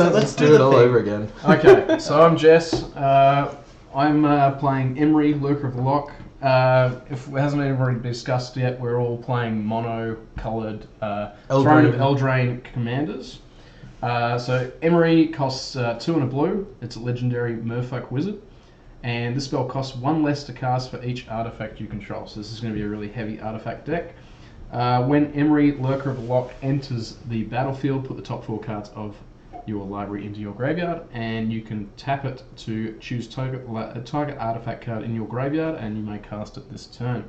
Let's do it all over again. Okay, so I'm Jess. I'm playing Emery, Lurker of the Loch. If it hasn't been already discussed yet, we're all playing mono-coloured Throne of Eldraine commanders. So Emery costs 2 and a blue. It's a legendary Merfolk wizard. And this spell costs 1 less to cast for each artifact you control. So this is going to be a really heavy artifact deck. When Emery, Lurker of the Loch enters the battlefield, put the top 4 cards of your library into your graveyard, and you can tap it to choose a target artifact card in your graveyard, and you may cast it this turn.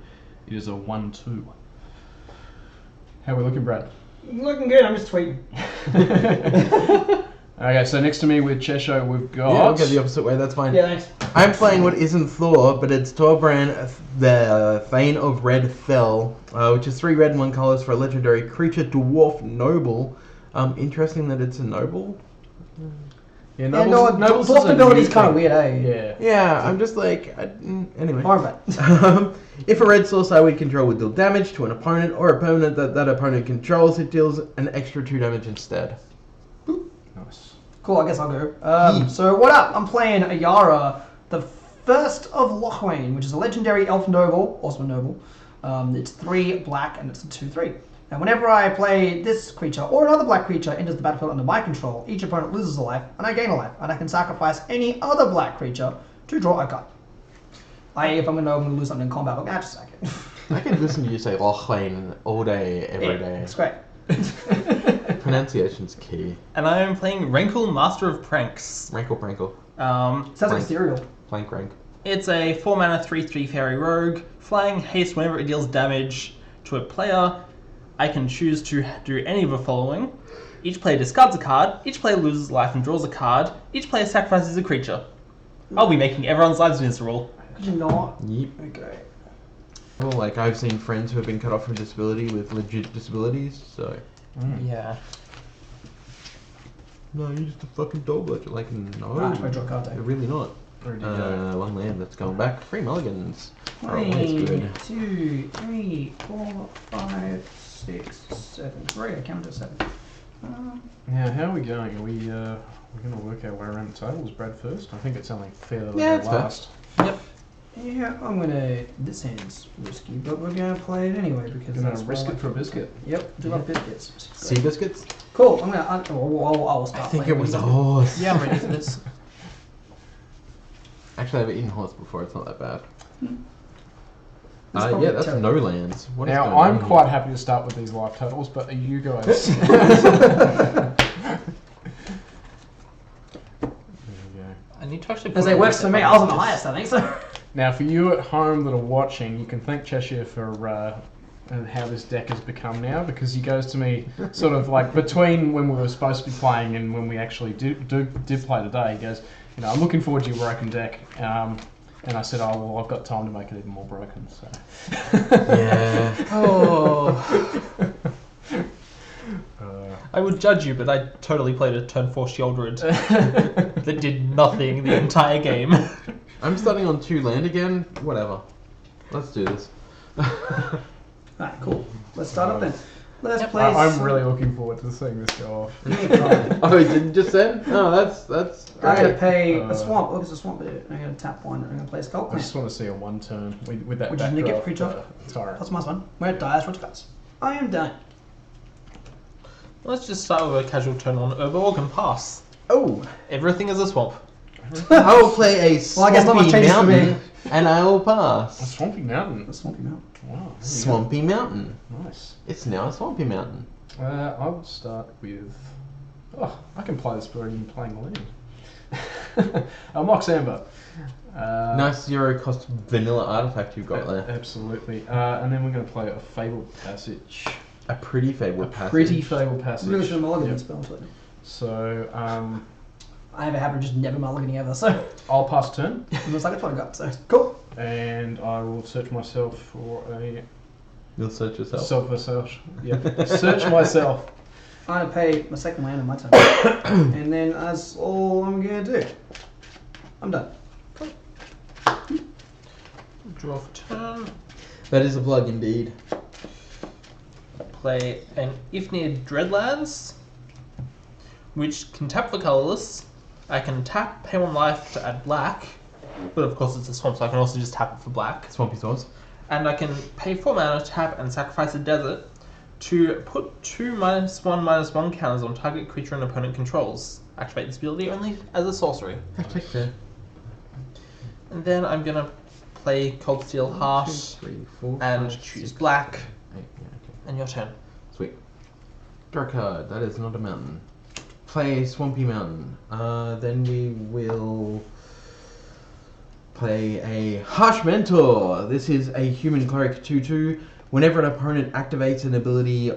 It is a 1/2. How are we looking, Brad? Looking good, I'm just tweeting. Okay, so next to me with Cheshire, we've got... Yeah, we'll go the opposite way, that's fine. Yeah, thanks. I'm playing what isn't Thor, but it's Torbran, the Thane of Red Fell, which is 3 red and 1 colours for a legendary creature, Dwarf Noble. Interesting that it's a noble. Yeah, Dwarf nobility is kind of weird, eh? Yeah. I'm just like... anyway. Alright. If a red source we control would deal damage to an opponent or opponent that opponent controls, it deals an extra 2 damage instead. Nice. Cool, I guess I'll go. So what up? I'm playing Ayara, the first of Lochwain, which is a legendary elf noble, also a noble. It's 3 black and it's a 2/3. Now whenever I play this creature or another black creature enters the battlefield under my control, each opponent loses a life and I gain a life, and I can sacrifice any other black creature to draw a card. If I'm going to lose something in combat, I'll just sack it. I can listen to you say Lochwain all day, every day. It's great. Pronunciation's key. And I am playing Rankle, Master of Pranks. Rankle. Sounds like cereal. Plank rank. It's a 4-mana 3/3 fairy rogue. Flying haste whenever it deals damage to a player. I can choose to do any of the following. Each player discards a card. Each player loses life and draws a card. Each player sacrifices a creature. I'll be making everyone's lives miserable. Could you not? Yep. Okay. Well, like, I've seen friends who have been cut off from disability with legit disabilities, so... Yeah. No, you're just a fucking dog budget. Like, no. Right, I draw a card, You're really not. One land that's going back. 3 mulligans are always good. 1, 2, 3, 4, 5, 6, 7. 3, I counted 7. Now, how are we going? Are we we're going to work our way around the table? Is Brad first? I think it's only fair that Yeah, I it's go last. Yep. Yeah, I'm gonna. This hand's risky, but we're gonna play it anyway because You're going that's to risk what I it for a biscuit. Yep, do love biscuits. Sea biscuits? Cool. I'm gonna. I'll start. I think playing it was a biscuits. horse. Yeah, I'm ready for this. Actually, I've eaten horse before. It's not that bad. It's probably Yeah, that's terrible. no lands. What is Now, going I'm on quite here? happy to start with these life totals, but are you guys... I need to actually. As it works for me, I was on the highest, I think so. Now, for you at home that are watching, you can thank Cheshire for how this deck has become now, because he goes to me sort of like between when we were supposed to be playing and when we actually did play today. He goes, you know, I'm looking forward to your broken deck. And I said, oh, well, I've got time to make it even more broken, so... Yeah. Oh. I would judge you, but I totally played a turn 4 Shieldred that did nothing the entire game. I'm starting on 2 land again. Whatever. Let's do this. Alright, cool. Let's start up then. Let's play. I'm really looking forward to seeing this go off. Give me a card. Oh, he didn't just send? No, that's I'm gonna great. pay a swamp. Look, it's a swamp there. I'm gonna tap 1 and I'm gonna play a Skull I just want to see a 1-turn with that Which is negate backdraft, creature? Tyrant. Plus -1. Where it dies, which cards? I am done. Let's just start with a casual turn on Urborg and pass. Oh, Everything is a swamp. I will play a Well, I guess not much swampy changes for me. mountain, and I will A pass. Swampy Mountain. A swampy mountain. Wow. there you go. Swampy mountain. Nice. It's now a swampy mountain. I will start with... Oh, I can play this without even playing the land. A Mox Amber. Nice 0 cost vanilla artifact you've got there. Absolutely. And then we're going to play a Fabled Passage. A pretty fabled passage. Pretty Fabled Passage. Really should have mulliganed Yep. this spell too. So, I have a habit of just never mulliganing ever, so I'll pass turn. it looks like it's what I got, so cool. And I will search myself for a... You'll search yourself. Self-search. Yeah. Search myself. I'm gonna pay my second land on my turn. And then that's all I'm gonna do. I'm done. Draw for turn. That is a plug indeed. Play an Ifnir Dreadlands. which can tap for colorless. I can tap, pay 1 life to add black, but of course it's a swamp, so I can also just tap it for black. Swampy swords. And I can pay 4 mana, tap, and sacrifice a desert to put 2 -1/-1 counters on target creature and opponent controls. Activate this ability only as a sorcery. Take care. And then I'm gonna play Cold Steel Heart 2, 3, 4, and 5, choose 6, black. 8, yeah, okay. And your turn. Sweet. Draw a card. That is not a mountain. Play Swampy Mountain. Then we will play a Harsh Mentor. This is a human cleric 2/2. Whenever an opponent activates an ability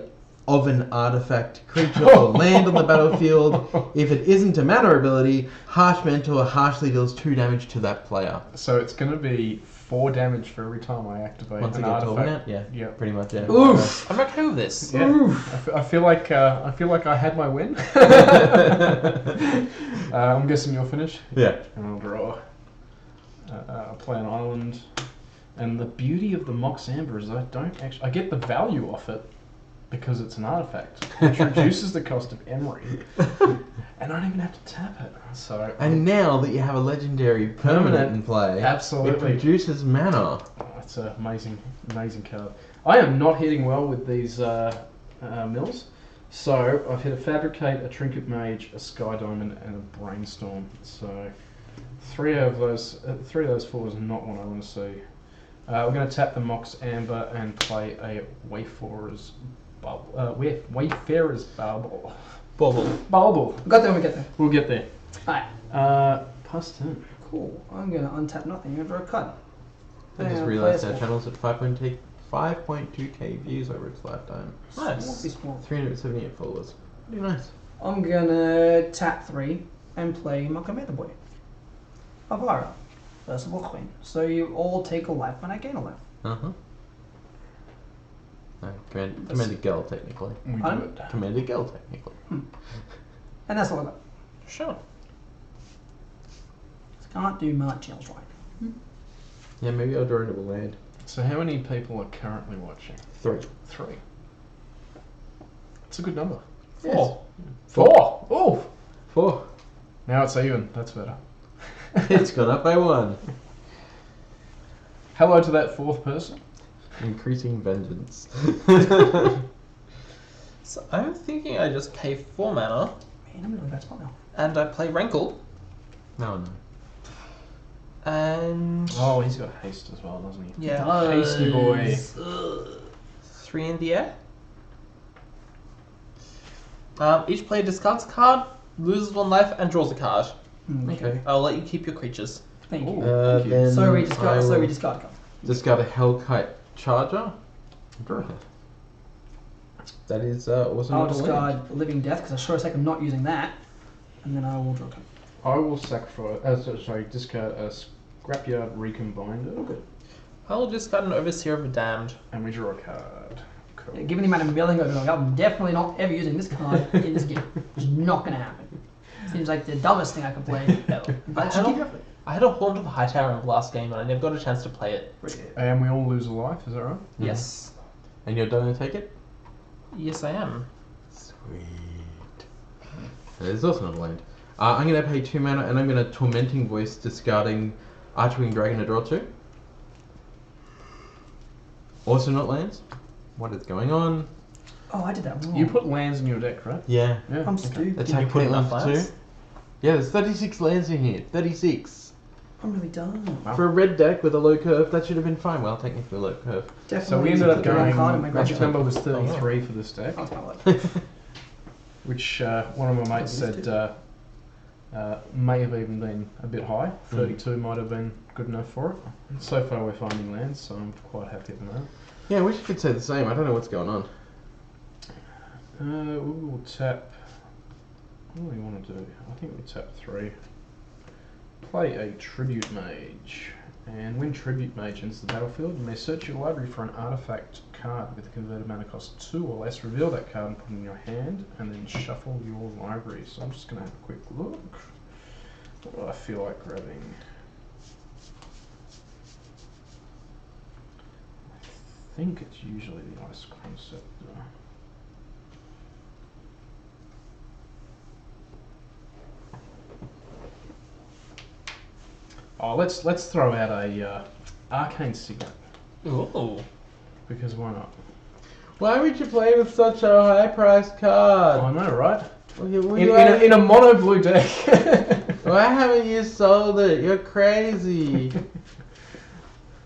of an artifact, creature, or land on the battlefield, if it isn't a mana ability, Harsh Mentor harshly deals 2 damage to that player. So it's going to be 4 damage for every time I activate Once an it gets artifact. over it, yeah, Yeah. pretty much, yeah. Oof. I'm okay with this. Yeah. Oof. I feel like I had my win. I'm guessing you're finished. Yeah. And I'll draw. I'll play an island. And the beauty of the Mox Amber is I get the value off it because it's an artifact, which reduces the cost of Emery, and I don't even have to tap it. So And now that you have a legendary permanent in play, absolutely, it produces mana. it's an amazing card. I am not hitting well with these mills, so I've hit a Fabricate, a Trinket Mage, a Sky Diamond, and a Brainstorm. So three of those 4 is not what I want to see. We're going to tap the Mox Amber and play a Wayfarer's Bubble. Wayfarer's Bubble. Bubble. Bubble. Got there when we get there. We'll get there. Alright. Pass turn. Cool. I'm gonna untap nothing. I'm gonna draw a card. I just realised our channel's at 5.2k views over its lifetime. Nice. 378 followers. Pretty nice. I'm gonna tap 3 and play Makameta Boy. Avara versus Queen. So you all take a life when I gain a life. Uh-huh. No, Commander Gel, technically. We do Pardon? it. Commander Gel, technically. And that's all I got. Sure. Can't do much else right. Yeah, maybe I'll draw into a land. So how many people are currently watching? 3. 3. It's a good number. Yes. 4. Oh. 4. Now it's even. That's better. It's gone up by 1. Hello to that 4th person. Increasing vengeance. So I'm thinking I just pay 4 mana Man, I'm in a bad spot now. and I play Rankle. No. And Oh, he's got haste as well, doesn't he? yeah, Hasty boy. 3 in the air. Each player discards a card, loses 1 life, and draws a card. Okay. I'll let you keep your creatures. Thank you. Thank you. Then So we discard. I So will we discard a card. discard a Hellkite Charger. Draw it. That is also I'll not a land. discard Living Death because I sure as heck am not using that, and then I will draw a card. I will sacrifice. Discard a Scrapyard Recombinder. Okay. I'll discard an Overseer of the Damned. And we draw a card. Cool. Yeah, given the amount of milling over going, I'm definitely not ever using this card in this game. It's not going to happen. Seems like the dumbest thing I could play ever. But I had a Haunt of Hightower in the last game and I never got a chance to play it. And we all lose a life, is that right? Mhm. Yes. And you're done to take it? Yes, I am. Sweet. That is also not a land. I'm going to pay 2 mana and I'm going to Tormenting Voice, discarding Archwing Dragon to draw 2. Also not lands. What is going on? Oh, I did that wrong. You put lands in your deck, right? Yeah. Yeah. I'm stupid. Attack you put enough Caitlyn lands? 2. Yeah, there's 36 lands in here. 36. I'm really dumb. Wow. For a red deck with a low curve, that should have been fine. Well, technically low curve. Definitely So we ended up using the wrong going. card in my Magic graveyard. number was 33 for this deck, That's my life. which one of my mates said may have even been a bit high. 32 might have been good enough for it. So far, we're finding lands, so I'm quite happy with that. Yeah, I wish you could say the same. I don't know what's going on. We will tap. What do we want to do? I think we tap 3. Play a Tribute Mage. And when Tribute Mage enters the battlefield, you may search your library for an artifact card with a converted mana cost 2 or less. Reveal that card and put it in your hand, and then shuffle your library. So I'm just going to have a quick look. What do I feel like grabbing? I think it's usually the Ice Concept. Oh, let's throw out a Arcane Signet, Ooh. because why not? Why would you play with such a high-priced card? I know, right? Why In a mono blue deck. haven't you sold it? You're crazy.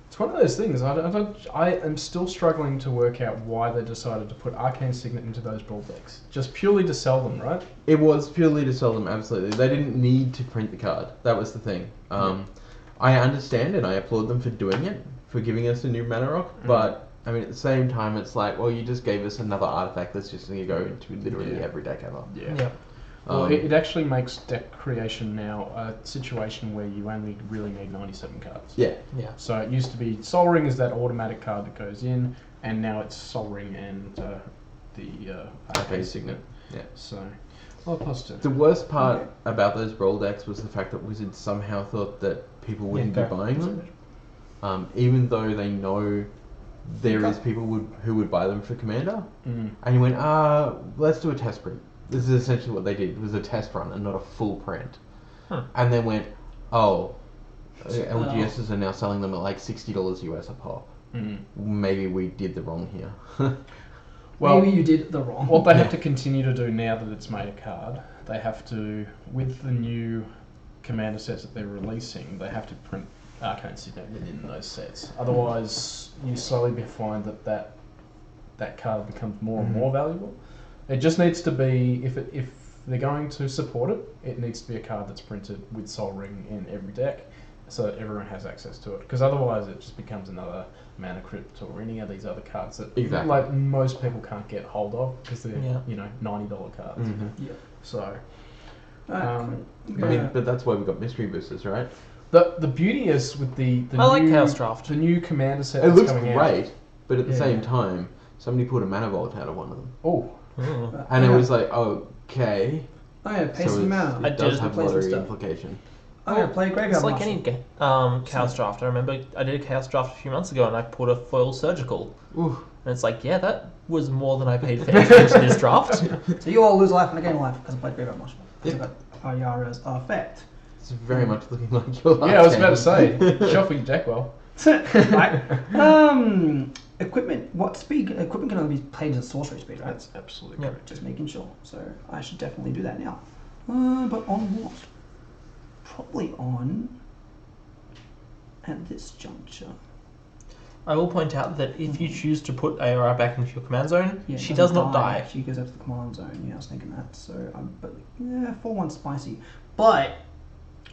It's one of those things. I am still struggling to work out why they decided to put Arcane Signet into those brawl decks. Just purely to sell them, right? It was purely to sell them, absolutely. They didn't need to print the card. That was the thing. I understand and I applaud them for doing it, for giving us a new mana rock, but I mean, at the same time, it's like, well, you just gave us another artifact that's just going to go into literally every deck ever. Yeah. Well, it actually makes deck creation now a situation where you only really need 97 cards. Yeah. So it used to be Soul Ring is that automatic card that goes in, and now it's Soul Ring and the Arcane Signet. Yeah. So, well, positive. The worst part about those brawl decks was the fact that Wizards somehow thought that people wouldn't be buying them, even though they know there is people who would buy them for Commander. And he went, let's do a test print. This is essentially what they did. It was a test run and not a full print. And then went, LGSs are now selling them at like $60 US a pop. Maybe we did the wrong here. Well, maybe you did the wrong. What they have to continue to do now that it's made a card, they have to, with the new Commander sets that they're releasing, they have to print Arcane Signet within those sets. Otherwise, you slowly find that card becomes more and more valuable. It just needs to be, if they're going to support it, it needs to be a card that's printed with Soul Ring in every deck, so that everyone has access to it. Because otherwise, it just becomes another Mana Crypt or any of these other cards that like most people can't get hold of because they're $90 cards. So, I mean, but that's why we got Mystery Boosters, right? The beauty is with the I like Chaos Draft. The new Commander set. It looks coming great, out. but at the same time, somebody pulled a Mana Vault out of one of them. Oh. And it was like, okay. I'm going to pay some mana. It does have lottery implication. I'm going to play Graveyard It's like Marshal. any Chaos Draft. I remember I did a Chaos Draft a few months ago and I pulled a foil Surgical. Ooh. And it's like, yeah, that was more than I paid for entry into this draft. So you all lose life and I gain life because I played Graveyard Marshal. Yep. I've got Ayara's effect. It's very much looking like your last Yeah, I was about to hand. say, shuffle your deck well. Right. Equipment. What speed? Equipment can only be played at sorcery speed, right? That's absolutely correct. Just making sure. So I should definitely do that now. But on what? Probably on. At this juncture. I will point out that if you choose to put ARR back into your command zone, Yeah, she does not die. She goes up to the command zone. Yeah, I was thinking that. So, but yeah, 4/1 spicy. But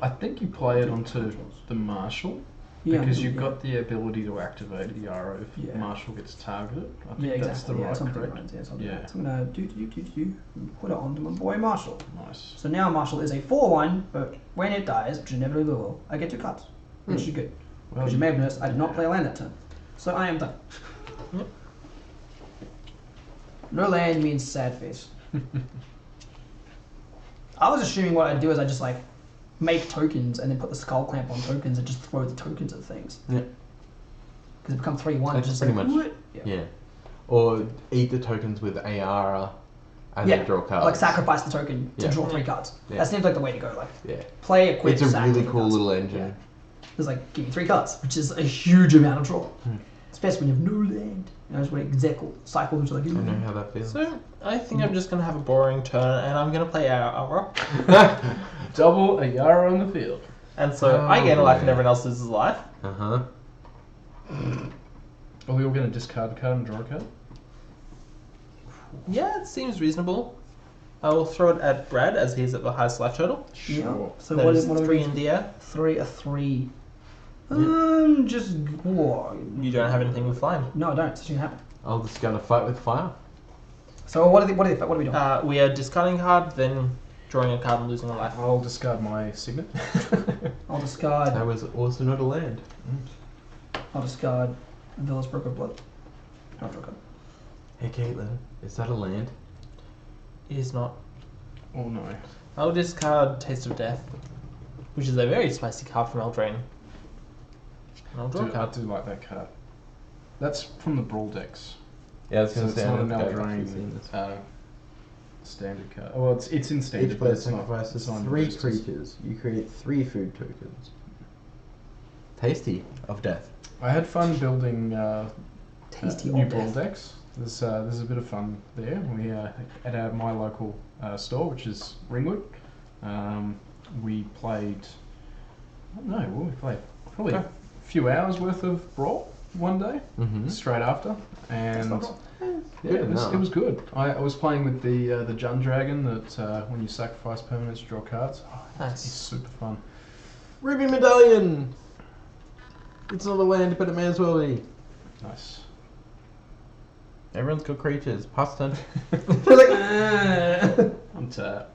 I think you play it onto the Marshal. Because you've got the ability to activate the arrow if Marshal gets targeted. I think that's the right correct. So I'm going to put it onto my boy Marshal. Nice. So now Marshal is a 4/1, but when it dies, which inevitably will, I get 2 cards. Which is good. Because you may have noticed I did not play a land that turn. So I am done. No land means sad face. I was assuming what I'd do is I just like make tokens and then put the skull clamp on tokens and just throw the tokens at things. Yeah. Because it becomes 3/1. That's just pretty like, much. what? Yeah. Or eat the tokens with Ayara and then draw cards. Like sacrifice the token to draw 3 cards. Yeah. That seems like the way to go. Like It's play, equip, a sack, really 3 cool cards. little engine. Yeah. It's like give me 3 cards, which is a huge amount of draw. Especially when you have no land. You know, just want to cycle into like. I know how that feels. So I think I'm just going to have a boring turn and I'm going to play ARR. Double Ayara on the field. And so I gain a life and everyone else loses a life. Uh-huh. Are we all going to discard a card and draw a card? Yeah, it seems reasonable. I will throw it at Brad as he's at the highest life total. Sure. So That what is are 3 we? in the air. 3. Just whoa. You don't have anything with flying. No, I don't. Such thing happen. I'll just go to fight with fire. So what are we doing? We are discarding a card, then drawing a card and losing a life. I'll discard my Signet. I'll discard. That was also not a land. I'll discard Village Broker Blood. I'll draw a card. Hey Caitlin, is that a land? It is not. Oh no. I'll discard Taste of Death, which is a very spicy card from Eldraine. And I'll draw a I card. do like that card. That's from the Brawl decks. Yeah, I was So going it's to say not an I've actually seen Eldraine this. standard card. Oh, well, it's in standard. Each but player it's not- sacrifices it's not in 3 boosters. creatures. You create 3 food tokens. Tasty of death. I had fun building Tasty new of brawl death. decks. There's a bit of fun there. We at my local store, which is Ringwood. We played. I don't know. What we played? Probably a few hours worth of brawl one day, straight after, and it was good. I was playing with the Jund Dragon that when you sacrifice permanents, you draw cards. Nice. It's super fun. Ruby Medallion! It's not a land, but it may as well be. Nice. Everyone's got creatures. Pass turn. They're like, Untap.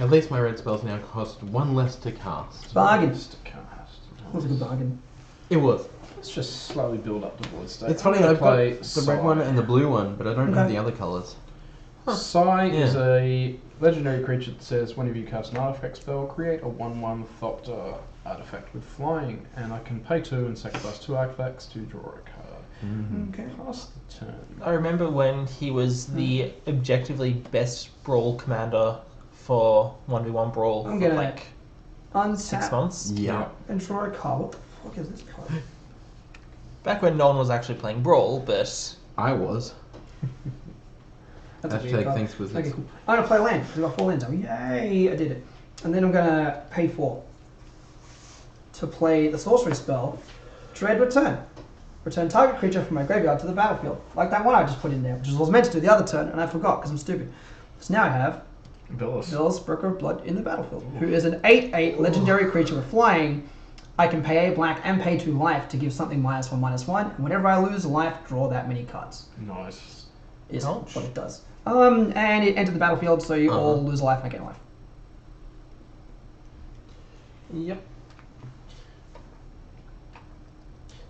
At least my red spells now cost one less to cast. bargain. Just a cast. That was a good bargain. It was. Let's just slowly build up the void state. It's funny, I've got the red one and the blue one, but I don't have Okay. the other colours. Sai is Yeah. a legendary creature that says whenever you cast an artifact spell, create a 1/1 Thopter artifact with flying, and I can pay 2 and sacrifice 2 artifacts to draw a card. Okay. Pass the turn. I remember when he was the objectively best brawl commander for 1v1 brawl I'm for gonna like 6 Untap months. Yeah. and draw a card. What the fuck is this card? Back when no one was actually playing brawl, but I was. That's a weird Hashtag card. thanks with Okay, this. cool. I'm gonna play land. I've got 4 lands. Oh, yay! I did it. And then I'm gonna pay 4 to play the sorcery spell, Dread Return. Return target creature from my graveyard to the battlefield. Like that one I just put in there, which was meant to do the other turn, and I forgot because I'm stupid. So now I have Billis, Broker of Blood in the battlefield, who is an 8/8 legendary creature with flying. I can pay a black and pay 2 life to give something -1/-1, and whenever I lose a life, draw that many cards. Nice. Is Ouch. what it does. And it enters the battlefield, so you all lose a life and I gain a life. yep.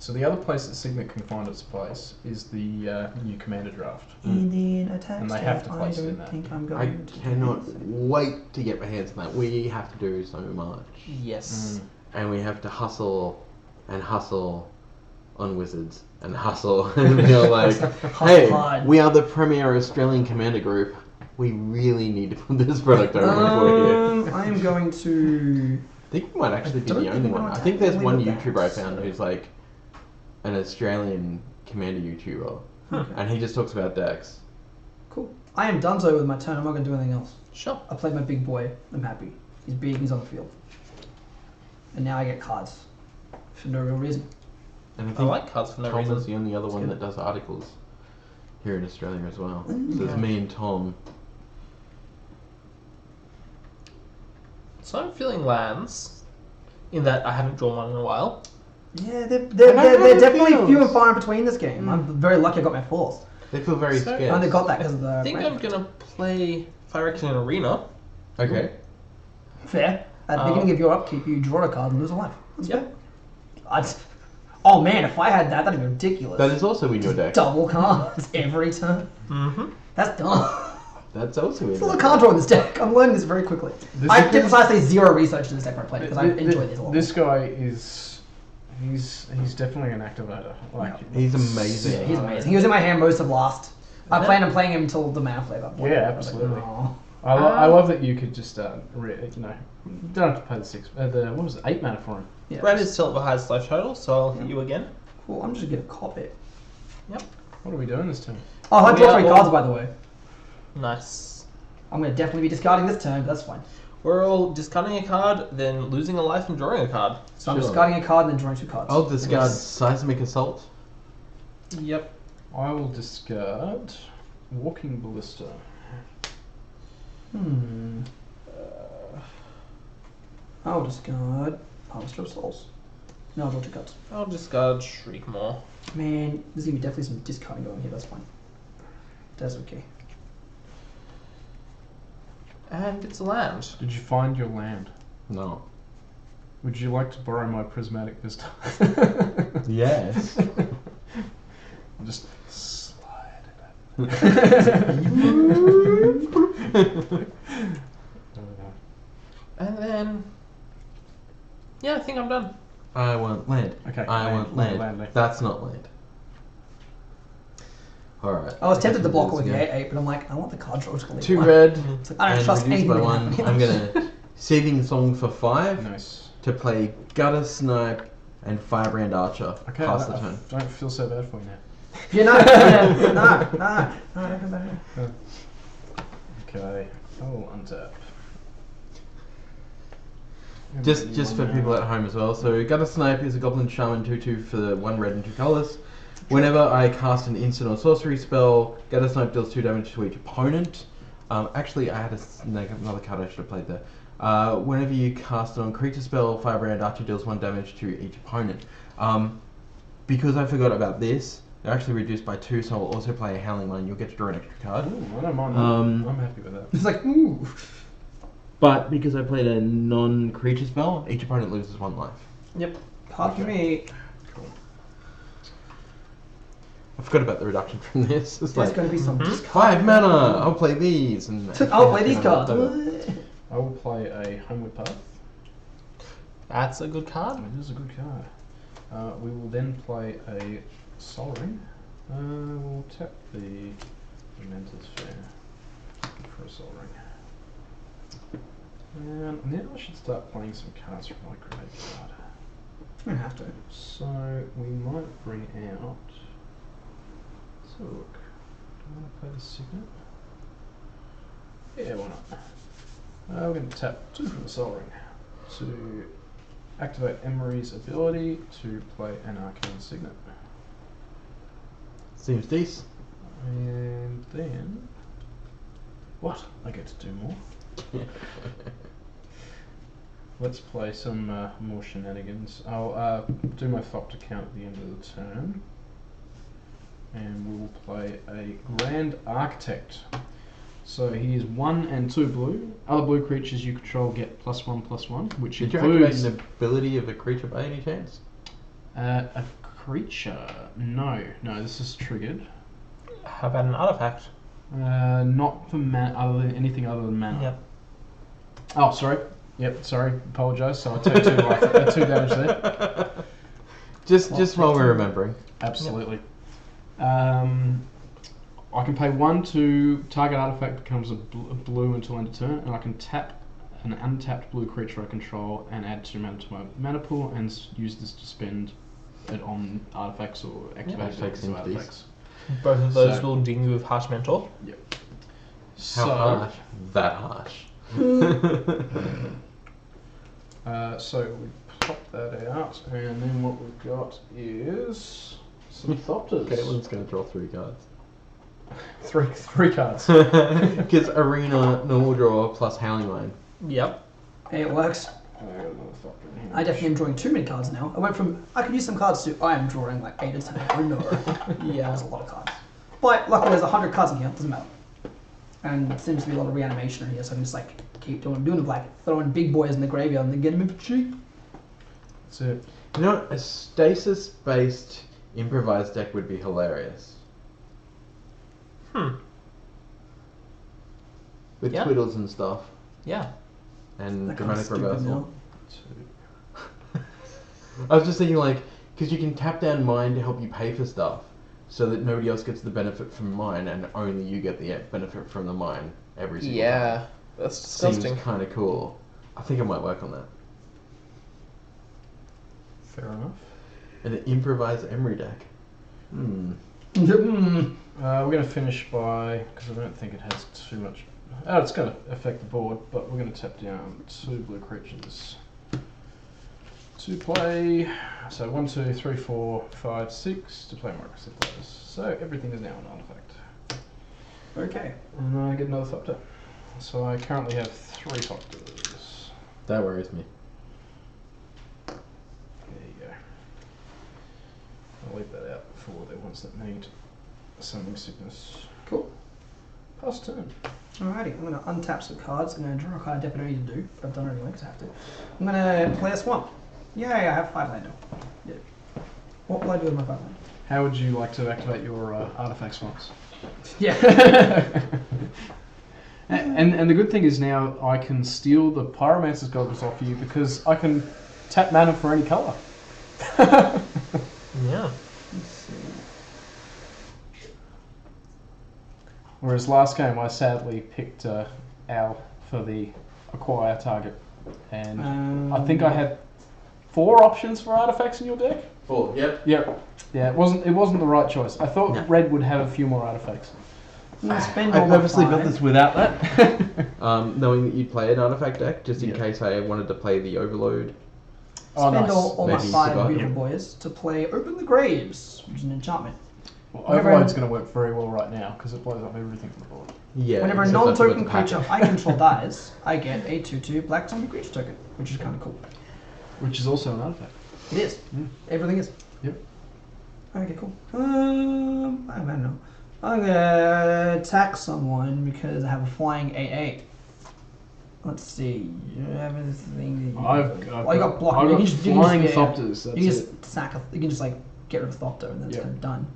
So the other place that Signet can find its place is the new commander draft. Indian attack. And they have to I place it don't in that. think I'm I going to cannot do that. wait to get my hands on that. We have to do so much. Yes. And we have to hustle and hustle on Wizards and hustle and we're like, hey, hard. we are the premier Australian commander group. We really need to put this product over for you. I am going to. I think we might actually be don't the think only we're one. gonna I think there's attack one with that, YouTuber I found so- who's like an Australian commander YouTuber. Okay. And he just talks about decks. Cool. I am donezo with my turn. I'm not going to do anything else. Sure. I played my big boy. I'm happy. He's big. He's on the field. And now I get cards for no real reason. And I I think like cards for no Tom reason. is the only other one good. that does articles here in Australia as well. Mm. So it's me and Tom. So I'm feeling lands, in that I haven't drawn one in a while. Yeah, I don't know how they're it definitely feels. few and far in between this game. I'm very lucky I got my 4th. They feel very So- scared. I only got that because of the. I think I'm gonna play Fire Action Arena. Okay. Fair. At the Um, beginning of your upkeep, you draw a card and lose a life. That's Yep. fair. Oh man, if I had that, that'd be ridiculous. That is also in your deck. Double cards every turn. Mm-hmm. That's dumb. That's also in There's a your lot of deck. card draw in this deck. I'm learning this very quickly. This I is- did precisely 0 research in this deck when I played it because I enjoy these a lot. This guy is, he's definitely an activator. Like He's amazing. Yeah, he's amazing. He was in my hand most of last. I Yeah. planned on playing him until the mana flavor. Yeah, I was like, absolutely. "Aw." I love that you could just you don't have to pay the 6. What was it? 8 mana for him. Yeah. Brad is still at the highest life total, so I'll hit you again. Cool. I'm just gonna get a copy. What are we doing this turn? Oh, I We draw are 3 all- cards by the way. Nice. I'm gonna definitely be discarding this turn, but that's fine. We're all discarding a card, then losing a life and drawing a card. So I'm Sure. discarding a card and then drawing 2 cards. I'll discard Yes. Seismic Assault. Yep. I will discard Walking Ballista. I'll discard Harvester of Souls. No, I'll draw 2 cards. I'll discard Shriekmaw. Man, there's gonna be definitely some discarding going here. That's fine. That's okay. And it's a land. Did you find your land? No. Would you like to borrow my Prismatic Vista? Yes. Just slide And then... Yeah, I think I'm done. I want land. Okay, I land, want land. land. That's not land. Alright. I was tempted to block it with the it. 8/8, but I'm like, I want the card draw to leave 2 one. red. It's like, I don't and trust reduce anything by that 1. happening. I'm gonna Seething Song for 5 Nice. to play Gutter Snipe and Firebrand Archer. Okay, Pass the I turn. don't feel so bad for you now. Yeah, no. Okay, I'll untap. Just for people at home as well. So Gutter Snipe is a Goblin Shaman 2/2 for 1 red and 2 colours. Whenever I cast an instant or sorcery spell, Gutter Snipe deals 2 damage to each opponent. Actually, I had another card I should have played there. Whenever you cast a non-creature spell, Firebrand Archer deals 1 damage to each opponent. Because I forgot about this, they're actually reduced by 2, so I'll also play a Howling Mine. You'll get to draw an extra card. Ooh, I don't mind that. I'm happy with that. It's like, ooh. But because I played a non-creature spell, each opponent loses 1 life. Yep. Hard for me. Cool. I forgot about the reduction from this. It's There's like going to be some 5 mana. I'll play these. And I'll play these cards. I will play a Homeward Path. That's a good card. It is a good card. We will then play a Sol Ring. We'll tap the Mentor's Fair for a Sol Ring. And now I should start playing some cards from my graveyard. I have to. So we might bring out. Let's have a look. Do I want to play the Signet? Yeah, why not? We're going to tap 2 from the Sol Ring to activate Emery's ability to play an Arcane Signet. Seems decent. And then. What? I get to do more? Let's play some more shenanigans. I'll do my Thopter count at the end of the turn. And we will play a Grand Architect. So he is 1 and 2 blue. Other blue creatures you control get +1/+1, which Did you activate includes an ability of a creature by any chance? a creature. No, this is triggered. How about an artifact? Not for mana, anything other than mana. Yep. Oh, sorry. Yep, sorry. Apologise. So I take 2 life, 2 damage there. Just while we're remembering. Absolutely. I can pay 1 to target artifact becomes a blue until end of turn, and I can tap an untapped blue creature I control and add 2 mana to my mana pool and use this to spend it on artifacts or activate abilities of artifacts. Both of those So- will ding you with Harsh Mentor. Yep. How harsh? That harsh. So we pop that out, and then what we've got is some Thopters. Caitlin's going to draw 3 cards. Three cards. Because Arena, normal draw, plus Howling Mine. Yep. Hey, it works. I got another Thopter in here. I definitely am drawing too many cards now. I went from, I could use some cards to, I am drawing like 8 or 10. Oh no. Yeah, that's a lot of cards. But luckily there's 100 cards in here, doesn't matter. And it seems to be a lot of reanimation in here, so I can just like keep doing the black, throwing big boys in the graveyard and then get them in for cheap. That's it. You know what? A stasis-based improvised deck would be hilarious. With Yeah. twiddles and stuff. Yeah. And That dramatic card's stupid reversal. Two. I was just thinking, like, because you can tap down mine to help you pay for stuff, so that nobody else gets the benefit from mine, and only you get the benefit from the mine every single time. Yeah. That's disgusting. Seems kind of cool. I think I might work on that. Fair enough. An improvised Emery deck. We're going to finish by, because I don't think it has too much. Oh, it's going to affect the board, but we're going to tap down 2 blue creatures to play. So 1, 2, 3, 4, 5, 6 to play Microsoft players. So everything is now an artifact. Okay. And I get another Thopter. So I currently have 3 Thopters. That worries me. There you go. I'll leave that out for the ones that need summoning sickness. Cool. Pass turn. Alrighty, I'm going to untap some cards. I'm going to draw a card I definitely need to do, but I've done it anyway because I have to. I'm going to play a swamp. Yay, I have 5 land. Yeah. What will I do with my 5 land? How would you like to activate your artifact swamps? Yeah. and the good thing is now I can steal the Pyromancer's Goggles off you because I can tap mana for any colour. Yeah. Let's see. Whereas last game I sadly picked Owl for the acquire target. And I think I had 4 options for artifacts in your deck. 4. Yep. Yep. Yeah, it wasn't the right choice. I thought red would have a few more artifacts. I'm gonna spend I all my purposely built time. this without that, knowing that you'd play an artifact deck, just in case I wanted to play the Overload. Oh, Spend nice. all my Maybe 5 forgot. beautiful boys to play Open the Graves, which is an enchantment. Well, Whenever Overload's going to work very well right now because it blows up everything from the board. Yeah. Whenever a except I forgot non-token to pack creature it. I control dies, I get a 2/2 black zombie creature token, which is kind of cool. Which is also an artifact. It is. Everything is. Yep. Okay, cool. I don't know. I'm gonna attack someone because I have a flying 8/8. Let's see. You have everything. Well, you got block. I've You got can just- you can flying just- Thopters. You That's can it. just sack. You can just like get rid of Thopter and then it's Yeah. kind of done.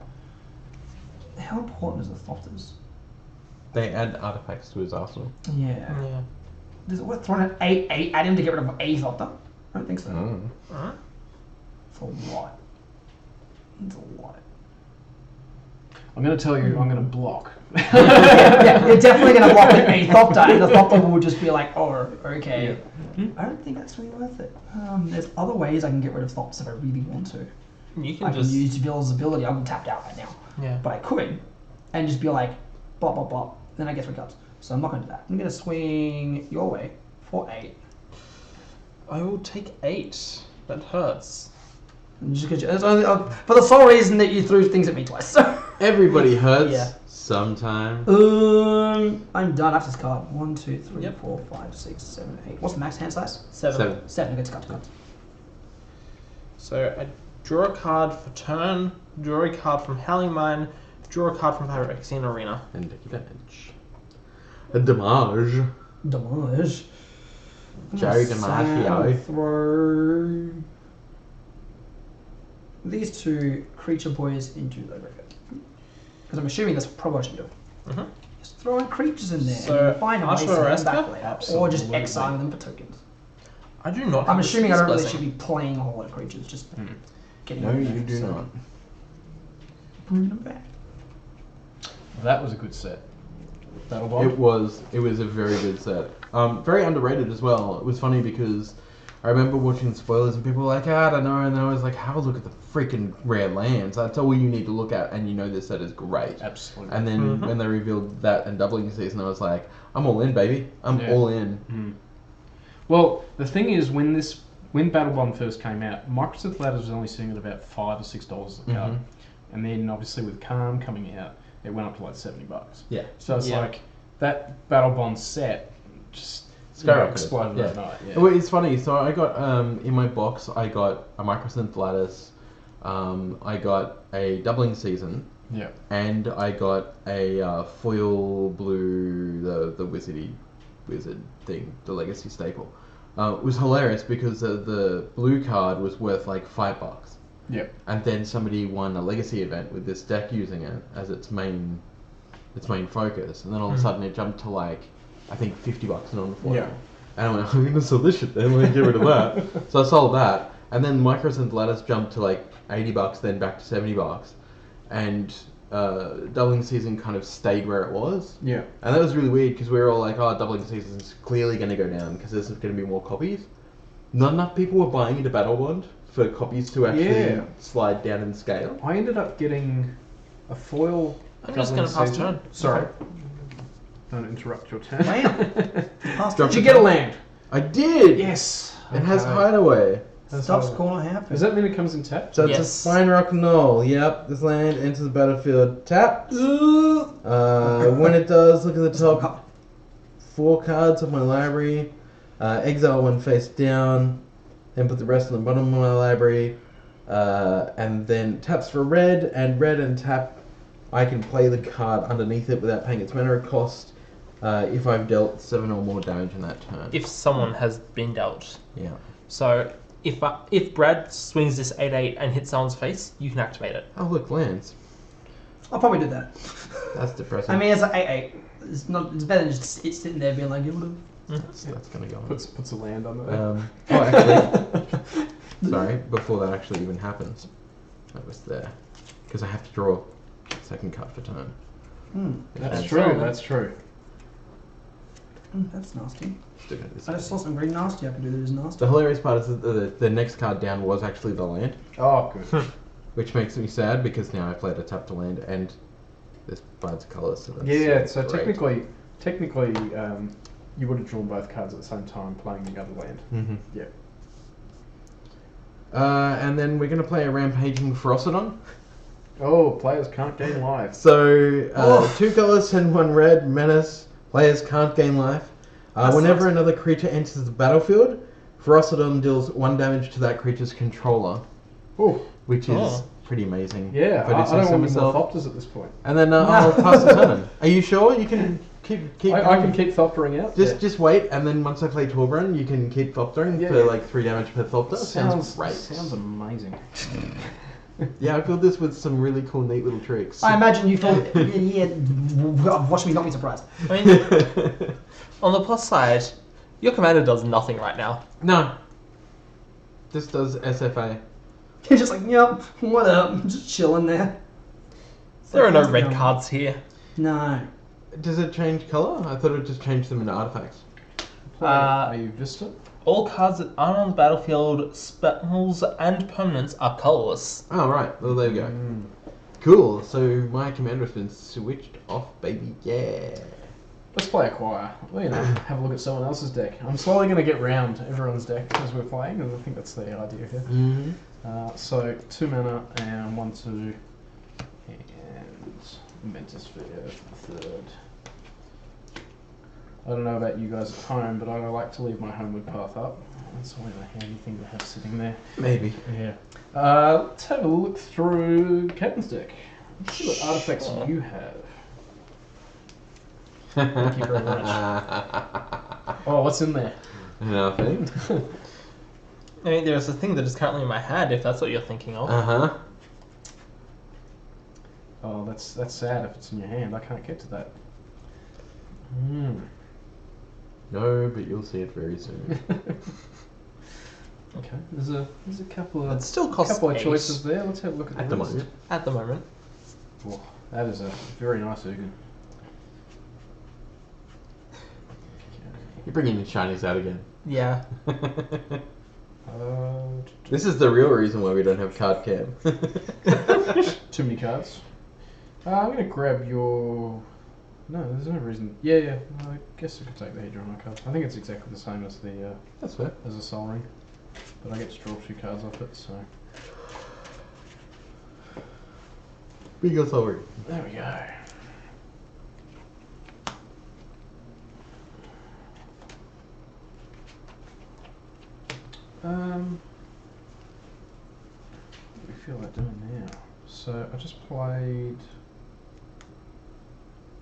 How important is the Thopters? They add artifacts to his arsenal. Yeah. Yeah. Does it worth throwing an 8/8 at him to get rid of a Thopter? I don't think so. Alright. It's a lot. It's a lot. I'm going to tell you, I'm going to block. Yeah, you're definitely going to block with a Thopter, and the Thopter will just be like, oh, okay. I don't think that's really worth it. There's other ways I can get rid of Thopters if I really want to. You can I just can use Bill's ability. I'm tapped out right now. yeah. But I could, and just be like, bop, bop, bop. Then I get 3 cards. So I'm not going to do that. I'm going to swing your way for 8. I will take 8. That hurts. And just 'cause it's only, for the sole reason that you threw things at me twice. Everybody hurts Yeah. sometime. I'm done after this card. 1, 2, 3, Yep. 4, 5, 6, 7, 8. What's the max hand size? 7. 7. I get to cut 2 cards. So I draw a card for turn, draw a card from Howling Mine, draw a card from Phyrexian Arena. And take damage. A damage. Damage. Jerry DiMaggio. Throw these 2 creature boys into the graveyard. Because I'm assuming that's probably what I should do. Mhm. Just throwing creatures in there So, and find a way to Ashura send them back Reska? later. Or Absolutely. just exiling them for tokens. I do not. I'm have assuming I don't really Blessing. should be playing a whole lot of creatures, just getting No, them back, you do so not. bring them back. That was a good set. Battle It Bomb. was a very good set. Very underrated as well. It was funny because I remember watching spoilers and people were like, I don't know, and I was like, have a look at the freaking rare lands. That's all you need to look at, and you know this set is great. Absolutely. And then when they revealed that and doubling season, I was like, I'm all in, baby. I'm Yeah. all in. Well, the thing is, when Battle Bomb first came out, Microsoft Ladders was only sitting at about $5 or $6 a card, and then obviously with Calm coming out, it went up to like $70. Yeah. So it's Yeah. like that Battle Bomb set just Skyrocketed. exploded Yeah. overnight. Yeah. Well, it's funny. So I got in my box, I got a Microsynth Lattice, I got a doubling season, Yeah. and I got a foil blue, the wizard thing, the legacy staple. It was hilarious because the blue card was worth like $5, Yeah. and then somebody won a legacy event with this deck using it as its main focus, and then all of a sudden it jumped to like I think $50 on the foil. Yeah. And I went, I'm gonna sell this shit then, like get rid of that. So I sold that, and then Microsynth Lattice jumped to like $80, then back to $70, and doubling season kind of stayed where it was. Yeah. And that was really weird because we were all like, oh, doubling season is clearly going to go down because there's going to be more copies. Not enough people were buying into Battle Bond for copies to actually Yeah. slide down in scale. I ended up getting a foil. I'm just doubling gonna pass season. turn. Sorry. Don't interrupt your turn. Land. Pass Drop Did you the get a turn. land? I did! Yes. It has Okay. Hideaway. Stuff's gonna happen. Does that mean it comes in tap? So Yes. it's a fine rock null. Yep, this land enters the battlefield tapped. When it does, look at the top 4 cards of my library. Exile one face down. Then put the rest on the bottom of my library. And then taps for red and tap. I can play the card underneath it without paying its mana cost if I've dealt 7 or more damage in that turn. If someone has been dealt. Yeah. So if Brad swings this 8/8 and hits someone's face, you can activate it. Oh look, lands. I'll probably do that. That's depressing. I mean, it's like 8/8. It's not. It's better than just it's sitting there being like, you know. that's gonna go on. Puts a land on there. Actually, sorry, before that actually even happens, that was there. Because I have to draw second card for turn. That's That's true. right. That's true. That's nasty. Still got this I just saw some green nasty. I can do that as nasty. The hilarious part is that the next card down was actually the land, Oh, good. which makes me sad because now I played a tap to land and there's bunch of colours. So that's Yeah, so great. technically, you would have drawn both cards at the same time playing the other land. Mm-hmm. Yeah. And then we're going to play a Rampaging Ferocidon. Oh, players can't gain life. So, 2 colours and 1 red, menace. Players can't gain life. Whenever another creature enters the battlefield, Ferocidon deals 1 damage to that creature's controller. Ooh. Which is pretty amazing. Yeah, If I do I say don't so want any myself. more Thopters at this point. And then I'll pass the turn. Are you sure? You can keep I can keep Thoptering out. Just wait, and then once I play Torbran, you can keep Thoptering for like 3 damage per Thopter. Sounds great. Sounds amazing. Yeah, I filled this with some really cool, neat little tricks. I imagine you thought, yeah, watch me not be surprised. I mean, on the plus side, your commander does nothing right now. No. This does SFA. He's just like, yep, what up? Just chilling there. There are no red cards here. No. Does it change colour? I thought it just changed them into artifacts. Are you Vista? All cards that aren't on the battlefield, spells, and permanents are colorless. Oh, right. Well, there we go. Cool. So my commander has been switched off, baby. Yeah. Let's play Acquire. Well, have a look at someone else's deck. I'm slowly going to get round everyone's deck as we're playing, and I think that's the idea here. Mm-hmm. So 2 mana and 1, 2, and Mentor Sphere for the 3rd. I don't know about you guys at home, but I like to leave my homeward path up. That's always a handy thing to have sitting there. Maybe. Yeah. Let's have a look through Captain's deck. Let's see what artifacts you have. Thank you very much. Oh, what's in there? Nothing. I mean, there's a thing that is currently in my hand, if that's what you're thinking of. Uh-huh. Oh, that's sad if it's in your hand. I can't get to that. No, but you'll see it very soon. Okay, there's a couple of It still costs couple of 8 choices there. Let's have a look at At the list. moment. at the moment. Oh, that is a very nice Ugin. You're bringing the shinies out again. Yeah. This is the real reason why we don't have card cam. Too many cards. I'm gonna grab your. No, there's no reason. Yeah. I guess I could take the Hedron card. I think it's exactly the same as the That's fair. as a Soul Ring, but I get to draw 2 cards off it. So Big Soul Ring. there we go. What do we feel like doing now? So I just played.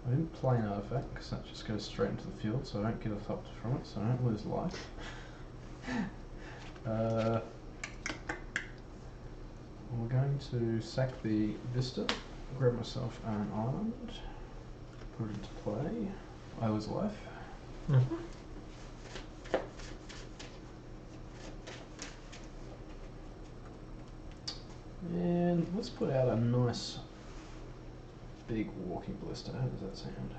I didn't play an artifact because that just goes straight into the field, so I don't get a Thopter from it, so I don't lose life. We're going to sack the Vista, grab myself an island, put it into play. I lose life. Mm-hmm. And let's put out a nice big walking ballista. How does that sound?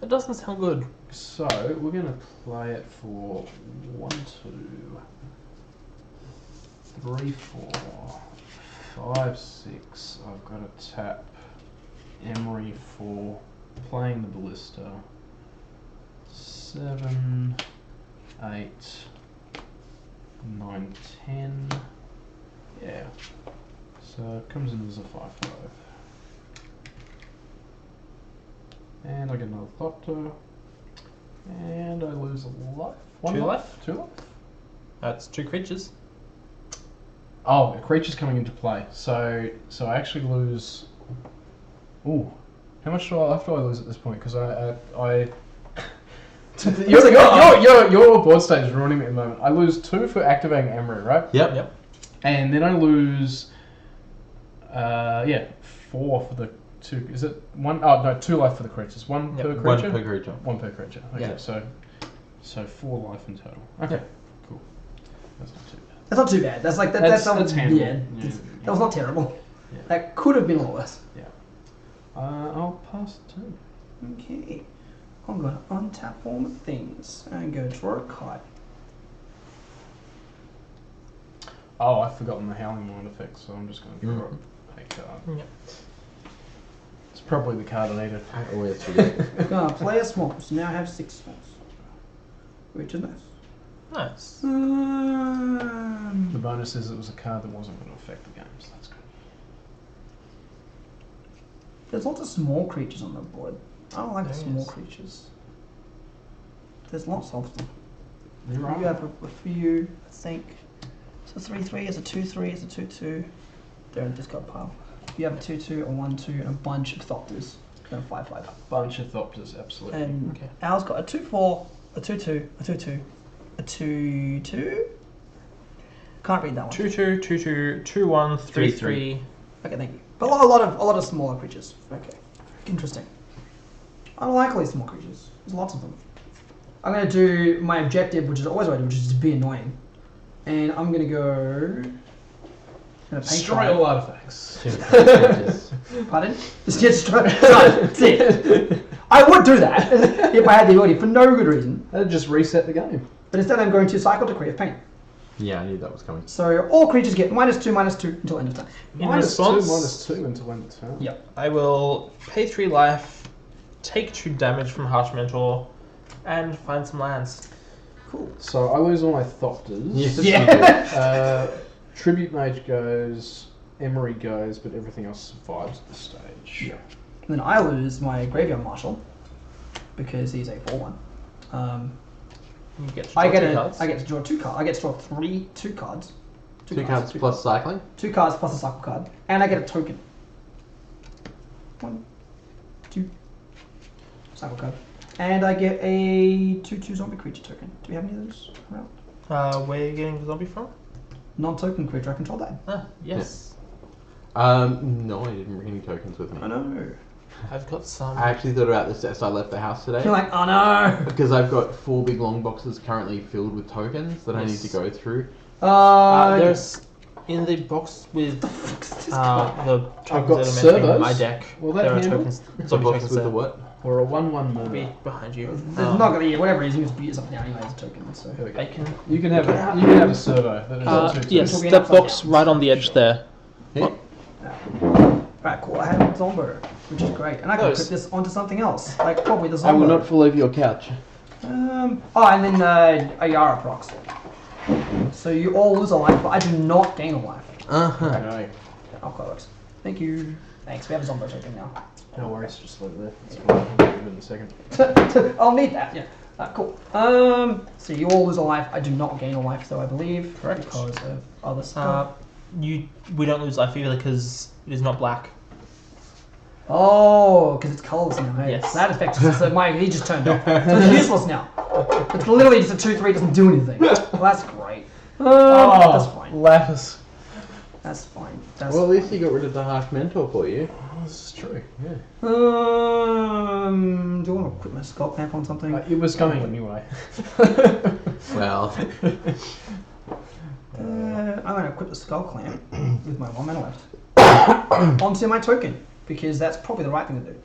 It doesn't sound good. So we're going to play it for 1, 2, 3, 4, 5, 6. I've got to tap Emery for playing the ballista. 7, 8, 9, 10. Yeah. So it comes in as a 5/5. And I get another Thopter. And I lose a life. 1 2 life? 2 life? That's 2 creatures. Oh, a creature's coming into play. So I actually lose. Ooh, how much life do I lose at this point? Because your board state is ruining me at the moment. I lose 2 for activating Emery, right? Yep. And then I lose. 4 for the 2. Is it 1? Oh no, 2 life for the creatures. 1 per creature. 1 per creature. 1 per creature. Okay, Yeah. so 4 life in total. Okay, cool. That's not too bad. That's not too bad. That's like that. That's That's handleable. yeah. Yeah. That was not terrible. Yeah. That could have been a lot worse. I'll pass the turn. Okay. I'm going to untap all the things and go draw a card. Oh, I've forgotten the Howling Mind effect, so I'm just going to draw a card. Yep. It's probably the card I needed. I always forget. Play a swamp, so now I have 6 swamps. Which is nice. Nice. The bonus is it was a card that wasn't going to affect the game, so that's good. There's lots of small creatures on the board. I don't like the There small is. creatures. There's lots of them. You're right. You have a few, I think. It's a 3-3, it's a 2-3, it's a 2-2. They're in the discard pile. You have a 2-2, a 1-2, and a bunch of Thopters. And a 5-5. Bunch of Thopters, absolutely. And Okay. Al's got a 2-4, a 2-2, a 2-2, a 2-2. Can't read that one. 2-2, 2-2, 2-1, 3-3. Okay, thank you. But a lot of smaller creatures. Okay, interesting. I don't like all these small creatures. There's lots of them. I'm gonna do my objective, which is always what I do, which is to be annoying. And I'm gonna go. Destroy all artifacts. Pardon? Just get destroyed. That's it. I would do that if I had the ability for no good reason. That'd just reset the game. But instead, I'm going to cycle Decree of Pain. Yeah, I knew that was coming. So all creatures get -2/-2 until end of turn. In -2, response, -2 until end of turn. Yep. I will pay 3 life, take 2 damage from Harsh Mentor, and find some lands. Cool. So I lose all my Thopters. Yes. Yeah. Tribute Mage goes, Emery goes, but everything else survives at this stage. Yeah. And then I lose my Graveyard Marshal because he's a 4/1. You get to draw I get 2 cards. I get to draw 2 cards. I get to draw 2 cards. 2 cards plus cycling? 2 cards plus a cycle card, and I get a token. 1, 2, cycle card, and I get a 2/2 zombie creature token. Do we have any of those around? Where are you getting the zombie from? Non-token creature. I control that. Ah, yes. No, I didn't bring any tokens with me. I know. I've got some. I actually thought about this as I left the house today. You're like, oh no. Because I've got 4 big long boxes currently filled with tokens that I need to go through. There's in the box with the tokens got that are mentioned servos. in my deck. Will that there are handle? tokens. The Zombie box tokens with the there. what? Or a 1/1 Will be murder. behind you. There's not gonna be whatever it is. You can just beat something out anyway as a token. So. Here we go. I can. You can have a servo. That is a 2/2. Yes, Talking the upside box down. right on the edge there. Yeah. Right, cool. I have a Zombo, which is great, and I can Those. put this onto something else, like probably the I will Zombo. not fall over your couch. And then Ayara procs. So you all lose a life, but I do not gain a life. Uh-huh. Okay. Oh, that works. Thank you. Thanks. We have a Zombo token now. No worries, just leave it there. It's fine. I'll give it in a second. I'll need that. Yeah. Cool. So you all lose a life. I do not gain a life, though I believe, Correct. because of other stuff. We don't lose life either because it is not black. Oh, because it's colourless now. Hey? Yes. That affects. So he just turned off. So it's useless now. It's literally just a 2/3. Doesn't do anything. Well, that's great. That's fine. Lapis. That's fine. That's Well, at least you got rid of the Harsh Mentor for you. Oh, this is true, yeah. do you want to quit my skull clamp on something? It was coming anyway. Well, I'm going to equip the skull clamp with my 1 mana left onto my token because that's probably the right thing to do.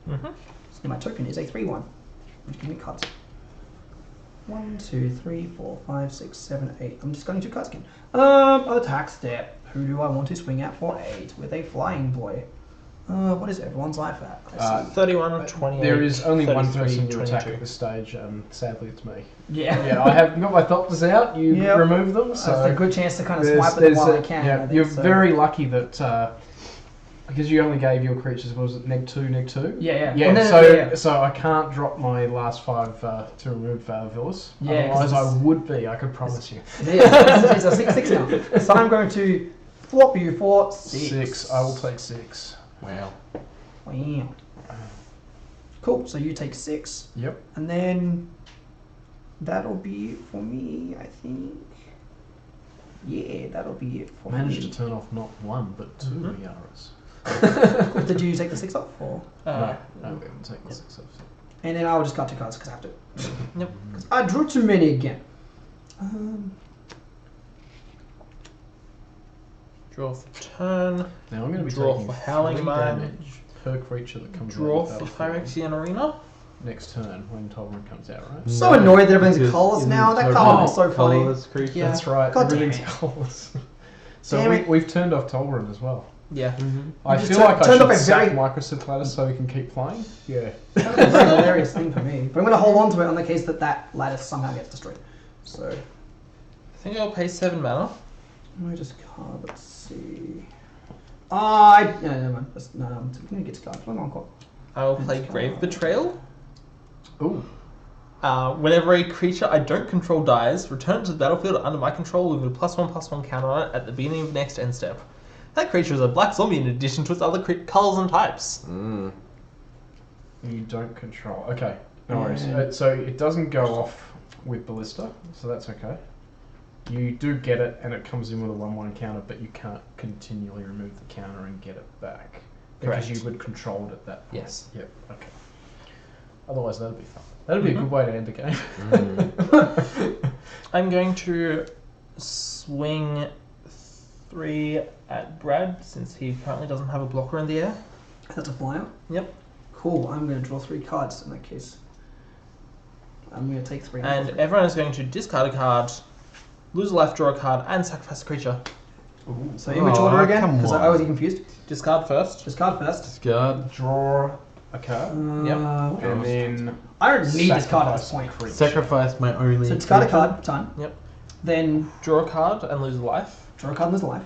Mm-hmm. So my token is a 3/1, which gives me cards. 1, 2, 3, 4, 5, 6, 7, 8. I'm just going 2 cards again. Attack step. Who do I want to swing at for 8 with a flying boy? What is everyone's life at? I see. 31, 28. There is only one 33, person you attack 22. at this stage, and sadly it's me. Yeah. Yeah, I have got my Thopters out, you Yep. remove them, So so... it's a good chance to kind of there's- swipe at them there's while a- I can. Yeah, I think, you're so. very lucky that, because you only gave your creatures, what was it, neg 2, neg 2? Yeah. Yeah, And then- so yeah. so I can't drop my last 5 to remove Villas. Yeah, 'cause Otherwise I it's- would be, I could promise you. Yeah, it's a 6/6 now. So I'm going to flop you for 6. 6, I will take 6. wow. Wow. Cool. So you take 6, Yep. and then that'll be it for me, I think. Yeah, that'll be it for Managed me. to turn off not 1, but 2 Yaras. Did you take the 6 off? Or? No, we haven't taken the 6 off. And then I'll just cut 2 cards because I have to. Yep. 'Cause I drew too many again. Draw for turn. Now I'm going to be Draw taking for Howling 3 Mind. damage per creature that comes Draw out of for the battlefield. Phyrexian Arena. next turn when Tolbrin comes out, right? I'm so annoyed that everything's because colours now. That isn't colour is Tolbran so funny. colourless creature? Yeah. That's right. God damn Everything's it. colourless. So Damn we've turned off Tolbrin as well. Yeah. I just feel turned- like I turned off should a sack very- Microcid so we can keep flying. Yeah. That's a very hilarious thing for me. But I'm going to hold on to it on the case that lattice somehow gets destroyed. So, I think I'll pay 7 mana. let me just card. Let's see. No, never mind. No, I'm going to get to card. Come on. I will play Grave Betrayal. Ooh. Whenever a creature I don't control dies, return it to the battlefield under my control with a +1/+1 counter on it at the beginning of next end step. That creature is a black zombie in addition to its other colours and types. You don't control. Okay. No worries. Yeah. So it doesn't go off with Ballista, so that's okay. You do get it, and it comes in with a 1/1 counter, but you can't continually remove the counter and get it back. Because Correct. you would control it at that point. Yes. Yep, okay. Otherwise, that'd be fun. That'd be a good way to end the game. I'm going to swing 3 at Brad, since he currently doesn't have a blocker in the air. That's a flyer. Yep. Cool. I'm going to draw 3 cards in that case. I'm going to take 3. And everyone is going to discard a card, lose a life, draw a card, and sacrifice a creature. So in which order again? come Because I on. was confused. Discard first. Discard first. Discard. Draw a card, and then I don't need this card at this sacrifice point. a creature. Sacrifice my only. So discard a creature. card, time. Yep. Then Draw a card and lose a life. draw a card and lose a life.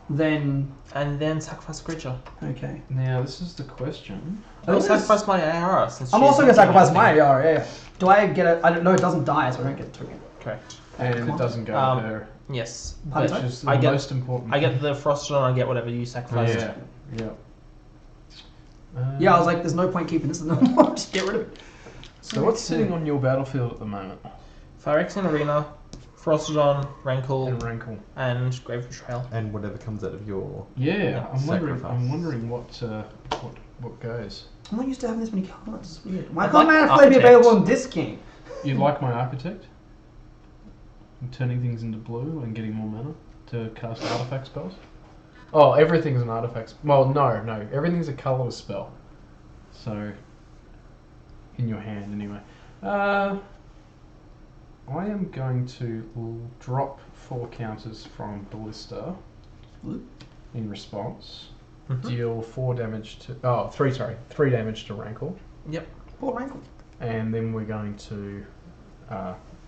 Then, And then sacrifice a creature. okay. Now, this is the question. I will This is- sacrifice my ARA since I'm she's also going to not sacrifice doing my anything. AR, yeah. Do I get it? I don't know, it doesn't die, so I don't get the token. Correct. And Come it on. doesn't go Um, to her. Yes. Pardon, Which sorry? is the I get- most important. I get the Frosted and I get whatever you sacrificed. Yeah. Yeah, I was like, there's no point keeping this, no, just get rid of it. So what's sitting on your battlefield at the moment? Phyrexian Arena, Frostodon, Rankle, And Rankle. and Grave Betrayal. And whatever comes out of your. Yeah, I'm wondering. Sacrifice. I'm wondering what goes. I'm not used to having this many cards. It's weird. Why I'd can't like Mana Flare be Architect. available in this game? You like my architect? And turning things into blue and getting more mana to cast artifact spells. Oh, everything's an artifact. Well, no, everything's a colorless spell. So, in your hand anyway. I am going to drop 4 counters from Ballista in response. Deal 4 damage to 3 damage to Rankle, Yep. Poor Rankle. and then we're going to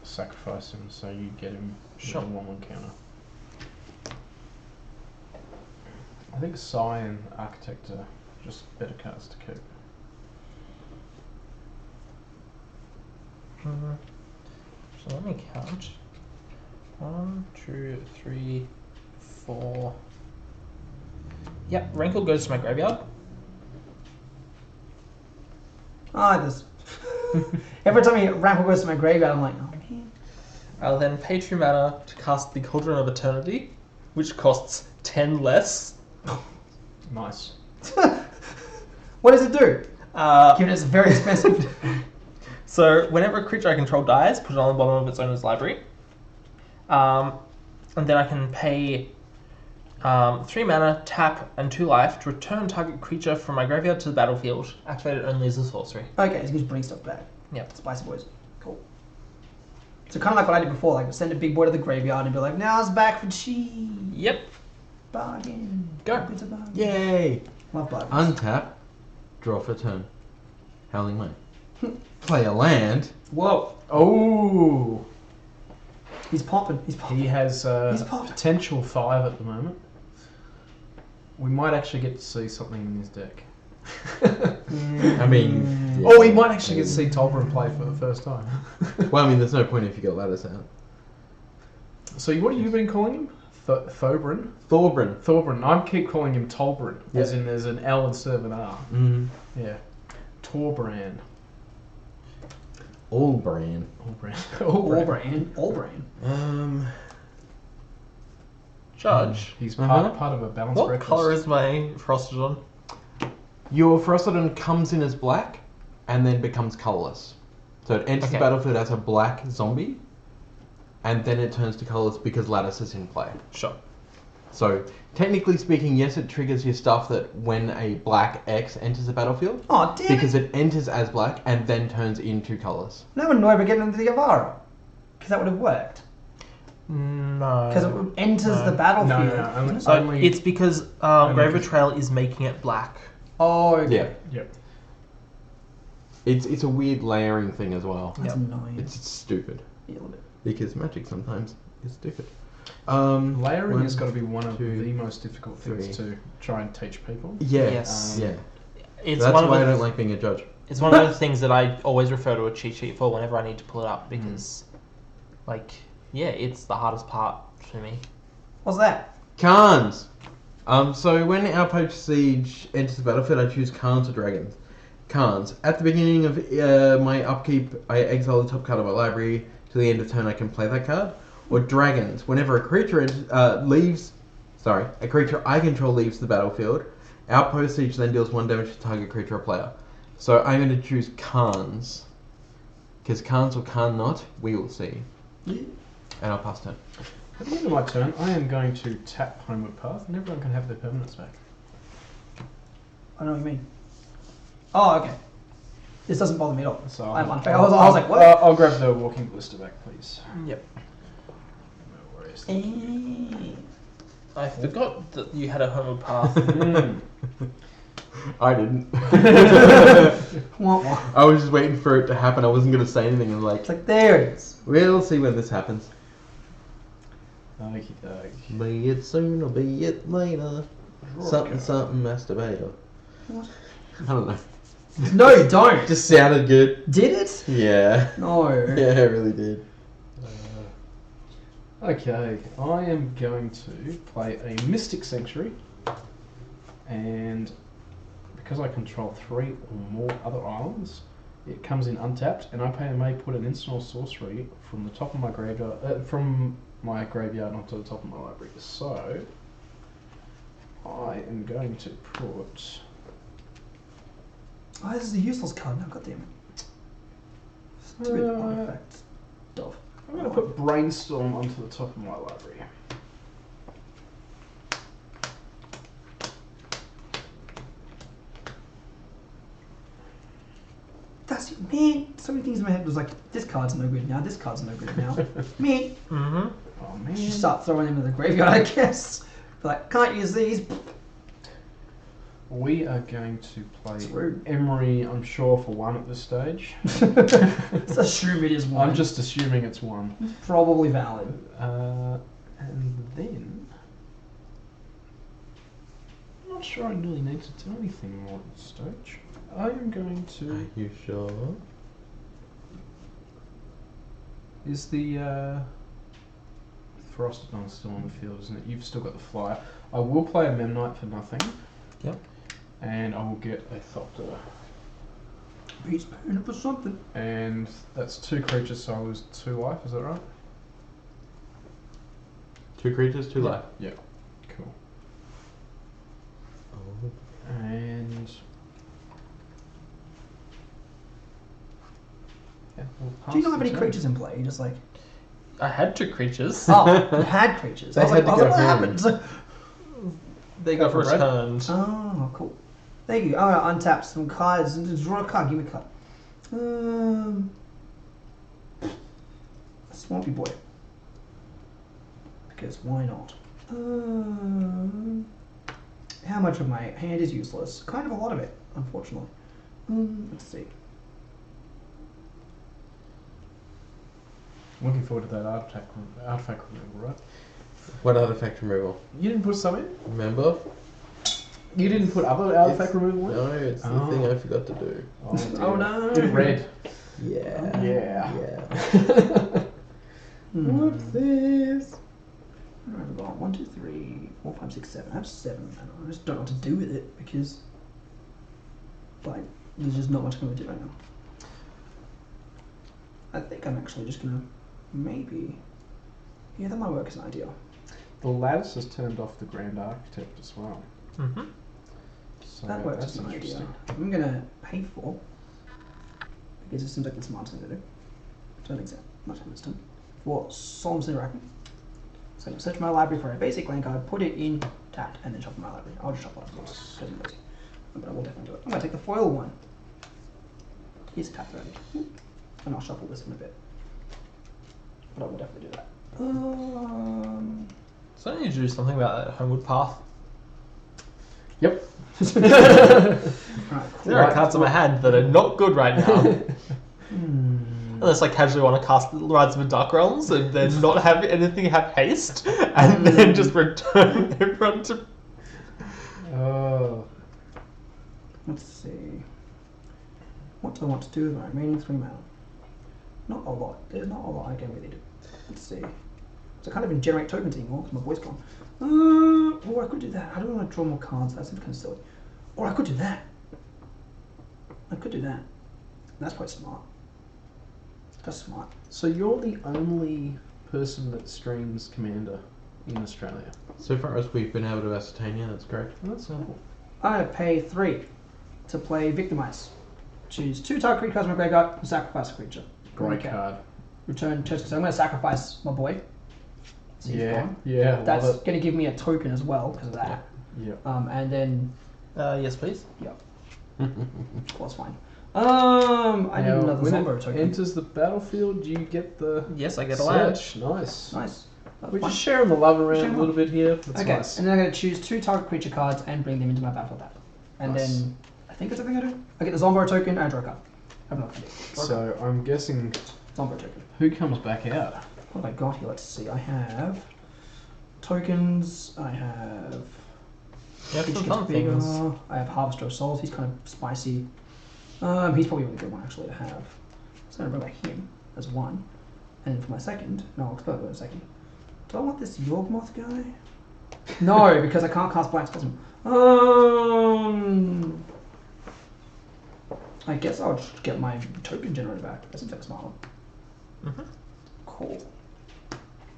sacrifice him so you get him Sure. with a 1/1 counter. I think Psy and Architect are just better cards to keep. So let me count. 1, 2, 3, 4. Yep, Rankle goes to my graveyard. This. Every time Rankle goes to my graveyard, I'm like, oh man. I'll then pay 2 mana to cast the Cauldron of Eternity, which costs 10 less. Nice. What does it do? Given it's very expensive. So whenever a creature I control dies, put it on the bottom of its owner's library. And then I can pay 3 mana, tap, and 2 life to return target creature from my graveyard to the battlefield. Activate it only as a sorcery. Okay, so you just bring stuff back. Yep. Spicy boys. Cool. So kind of like what I did before, like send a big boy to the graveyard and be like, now it's back for cheese. Yep. Bargain. Go. It's a bargain. Yay! Love bargains. Untap. Draw for turn. Howling Mane. Play a land. Whoa. Oh, He's popping. He's popping. he has He's popped. potential 5 at the moment. We might actually get to see something in his deck. I mean. Oh, we might actually get to see Tolbrin play for the first time. Well, I mean, there's no point if you got Lattice out. So what have you been calling him? Thobrin? Thorbrin. Thobrin. I keep calling him Tolbrin, as Yep. in there's an L instead of an R. Mm-hmm. Yeah. Torbran. Allbrand. Allbran. All brain. Judge. He's Uh-huh. part of a balanced What breakfast. colour is my Frostodon? Your Frostodon comes in as black and then becomes colourless. So it enters the Okay. battlefield as a black zombie, and then it turns to colourless because Lattice is in play. Sure. So, technically speaking, yes, it triggers your stuff that when a black X enters the battlefield. Oh, damn Because it enters as black and then turns into colours. No one knew ever getting into the Avara. Because that would have worked. No. Because it enters the battlefield. No. So it's because Grave Betrayal is making it black. Oh, okay. Yeah. Yep. It's a weird layering thing as well. That's annoying. It's stupid. Yeah, a little bit. Because magic sometimes is stupid. Layering has got to be one of two, the most difficult things to try and teach people. Yeah. Yes. Yeah. It's That's one of why I the, don't like being a judge. It's one of those things that I always refer to a cheat sheet for whenever I need to pull it up because, it's the hardest part for me. What's that? Khans! So when Outpost Siege enters the battlefield, I choose Khans or Dragons. Khans. At the beginning of my upkeep, I exile the top card of my library. To the end of turn, I can play that card. Or Dragons. Whenever a creature a creature I control leaves the battlefield, Outpost Siege then deals 1 damage to target creature or player. So I'm going to choose Khans. Because Khans or Khan not, we will see. Yeah. And I'll pass turn. At the end of my turn, I am going to tap Homeward Path, and everyone can have their permanents back. I know what you mean. Oh, okay. This doesn't bother me at all. So I'm unfair. I was like, what? I'll grab the Walking Ballista back, please. Yep. No worries. I forgot that you had a homeward path. I didn't. Wah, wah. I was just waiting for it to happen. I wasn't going to say anything. I'm like, It's like, there it is. we'll see when this happens. Okie doke. Be it soon or be it later. Something, something, masturbator. What? I don't know. No, you don't. Just sounded good. Did it? Yeah. No. Yeah, it really did. Okay, I am going to play a Mystic Sanctuary, and because I control 3 or more other islands, it comes in untapped, and I may put an instant or sorcery from the top of my graveyard onto the top of my library. So I am going to put. Oh, this is a useless card now, goddammit. Stupid artifact. Dove. I'm going to put Brainstorm onto the top of my library. That's it, man. So many things in my head was like, this card's no good now, this card's no good now. Man. Mm-hmm. Oh man. Just start throwing them in the graveyard, I guess. Like, can't use these. We are going to play It's rude. Emery, I'm sure, for 1 at this stage. Let's assume it is one. I'm just assuming it's 1. It's probably valid. And then... I'm not sure I really need to do anything more at this stage. I am going to... Are you sure? Is the... Frostodon still on the field, isn't it? You've still got the flyer. I will play a Memnite for nothing. Yep. And I will get a Thopter. He's paying for something. And that's 2 creatures, so I lose 2 life, is that right? 2 creatures, 2 life. Yeah. Cool. Oh. And... yeah, we'll pass Do you not have the any turn. creatures in play? You're just like, I had 2 creatures. oh, you had creatures. They I was had like, to go what home. happened? It's like, They Go got for red. returned. oh, cool. Thank you. I'm gonna untap some cards and just draw a card. Give me a card. Swampy Boy. Because why not? How much of my hand is useless? Kind of a lot of it, unfortunately. Let's see. Looking forward to that artifact removal, right? What artifact removal? You didn't put some in? Remember? You didn't put other artifact removal in? No, it's the thing I forgot to do. Oh, dear. Oh no! In red. Yeah. Yeah. Yeah. Whoopsies. I've got 1, 2, 3, 4, 5, 6, 7. I have 7. And I just don't know what to do with it because, like, there's just not much I'm going to do right now. I think I'm actually just going to maybe. Yeah, that might work as an idea. The lattice has turned off the Grand Architect as well. Mm-hmm. So So that works that's as an idea. interesting. I'm going to pay for, because it seems like the smart thing to do. Don't think so. Much of this time. For Solemn Sinner Arachne. So I'm going to search my library for a basic land card, put it in tapped, and then shuffle my library. I'll just shuffle it, of course, because I'm lazy. But I will definitely do it. I'm going to take the foil one. He's tapped already. And I'll shuffle this in a bit. But I will definitely do that. So I need to do something about that homeward path. Yep. Alright, cool. There are cards in my hand that are not good right now. Unless I casually want to cast Rise of the Dark Realms and then not have anything have haste, and then just return everyone to... Let's see. What do I want to do with my remaining 3 mana? Not a lot. There's not a lot I can really do. Let's see. So I can't even generate tokens anymore because my voice gone. Or I could do that. I don't want to draw more cards. That seems kind of silly. Or I could do that. I could do that. That's quite smart. That's smart. So you're the only person that streams Commander in Australia. So far as we've been able to ascertain, yeah, that's correct. That's simple. I pay 3 to play Victimize. Choose 2 target creature cards from my graveyard and sacrifice a creature. Great Okay. card. Return Cheshire. So I'm going to sacrifice my boy. So he's Yeah, gone. yeah, That's love it. going to give me a token as well because of that. Yeah. And then, yes, please. well, that's fine. I need another when Zombo it token. enters the battlefield, you get the Yes, I get a land. search. Nice. Nice. That's We're fine. just sharing the love around Sharing a little bit here. That's Okay, nice. and then I'm going to choose 2 target creature cards and bring them into my battlefield tap. And Nice. then, I think that's everything I do. I get the Zombo token and I draw a card. I have no idea. Draw a card. So I'm guessing Zombo token. who comes back out? What have I got here? Let's see. I have tokens. I have. Yeah, Creature some gets fun bigger. things. I have Harvester of Souls. He's kind of spicy. He's probably a really good one actually to have. So I'm going to bring back him as 1. And then for my second, no, I'll explain it in a second. Do I want this Yorgmoth guy? No, because I can't cast Black Spasm. I guess I'll just get my token generator back. That seems like a smart one. Cool.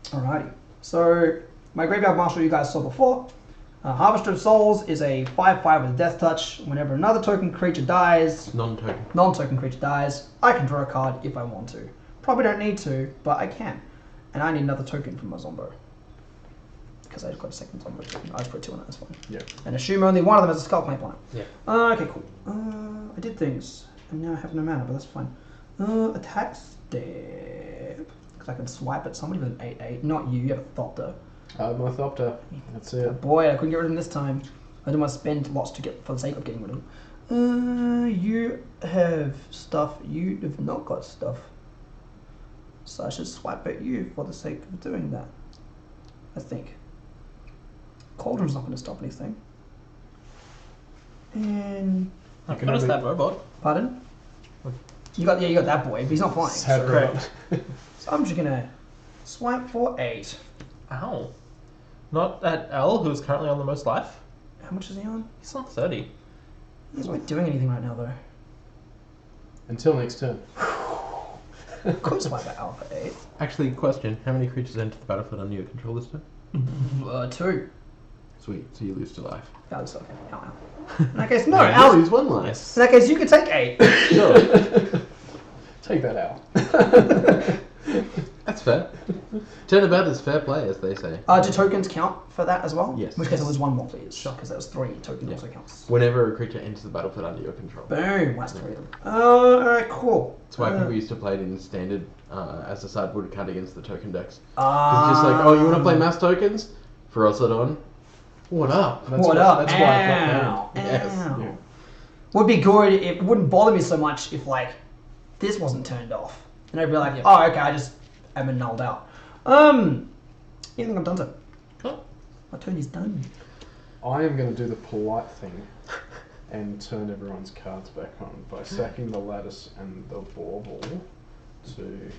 Alrighty. So, my Graveyard Marshal you guys saw before. Harvester of Souls is a 5/5 with Death Touch. Whenever another token creature dies, non-token creature dies, I can draw a card if I want to. Probably don't need to, but I can. And I need another token from my Zombo. Because I just got a second Zombo token. I just put 2 on that, that's fine. Yeah. And assume only one of them has a Skull Clamp on it. Yeah. Okay, cool. I did things, and now I have no mana, but that's fine. Attack Step. Because I can swipe at somebody with an 8/8. Not you, you have a Thopter. My Thopter. That's it. Boy, I couldn't get rid of him this time. I didn't want to spend lots to get for the sake of getting rid of him. You have stuff. You have not got stuff. So I should swipe at you for the sake of doing that. I think. Cauldron's not going to stop anything. And I can notice that robot. pardon? You got that boy, but he's not flying. Sad So, robot. so I'm just gonna swipe for 8. Ow. Not at L, who's currently on the most life. How much is he on? He's on 30. He's not doing anything right now though. Until next turn. Could swipe at Alpha 8. Actually, question: how many creatures enter the battlefield under your control this turn? 2. Sweet. So you lose to life. Yeah, that's okay. Ow. In that case, no, You Al. lose 1 life. Yes. In that case, you can take 8. Sure. Take that out. That's fair. Turnabout is fair play, as they say. Do tokens count for that as well? Yes. In which case, I lose 1 more, please. Sure. Because that was 3. Token also counts. Whenever a creature enters the battlefield under your control. Boom. That's 3 of them. Alright, cool. That's why people used to play it in standard as a sideboard card against the token decks. Ah. It's just like, oh, you want to play mass tokens? Ferocodon. What up? That's What why, up? That's why I got Ow. that. Yes. Ow. Would be good. It wouldn't bother me so much if like this wasn't turned off, and I'd be like, oh, okay, I just am annulled out. You think I'm done, sir? Cool. My turn is done. I am going to do the polite thing and turn everyone's cards back on by sacking the Lattice and the Bauble to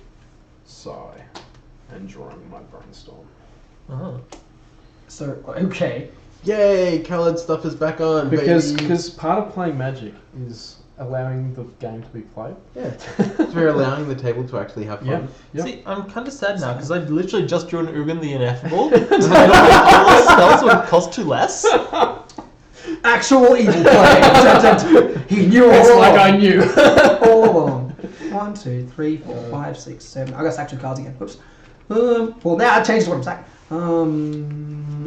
Sigh and drawing my Brainstorm. Oh. So okay. Yay! Coloured stuff is back on, baby. Because part of playing Magic is allowing the game to be played. Yeah. So we're allowing the table to actually have fun. Yep. See, I'm kind of sad now because I literally just drew an Ugin the Ineffable. And I got all the spells would cost 2 less. Actual evil play. He knew all It's along. like I knew. All along. 1, 2, 3, 4, 5, 6, 7. I got sack 2 cards again. Whoops. Well, now I changed what I'm sacking.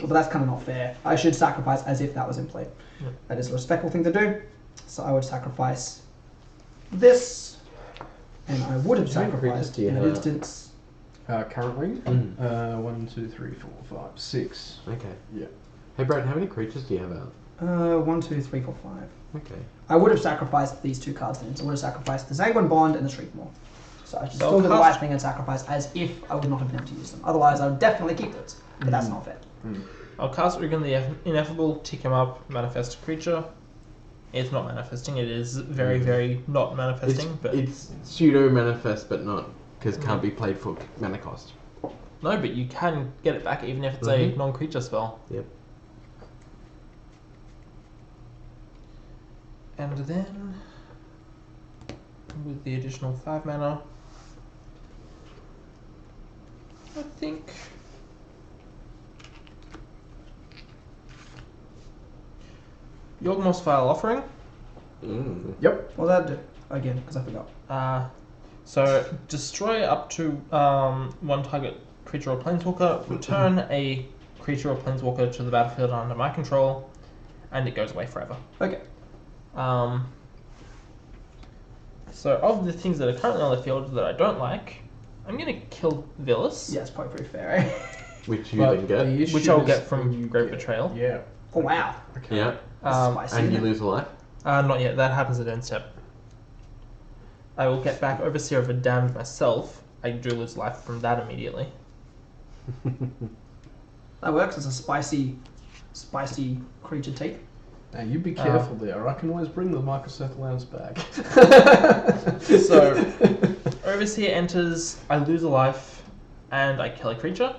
But that's kind of not fair. I should sacrifice as if that was in play. Yeah. That is a respectful thing to do. So I would sacrifice this, and I would have How many creatures sacrificed do you in an have? instance. Currently, Mm. 1, 2, 3, 4, 5, 6. Okay. Yeah. Hey, Brad, how many creatures do you have out? 1, 2, 3, 4, 5. Okay. I would have sacrificed these two cards then. So I would have sacrificed the Sanguine Bond and the Shriekmaw. So I should So still do the cast- right thing and sacrifice as if I would not have been able to use them. Otherwise, I would definitely keep those. But that's not fair. I'll cast Ugin the Ineffable, tick him up, manifest a creature. It's not manifesting, it is very, very not manifesting, but... It's pseudo manifest, but not because can't be played for mana cost. No, but you can get it back even if it's a non-creature spell. Yep. And then, with the additional 5 mana, I think... Yawgmoth's Vile Offering. Mm. Yep. Well, that'd do. Again, because I forgot. So, destroy up to one target creature or planeswalker, return a creature or planeswalker to the battlefield under my control, and it goes away forever. Okay. So, of the things that are currently on the field that I don't like, I'm going to kill Villas, Yeah, it's probably pretty fair, eh? Which you then get. which I'll get from Great Betrayal. Yeah. Oh, wow. Okay. Yeah. Spicy, And you isn't it? lose a life. Not yet, that happens at end step. I will get back Overseer of the Damned myself. I do lose life from that immediately. That works as a spicy creature take. Now you be careful there. I can always bring the Microcethalans back. So, Overseer enters, I lose a life, and I kill a creature.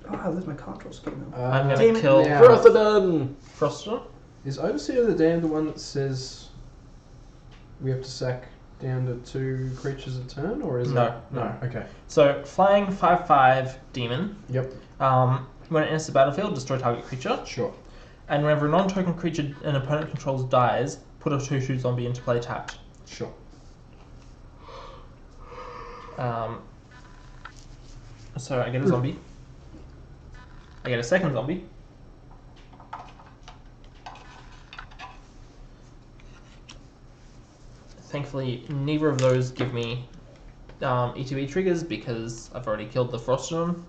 Oh, I lose my control skill now. I'm Damn going it. to kill Now- Frostodon! Frostodon. Is Overseer of the Damned the one that says we have to sack down to 2 creatures a turn, or is No, it? no. Okay. So, flying 5/5 demon. Yep. When it enters the battlefield, destroy target creature. Sure. And whenever a non-token creature an opponent controls dies, put a 2/2 zombie into play tapped. Sure. So I get a zombie. I get a second zombie. Thankfully, neither of those give me ETB triggers because I've already killed the Frostodon.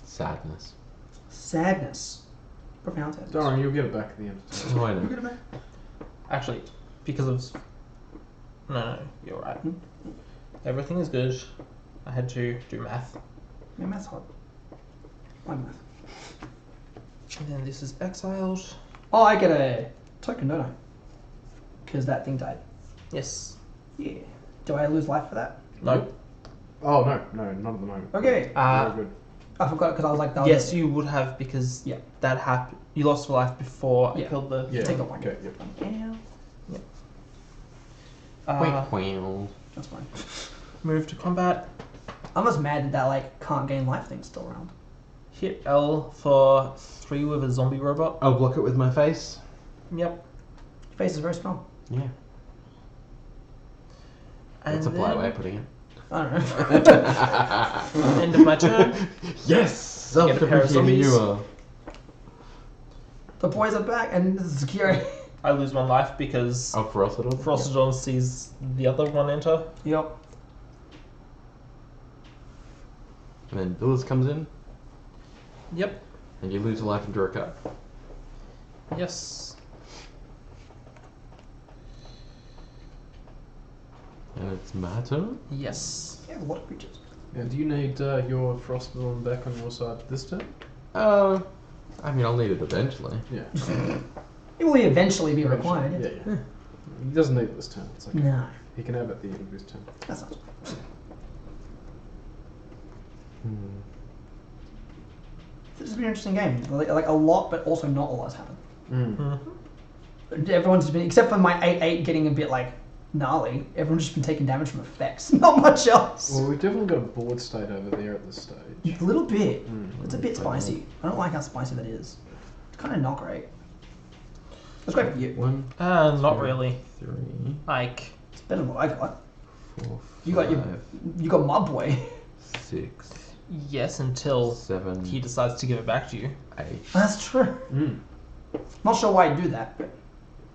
Sadness. Sadness. Profound sadness. Don't worry, you'll get it back at the end. Oh, I You know. get it back? Actually, because of... No, you're right. Everything is good. I had to do math. Yeah, math's hard. My math. And then this is exiled. Oh, I get a token, don't I? Because that thing died. Yes. Yeah. Do I lose life for that? No. Oh, no, not at the moment. Okay. Very good. I forgot because I was like, that was Yes, you would have because Yeah. that happened. You lost your life before Yeah. I killed the. Yeah. Take a point. Okay, yep. Yeah, Quail. that's fine. Move to combat. I'm just mad that like can't gain life thing's still around. Hit L for 3 with a zombie robot. I'll block it with my face. Yep. Face is very strong. Yeah. And That's a polite way of then putting it. I don't know. end of my turn. Yes! Get a pair of Self-deprecating you zombies. are. The boys are back and this is security. I lose 1 life because Oh, Frostodon? Frostodon sees the other one enter. Yep. And then Villas comes in, Yep. and you lose a life and draw a card. Yes. And it's my turn? Yes. Yeah, a lot of creatures. Now, do you need your Frostborn back on your side this turn? I mean, I'll need it eventually. Yeah. It will eventually be required. Yeah, Yes. yeah. He doesn't need it this turn. It's okay. No, He can have it at the end of his turn. that's not. This has been an interesting game. Like a lot, but also not a lot has happened. Mm. Everyone's been, except for my 8/8 getting a bit like gnarly. Everyone's just been taking damage from effects. Not much else. Well, we've definitely got a board state over there at this stage. A little bit. Mm. It's a bit spicy. I don't like how spicy that is. It's kind of not great. It's great for you. 1, Not 2, really. 3, Like, It's better than what I got. 4, You got your, 5, you got my boy. 6, Yes, until 7, he decides to give it back to you. 8. That's true. Not sure why you do that, but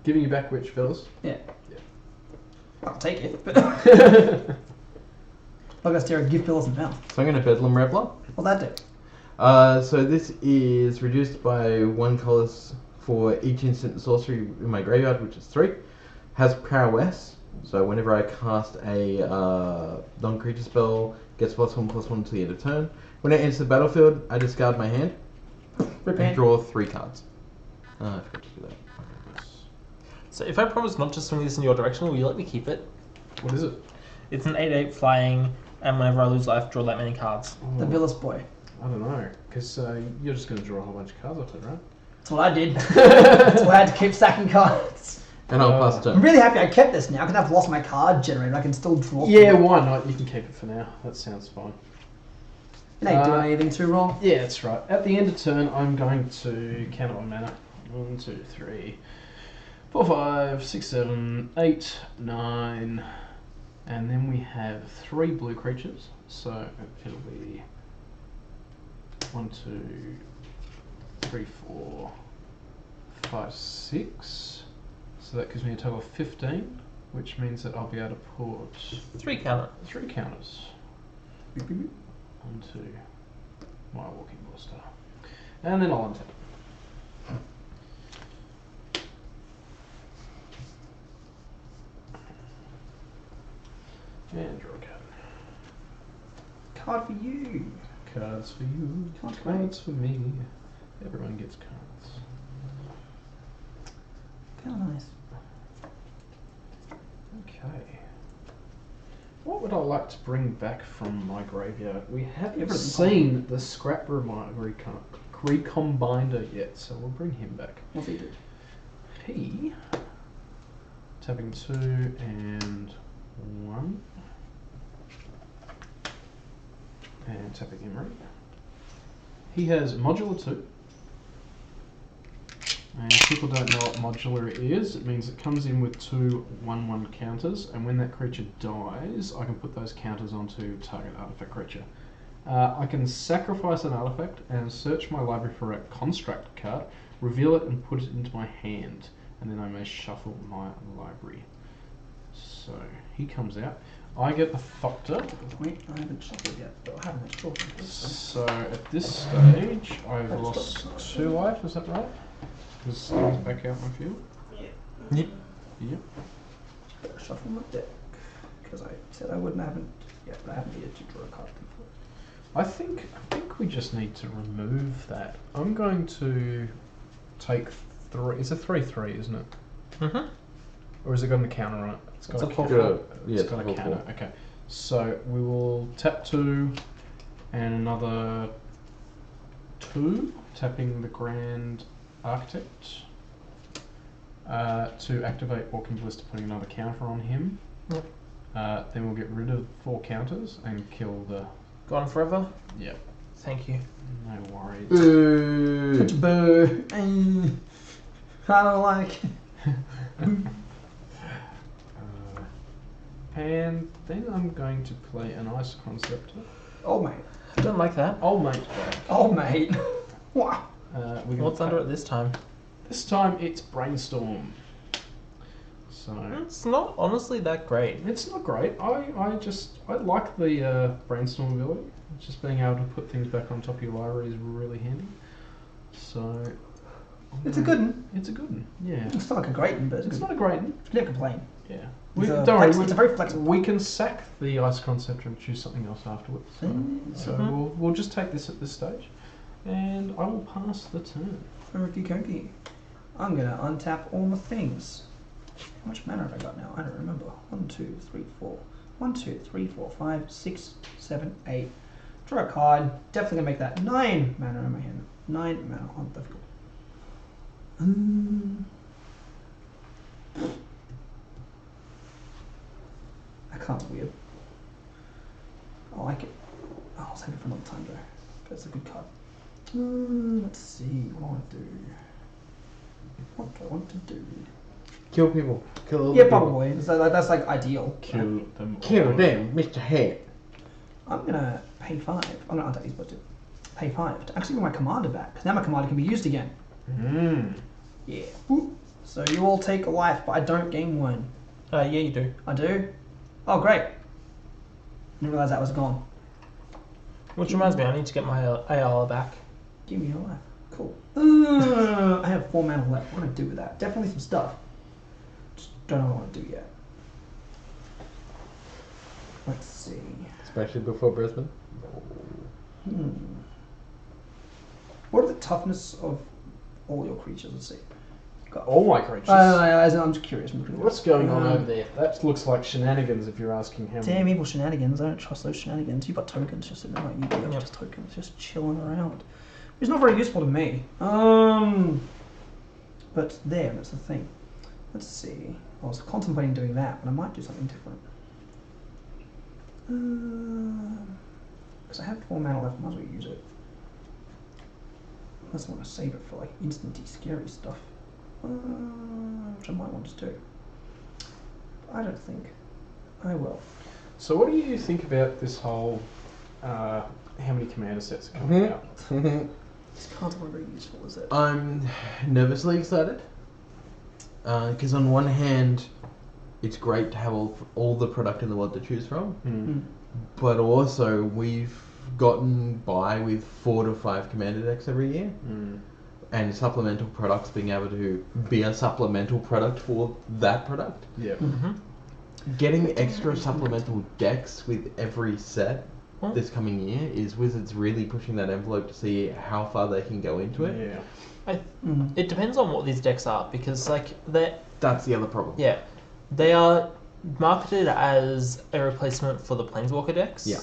Giving you back which, fellas? yeah. I'll take it, but I'm gonna stare a gift Phyllis in the mouth. So I'm going to Bedlam Reveler. What'll that do? So this is reduced by 1 colours for each instant sorcery in my graveyard, which is 3. Has prowess, so whenever I cast a non-creature spell, gets +1/+1 until the end of turn. When it enters the battlefield, I discard my hand Rip and hand. draw 3 cards. I forgot to do that. So if I promise not to swing this in your direction, will you let me keep it? What is it? It's an 8/8 flying, and whenever I lose life, draw that many cards. The Villas boy. I don't know, because you're just going to draw a whole bunch of cards off it, right? That's what I did. That's why I had to keep stacking cards. And I'll pass I'm turn. really happy I kept this now, because I've lost my card generator. I can still draw. Yeah, from it. why not? You can keep it for now. That sounds fine. You ain't doing anything too wrong. Yeah, that's right. At the end of turn, I'm going to count one mana. 1, 2, 3, 4, 5, 6, 7, 8, 9, and then we have 3 blue creatures. So it'll be 1, 2, 3, 4, 5, 6. So that gives me a total of 15, which means that I'll be able to put 3 counter. 3 counters onto my walking ballista, and then I'll untap. And draw a card. Card for you. Cards for you. Cards for me. Everyone gets cards. Kind of nice. Okay. What would I like to bring back from my graveyard? We haven't Everything seen the Scrap Recombiner yet, so we'll bring him back. What's he do? He, tapping 2 and 1, and tapping Emery. He has modular 2, and if people don't know what modular is, it means it comes in with 2 1/1 counters, and when that creature dies, I can put those counters onto target artifact creature. I can sacrifice an artifact and search my library for a construct card, reveal it and put it into my hand, and then I may shuffle my library. So he comes out. I get the Thopter. Wait, I haven't shuffled yet, but I haven't extraorded. So at this stage, I've lost 2 life, is that right? Because things back out my field. Yep. Yep. Better shuffle my deck, because I said I wouldn't. Haven't yet, but I haven't needed to draw a card before. I think we just need to remove that. I'm going to take 3. It's a 3/3, isn't it? Mm-hmm. Or is it got a counter on it? It's got It's a counter. four. It's Yeah, got a it's a counter. four. Okay. So we will tap 2 and another 2, tapping the Grand Architect to activate Walking Ballista, putting another counter on him. Yep. Then we'll get rid of 4 counters and kill the. Gone forever? Yep. Thank you. No worries. Boo! Boo! I don't like. And then I'm going to play an Ice Conceptor. Oh mate. I don't like that. Old mate's back. Oh mate. Wow. We're gonna What's under it this time? This time it's Brainstorm. So It's not honestly that great. it's not great. I like the Brainstorm ability. Just being able to put things back on top of your library is really handy. So It's a good one. It's a good one. Yeah. It's not like a great one, but it's, It's good. not a great one. You can never complain. Yeah. It's a don't worry, it's a very flexible. we can sack the Ice Conceptor and choose something else afterwards. So we'll just take this at this stage, and I will pass the turn. Okie dokie. I'm gonna untap all my things. How much mana have I got now? I don't remember. 1, 2, 3, 4. 1, 2, 3, 4, 5, 6, 7, 8. Draw a card. Definitely gonna make that 9 mana in my hand. 9 mana on the field. That card's weird. I like it. Oh, I'll save it for another time though. But it's a good card. Let's see. What do I want to do? What do I want to do? Kill people. Kill all the Yeah, people. probably. So that's like ideal. Kill them. Kill all. them, Mr. Head. I'm gonna pay 5. I'm gonna untap these both too. Pay 5 to actually bring my commander back, because now my commander can be used again. Yeah. Ooh. So you all take a life, but I don't gain 1. Yeah, you do. I do? Oh, great. Didn't realise that was gone. Which reminds me, I need to get my Ayala back. Give me your life. Cool. I have 4 mana left. What do I do with that? Definitely some stuff. Just don't know what I want to do yet. Let's see. Especially before Brisbane. What are the toughness of all your creatures? Let's see. All my creatures. I'm just curious. What's going on over there? That looks like shenanigans if you're asking how Damn evil shenanigans. I don't trust those shenanigans. You've got tokens just sitting around. You've got just tokens just chilling around. It's not very useful to me. But there, that's the thing. Let's see. I was contemplating doing that, but I might do something different. Because I have 4 mana left, might as well use it. Unless I want to save it for like instanty scary stuff. Which I might want to do. But I don't think I will. So what do you think about this whole how many commander sets are coming out? This card's not very useful, is it? I'm nervously excited. Because on one hand, it's great to have all the product in the world to choose from. But also, we've gotten by with 4 to 5 commander decks every year. And supplemental products being able to be a supplemental product for that product. Yeah. Getting extra supplemental decks with every set this coming year is Wizards really pushing that envelope to see how far they can go into it. Yeah. It depends on what these decks are, because That's the other problem. Yeah, they are marketed as a replacement for the Planeswalker decks. Yeah.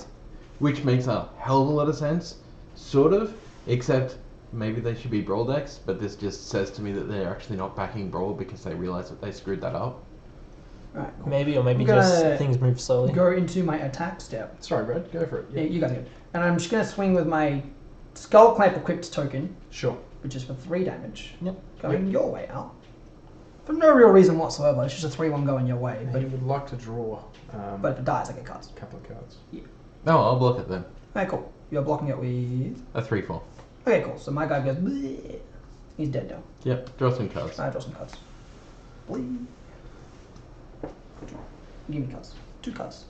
Which makes a hell of a lot of sense, sort of, except maybe they should be Brawl decks, but this just says to me that they're actually not backing Brawl because they realise that they screwed that up. Right, cool. Maybe, or maybe I'm gonna just things move slowly. Go into my attack step. Sorry, Brad, go for it. Yeah, you guys are good. And I'm just going to swing with my Skull Clamp equipped token, Sure. which is for 3 damage. Yep. Going your way out. For no real reason whatsoever. It's just a 3-1 going your way. But you would like to draw But if it dies, I get cards. a couple of cards. No, I'll block it then. Okay, cool. You're blocking it with... A 3/4. Okay, cool. So my guy goes... Bleh. He's dead now. Yep, draw some cards. I draw some cards. Bleh. Give me cards. 2 cards.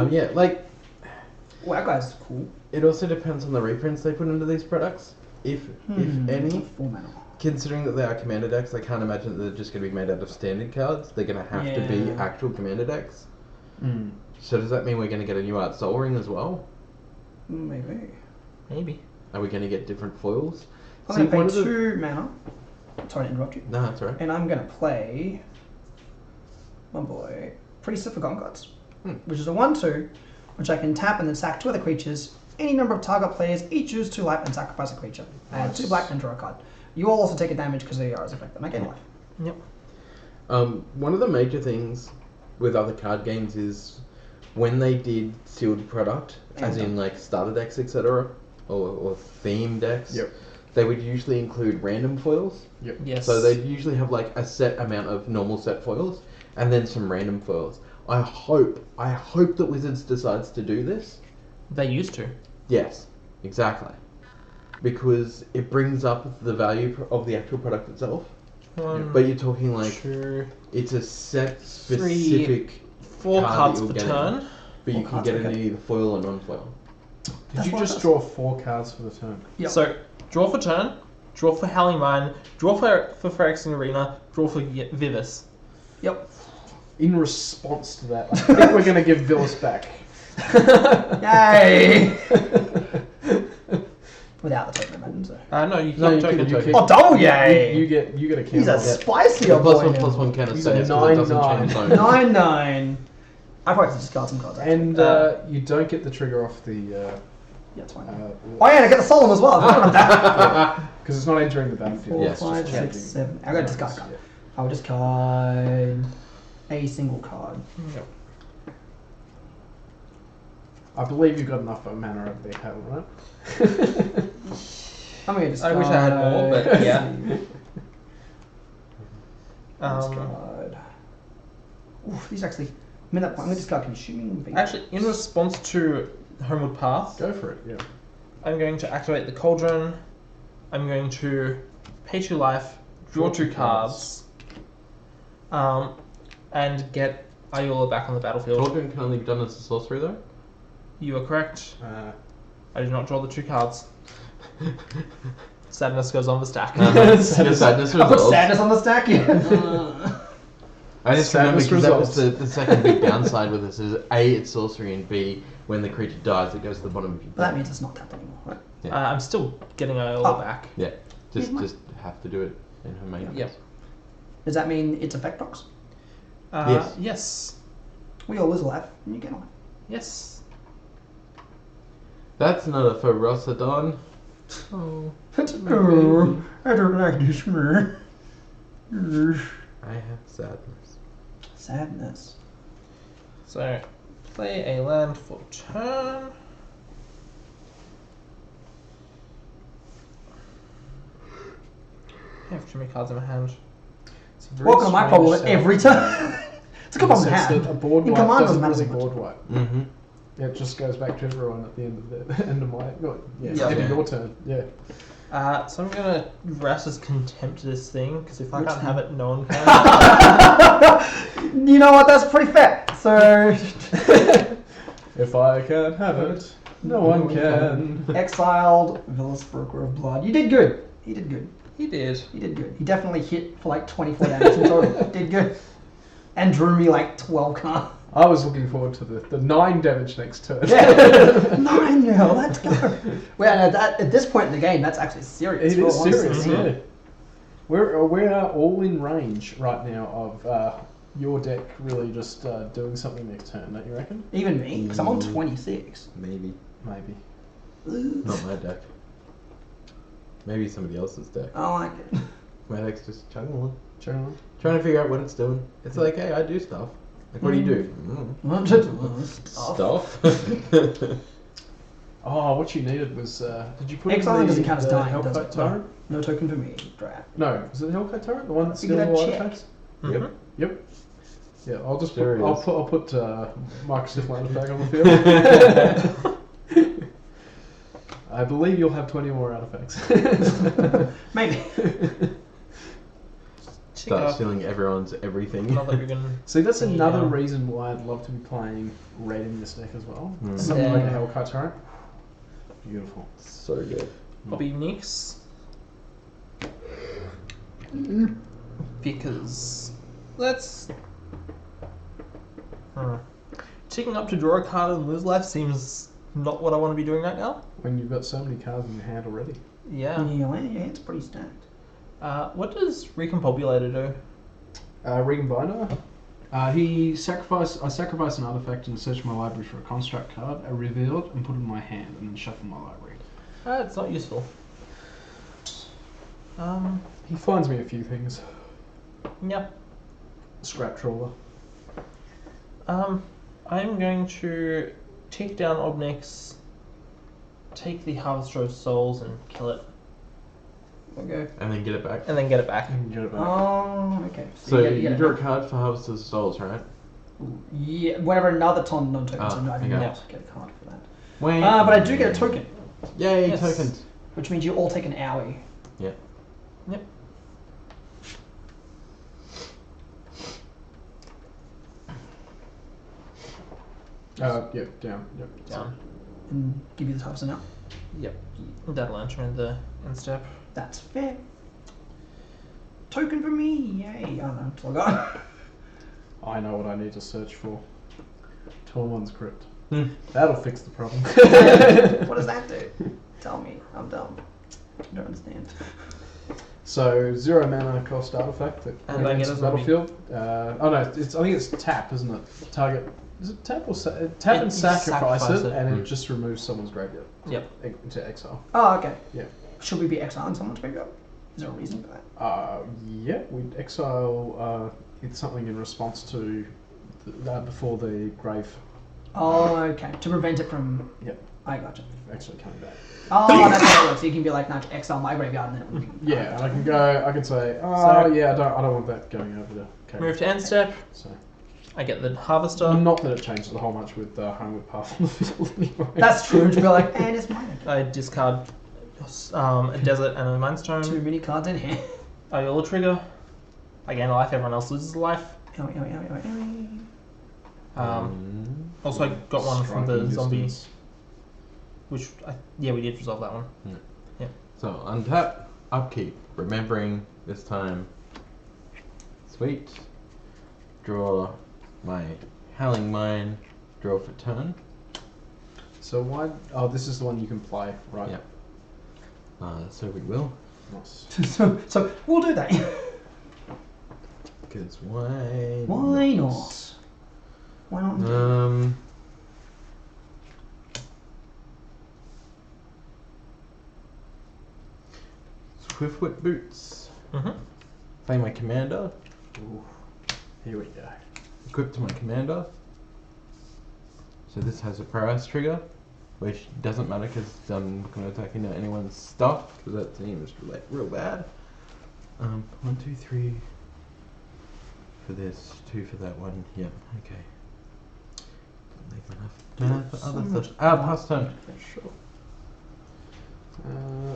Yeah, like, Oh, that guy's cool. it also depends on the reprints they put into these products. If any, 4 mana. considering that they are commander decks, I can't imagine that they're just going to be made out of standard cards. They're going to have to be Yeah. actual commander decks. So does that mean we're going to get a new Art Soul Ring as well? Maybe. Maybe. Are we going to get different foils? I'm going to one pay of 2 mana. Sorry to interrupt you. No, that's alright. And I'm going to play... my boy... Priest of Forgotten Gods. Which is a 1/2, which I can tap and then sack 2 other creatures. Any number of target players each choose 2 life and sacrifice a creature. Add 2 black and draw a card. You all also take a damage because of the Yara's effect. And I gain life. Yep. One of the major things with other card games is when they did sealed product, as in like starter decks, etc., or theme decks, they would usually include random foils. Yes. So they'd usually have like a set amount of normal set foils and then some random foils. I hope that Wizards decides to do this. They used to. Yes, exactly. Because it brings up the value of the actual product itself. But you're talking like it's a set specific 4 card cards that per you'll get turn. in, but you can get it in either foil or non-foil. Did you just draw 4 cards for the turn? Yep. So, draw for turn, draw for Howling Mine, draw for Phyrexian Arena, draw for Vivus. Yep. In response to that, I think we're going to give Villas back. Yay! Without the token, I imagine so. No, you No, can't you token. can- Oh, double yay! You get a counter. He's a spicier boy now. +1/+1 counter He's saves a because it doesn't 9/9. change zone. 9/9. I probably have to discard some cards. And you don't get the trigger off the... yeah, it's fine. Oh yeah, I get the Solemn as well. I don't have that. because it's not entering the battlefield. 4, Yes, 5, just 6, changing 7. I got to discard a card. Yeah. I will discard a single card. Yep. I believe you've got enough mana over there, Hal, right? I'm going to discard... I wish I had more, but yeah. Discard. Oof, these actually... I'm at that point. I'm going to discard Consuming Beast. Actually, in response to Homeward Path, Go for it, yeah. I'm going to activate the Cauldron. I'm going to pay 2 life, draw 2 cards, and get Ayula back on the battlefield. Cauldron can only be done as a sorcery though? You are correct. I did not draw the 2 cards. Sadness goes on the stack. Sadness I put results. sadness on the stack, yeah. I just remember Sadness because that was results. the second big downside with this is A, it's sorcery, and B, when the creature dies, it goes to the bottom of your But that deck. means it's not tapped anymore, right? I'm still getting Ayula back. Yeah, just Yeah, have to do it in her main. Yep. Does that mean it's effect box? Yes. Yes. We all lose a life, and you get one. Yes. That's not a Ferocidon. Oh. Oh, I don't like this more. I have sadness. Sadness. So, play a land for turn. I have too many cards in my hand. It's a very Welcome to my strange problem setup. every time. It's a good problem to Sense that have. a board In wipe command doesn't doesn't matter really so much. board wipe. Mm-hmm. Yeah, it just goes back to everyone at the end of the end of my Yeah. end of your turn. Yeah. So I'm gonna rest as contempt this thing, because if I Which can't thing? have it, no one can. You know what? That's pretty fair. So, If I can't have it, no one can. exiled Villas Broker of Blood. You did good. He did good. He did. He did good. He definitely hit for like 24 damage in total. Did good. And drew me like 12 cards. I was looking forward to the 9 damage next turn. Yeah. 9 now. Let's go. Well, at this point in the game, that's actually serious. It for is all honesty. serious, yeah. We are all in range right now of your deck really just doing something next turn, don't you reckon? Even me, because I'm on 26. Maybe. Maybe. Not my deck. Maybe somebody else's deck. I like it. My deck's just chugging. Generally. Trying to figure out what it's doing. It's like, hey, I do stuff. Like, what do you do? Stuff. Oh, what you needed was did you put Exiling in the, doesn't count as the dying, Hellkite does it? Turret? No token for me. Draft. No, is it the Hellkite Turret? The one that's You still get a alive check. effects? Mhm. Yep. Yeah, I'll just There put, he I'll is. put Mark Stifland back on the field. I believe you'll have 20 more artifacts. Maybe. Check Start out stealing everyone's everything. another ribbon. See, that's another Yeah. reason why I'd love to be playing red in this deck as well. Mm. Something like a Yeah. Hellkite Turret. Beautiful. So good. Hobby uniques. Because let's. Ticking up to draw a card and lose life seems not what I want to be doing right now. When you've got so many cards in your hand already. Yeah. Yeah, it's pretty stacked. What does Recombobulator do? Regan Binder. I sacrifice an artifact and search my library for a construct card. I reveal it and put it in my hand and then shuffle my library. It's not useful. He finds me a few things. Yeah. Scrap trawler. I'm going to take down Obnix, take the Harvester of Souls and kill it, Okay. And then get it back. and then get it back. You can get it back. Oh, okay. So get you it draw a back. card for Harvest of Souls, right? Yeah, whenever another non-token, so I do okay. not get a card for that. Wait. But I do get a token, Yay, Yes. tokens. which means you all take an owie. Yep. Yep, down. Yep. Down. And give you the types now. Yep. That'll enter in the end step. That's fair. Token for me, yay! I don't know, that's all I got. I know what I need to search for. Tormund's Crypt. Hmm. That'll fix the problem. What does that do? Tell me, I'm dumb. I don't understand. So 0 mana cost artifact that And I get enters a the zombie. battlefield. Oh no, I think it's tap, isn't it? Target. Is it tap or tap and You sacrifice sacrifice it, it. and Hmm. it just removes someone's graveyard. Yep. Into exile. Oh, okay. Yeah. Should we be exiling someone to pick up? Is there a reason for that? Yeah, we'd exile it's something in response to before the grave Oh, okay. To prevent it from. Yep. I gotcha. actually coming back. Oh, that's how it works. So you can be like, no, to exile my graveyard and then it would be. Yeah, and I can say, So- yeah, I don't want that going over the cave. Move to end step. So I get the Harvester. Not that it changes a whole much with Homeward Path on the field anyway. That's true. To be like, and it's mine. I discard a Desert and a Mindstone. Too many cards in here. I roll a trigger. I gain a life, everyone else loses a life. Also, I got one from the zombies. Which, we did resolve that one. Yeah. So, untap, upkeep. Remembering this time. Sweet. Draw my Howling Mine. Draw for turn. So why... Oh, this is the one you can play, right? Yeah. So we will. Nice. so we'll do that. Because why? Why not? Why not? Swiftfoot Boots. Mm-hmm. Play my commander. Ooh. Here we go. Equip to my commander. So this has a prowess trigger, which doesn't matter because I'm not going to attack into anyone's stuff because that seems like real bad. 1, 2, 3 for this, 2 for that one. Yep. Okay. Doesn't leave enough. Don't have the other stuff. Pass turn. Sure.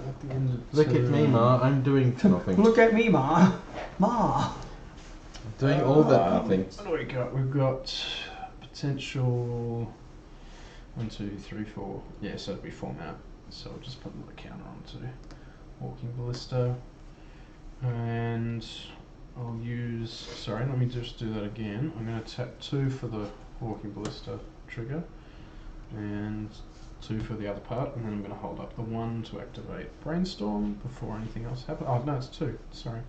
At the end of Look at me, Ma. I'm doing nothing. Look at me, Ma. Ma. I'm doing all that nothing. What do we got? We've got potential 1, 2, 3, 4. Yeah, so it'll be 4 mana. So I'll just put another counter onto Walking Ballista. And I'll use... Sorry, let me just do that again. I'm going to tap 2 for the Walking Ballista trigger. And 2 for the other part. And then I'm going to hold up the 1 to activate Brainstorm before anything else happens. Oh, no, it's 2. Sorry.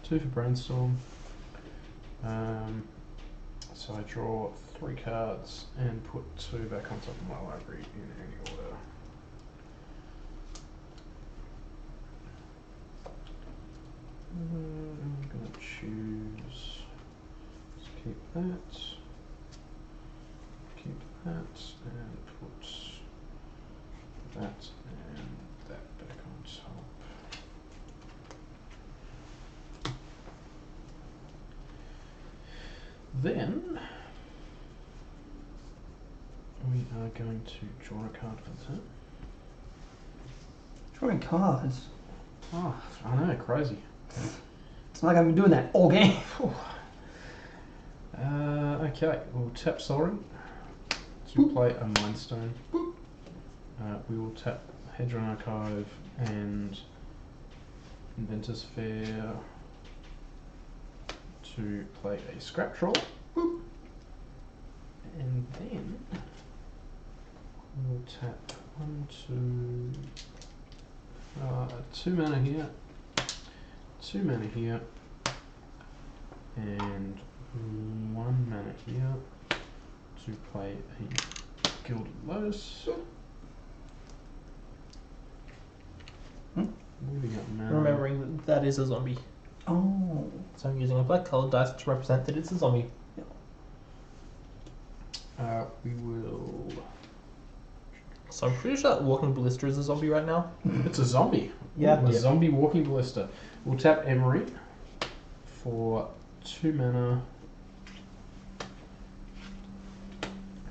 2 for Brainstorm. So I draw 3 cards and put 2 back on top of my library in any order. I'm going to choose, let's keep that, and put that and that back on top. Then we are going to draw a card for the turn. Drawing cards. Oh, I know, crazy. It's not like I've been doing that all game. Okay, we'll tap Sovereign to play a Mindstone. We will tap Hedron Archive and Inventor's Fair to play a Scrap Troll. And then we'll tap 2 mana here, 2 mana here, and 1 mana here to play a Gilded Lotus. We got mana. Remembering that is a zombie. Oh. So I'm using a black colored dice to represent that it's a zombie. We will... So I'm pretty sure that Walking Ballista is a zombie right now. It's a zombie. Yeah. A zombie Walking Ballista. We'll tap Emery for 2 mana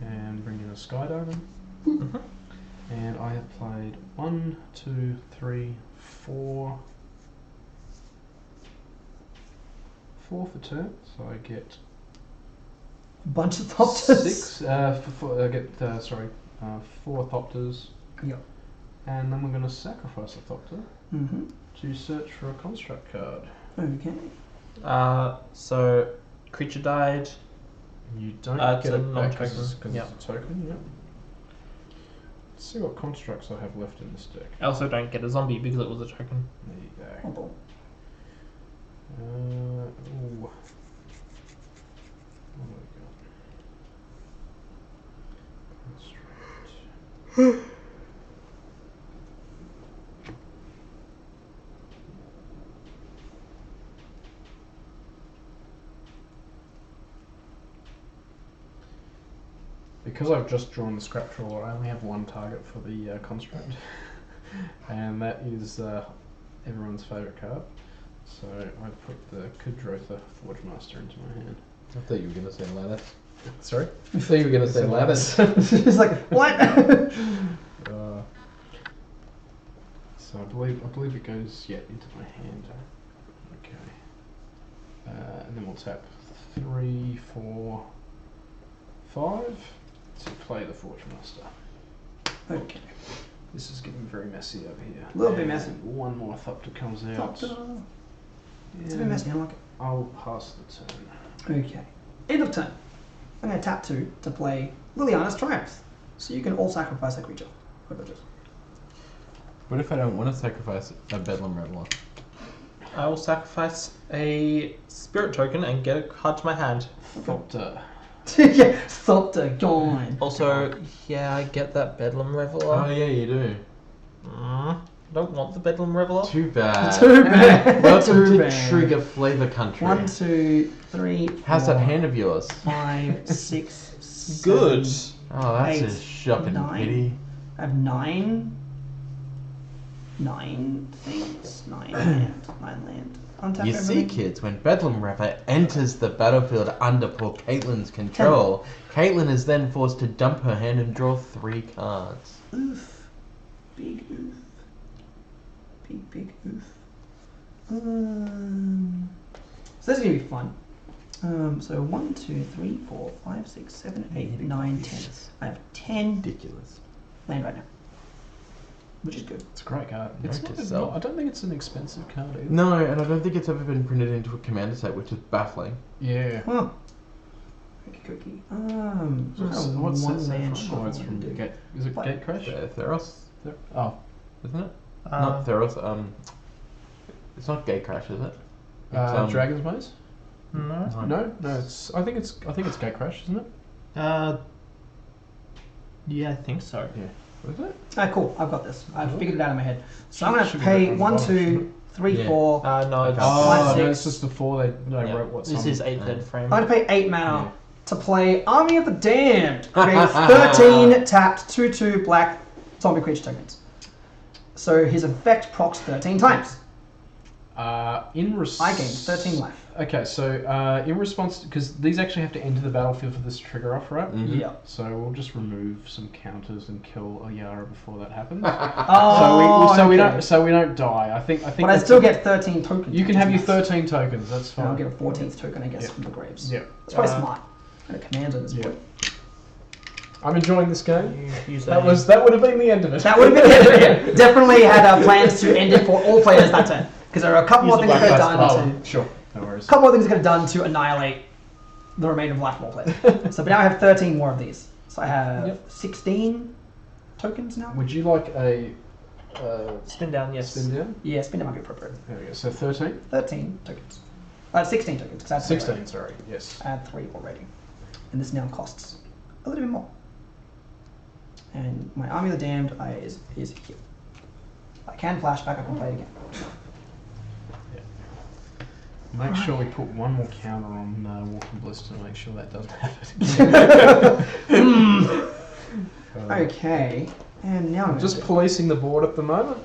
and bring in a Skydiver. Mm-hmm. And I have played 1, 2, 3, 4. 4 for turn, so I get A bunch of Thopters. 6. I get 4 Thopters. Yep. And then we're going to sacrifice a Thopter Mm-hmm. to search for a construct card. Okay. So creature died. You don't It's get a it back non-token. because Yep. it's a token. Yep. Let's see what constructs I have left in this deck. I also don't get a zombie because it was a token. There you go. Hold on. Ooh. What do we got? Construct. Because I've just drawn the Scrap Trawler, I only have 1 target for the construct, and that is everyone's favourite card. So I put the Kudrotha Forge Master into my hand. I thought you were going to say lattice. Sorry? I thought you were going to say lattice. It's like, what? So I believe it goes into my hand. Okay. And then we'll tap 3, 4, 5 to play the Fortune Master. Okay. This is getting very messy over here. A little bit messy. One more Thopter comes out. It's a bit messy, I like it. I'll pass the turn. Okay. End of turn. I'm going to tap 2 to play Liliana's Triumph. So you can all sacrifice a creature. What if I don't want to sacrifice a Bedlam Reveler? I will sacrifice a spirit token and get a card to my hand. Thopter. Yeah, Thopter, gone. Also, yeah, I get that Bedlam Reveler. Oh, yeah, you do. Don't want the Bedlam Reveler. Too bad. Too bad. Welcome Too to bad. Trigger Flavor Country. 1, 2, 3, 4, How's that hand of yours? 5, 6, 7, Good. Oh, that's 8, a shocking 9. pity. I have 9 things. 9 land. Untap You see, everything. kids, when Bedlam Reveler enters the battlefield under poor Caitlin's control, Caitlin is then forced to dump her hand and draw 3 cards. Oof. Big oof. Big oof. So this is going to be fun. So 1, 2, 3, 4, 5, 6, 7, 8, 9, 10. I have 10 Ridiculous. land right now. Which is good. It's a great card. Note to self. I don't think it's an expensive card either. No, and I don't think it's ever been printed into a commander set, which is baffling. Yeah. Huh. Cookie. What's one that land from? Oh, it's from Gate. Is it What? Gate Crash? Theros, Oh. isn't it? Not Theros. It's not Gate Crash, is it? It's, Dragon's Maze? No. No, it's. I think it's Gate Crash, isn't it? Yeah, I think so. Yeah. Was it? Ah, cool. I've got this. I've figured it out in my head. So I'm Should- going to should be pay written on 1, the bottom, 2, 3, Yeah. 4. No, it's, Oh, Five, no, six. it's just before they yeah. wrote what's This on. is 8th ed frame. I'm going to pay 8 mana Yeah. to play Army of the Damned. Create 13 tapped 2/2 black zombie creature tokens. So his effect procs 13 times. I gain 13 life. Okay, so in response, because these actually have to enter the battlefield for this to trigger off, right? Mhm. Yeah. So we'll just remove some counters and kill a Yara before that happens. Oh, so we okay. don't die. I think. But I that's still a- get 13 tokens. You can which have your is nice. 13 tokens. That's And I'll fine. get a 14th token, I guess, Yep. from the graves. Yeah. It's probably smart. And a commander at this Yeah. point. I'm enjoying this game. Use That would have been the end of it. That would have been it. Definitely had plans to end it for all players that turn. Because there are a couple more Use things the I could have black done Oh, sure. No worries. a couple more things I could have done to annihilate the remainder of life of all players. So, but now I have 13 more of these. So I have Yep. 16 tokens now. Would you like a Spin down, yes. spin down? Yeah, spin it might be appropriate. There we go. So 13? 13 tokens. 16 tokens, because I had 3 16, already. sorry. Yes. I had 3 already. And this now costs a little bit more. And my Army of the Damned is here. I can flashback, I can play it again. Make sure we put one more counter on Walking Bliss to make sure that doesn't happen. Okay, and now I'm Just policing the board at the moment.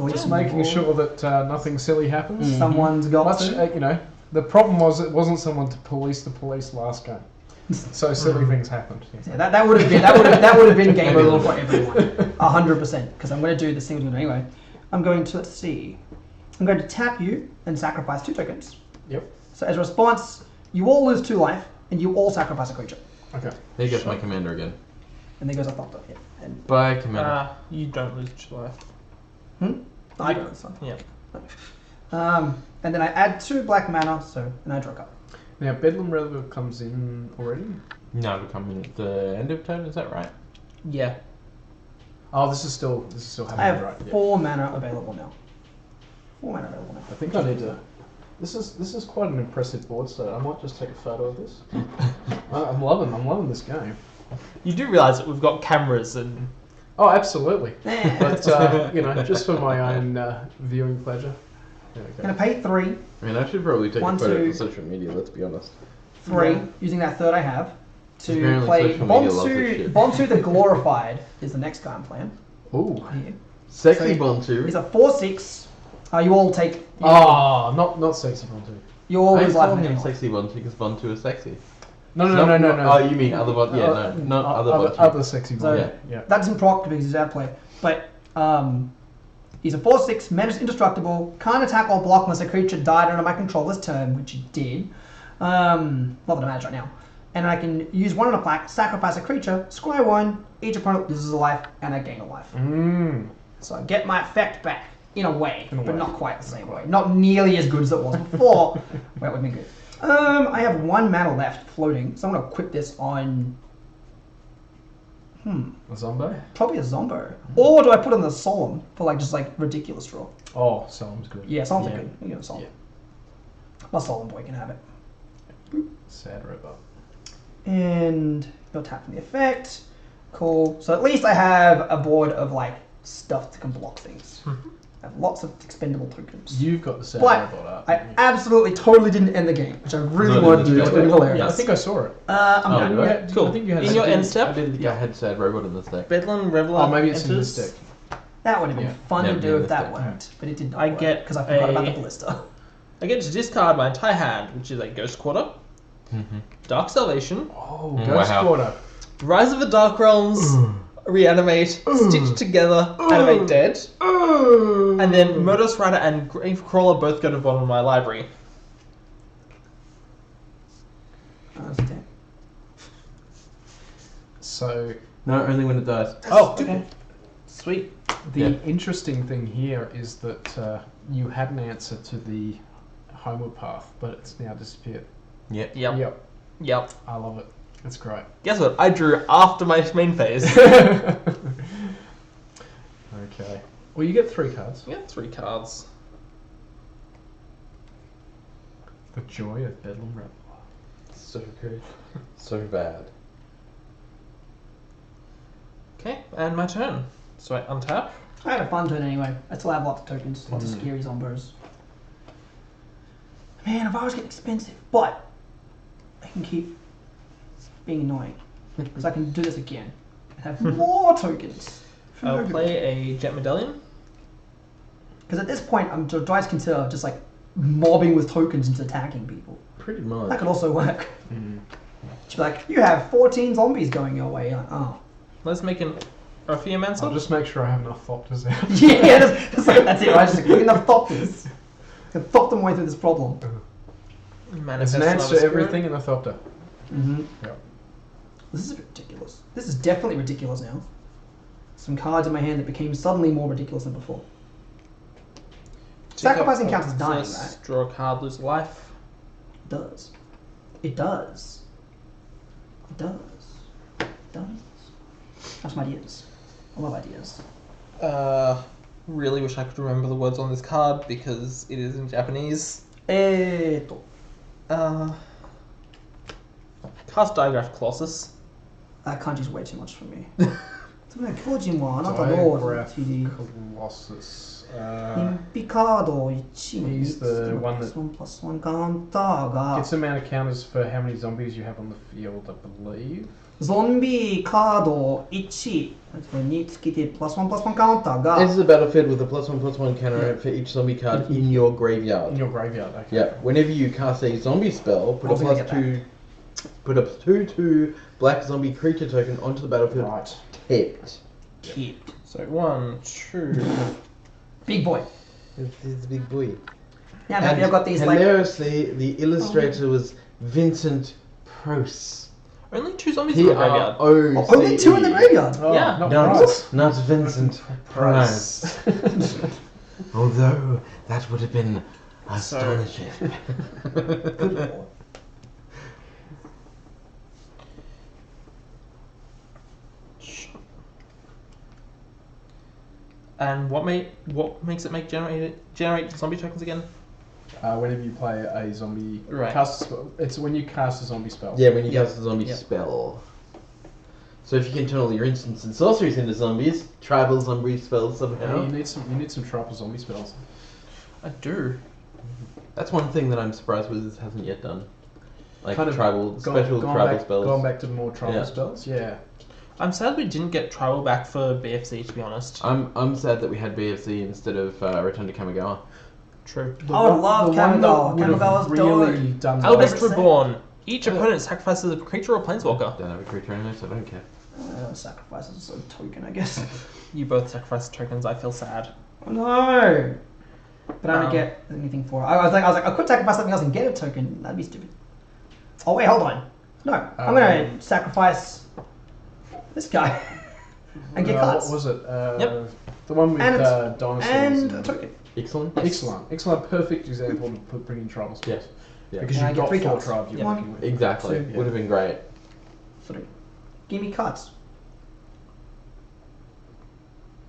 Just making sure that nothing silly happens. Someone's got Much, to. the problem was it wasn't someone to police the police last game, so silly things happened. Yeah, that would have been game over for everyone, 100%. Because I'm going to do this thing with you anyway. I'm going to I'm going to tap you and sacrifice 2 tokens. Yep. So as a response, you all lose 2 life and you all sacrifice a creature. Okay. There goes my commander again. And there goes a Thopter. Yeah. And Bye, commander. You don't lose 2 life. I don't know this one. Yeah. And then I add 2 black mana, and I draw a card. Now Bedlam Reveler comes in already. No, it'll come in at the end of turn, is that right? Yeah. Oh, this is still I happening, have right? Yeah. 4 mana available now. 4 mana available now. I think I need to. This is quite an impressive board state. I might just take a photo of this. I'm loving this game. You do realise that we've got cameras and... Oh, absolutely. Yeah. But just for my own viewing pleasure. There we I'm go. going to pay 3, I mean, I should probably take 1, a photo 2. for social media, let's be honest. 3, Yeah. using that 3rd I have, to Apparently play social media loves this shit. Bontu the Glorified is the next guy I'm playing. Ooh. Here. Sexy So, Bontu. He's a 4/6. You all take. Oh, not sexy Bontu. You all I lose call life. him anyway. Sexy Bontu because Bontu is sexy. No. Oh, you mean other bot? Yeah, no, not other bot. Other sexy So bot. Yeah. that doesn't proc because he's outplay. But he's a 4/6, menace indestructible, can't attack or block unless a creature died under my controller's turn, which he did. Not that it matters right now. And I can use 1 on a plaque, sacrifice a creature, scry 1, each opponent loses a life, and I gain a life. So I get my effect back, in a way, but not quite the same way. Not nearly as good as it was before, where it would be good. I have 1 mana left floating, so I'm going to equip this on... A Zombo? Probably a Zombo. Or do I put on the Solemn for just ridiculous draw? Oh, Solemn's good. Yeah, Solemn's good. You get a Solemn. Yeah. My Solemn boy can have it. Sad robot. And you'll tap from the effect. Cool. So at least I have a board of stuff that can block things. I have lots of expendable tokens. You've got the sad But robot up. I absolutely totally didn't end the game, which I really wanted to do. It's been hilarious. Yeah, I think I saw it. I'm done. right. Cool. I think you had In your end step, I didn't think I had sad robot in this deck. Bedlam Reveler Oh, maybe it's in enters. this deck. That would have been Yeah. fun Yeah, to do yeah, if that that's worked, but it didn't. I get because I forgot about a- the ballista. I get to discard my entire hand, which is a Ghost Quarter, Dark Salvation, Oh, Ghost Wow. Quarter. Rise of the Dark Realms, Reanimate, Stitch Together, Animate Dead, and then Modus Rider and Gravecrawler both go to the bottom of my library. So, No, only when it dies. oh, Okay. Sweet. the interesting thing here is that you had an answer to the homeward path, but it's now disappeared. Yep. Yep. I love it. It's great. Guess what? I drew after my main phase. Okay. Well, you get 3 cards. Yeah, 3 cards. The joy of Bedlam Reveler. So good. So bad. Okay, and my turn. So I untap. I had a fun turn anyway. I still have lots of tokens, lots of scary zombos. Man, Avara's getting expensive, but I can keep being annoying because I can do this again and have more tokens. I'll play a Jet Medallion. Because at this point, I'm trying to consider just mobbing with tokens into attacking people. Pretty That much. could also work. She'd be like, you have 14 zombies going your way. You're like, oh. Let's make an I'll Orpheomancer. just make sure I have enough Thopters out. Yeah, that's it, right? Just quick enough Thopters. I can Thop them way through this problem. There's Manifest an answer another to spirit. everything in a Thopter. Mm-hmm. Yep. This is ridiculous. This is definitely ridiculous now. Some cards in my hand that became suddenly more ridiculous than before. Sacrificing counts as dying, right? Draw a card, lose a life. It does. It does. It does. It does. Have some ideas. I love ideas. Really wish I could remember the words on this card because it is in Japanese. Eto. Cast Digraph Colossus. That kanji's way too much for me. Kojima, not the Lord. Digraph TD. Colossus. Picado, Ichi. He's the one that +1 counter ga. gets the amount of counters for how many zombies you have on the field, I believe. Zombie カード1につけて+1/+1 カウンターが This is a battlefield with a +1/+1 counter for each zombie card in your graveyard. In your graveyard, okay. Yeah, whenever you cast a zombie spell, put I was gonna a get +2/2 black zombie creature token onto the battlefield. Right. Tipped. Keep. So 1, 2. Big boy. This is a big boy. Yeah, I'm happy I've got these hilariously, the illustrator was Vincent Proce. Only 2 zombies in the graveyard. P-R-O-C-E. only 2 in the graveyard. Oh, Yeah. not No, Price. not Vincent Price. Although that would have been astonishing. Good lord. And what makes it generate zombie tokens again? Whenever you play a zombie, Right. cast a spell. It's when you cast a zombie spell. Yeah, when you Yep. cast a zombie Yep. spell. So if you can turn all your instants and sorceries into zombies, tribal zombie spells Yeah, somehow. you need some tribal zombie spells. I do. That's one thing that I'm surprised Wizards hasn't yet done. Like Kind of tribal, special tribal spells. Going back to more tribal Yeah. spells. Yeah. I'm sad we didn't get tribal back for BFC, to be honest. I'm sad that we had BFC instead of Return to Kamigawa. True. I would love the one that Kamigawa. would have Kamigawa's really dope. done Eldest Eldest Reborn. Each opponent sacrifices a creature or planeswalker. Don't have a creature anyway, so I don't care. Sacrifice as a token, I guess. You both sacrifice tokens. I feel sad. Oh no! But I don't get anything for it. I was like, I could sacrifice something else and get a token. That'd be stupid. Oh wait, hold on. No, I'm gonna sacrifice this guy and get cards. What was it? Yep. The one with dinosaurs. And a token. Excellent. Excellent. Perfect example of bringing tribals. Yes. Yeah. Because And I you've get got 3 4 cards. tribes you're One, working with. Exactly. Two. Would have been great. 3. Give me cards.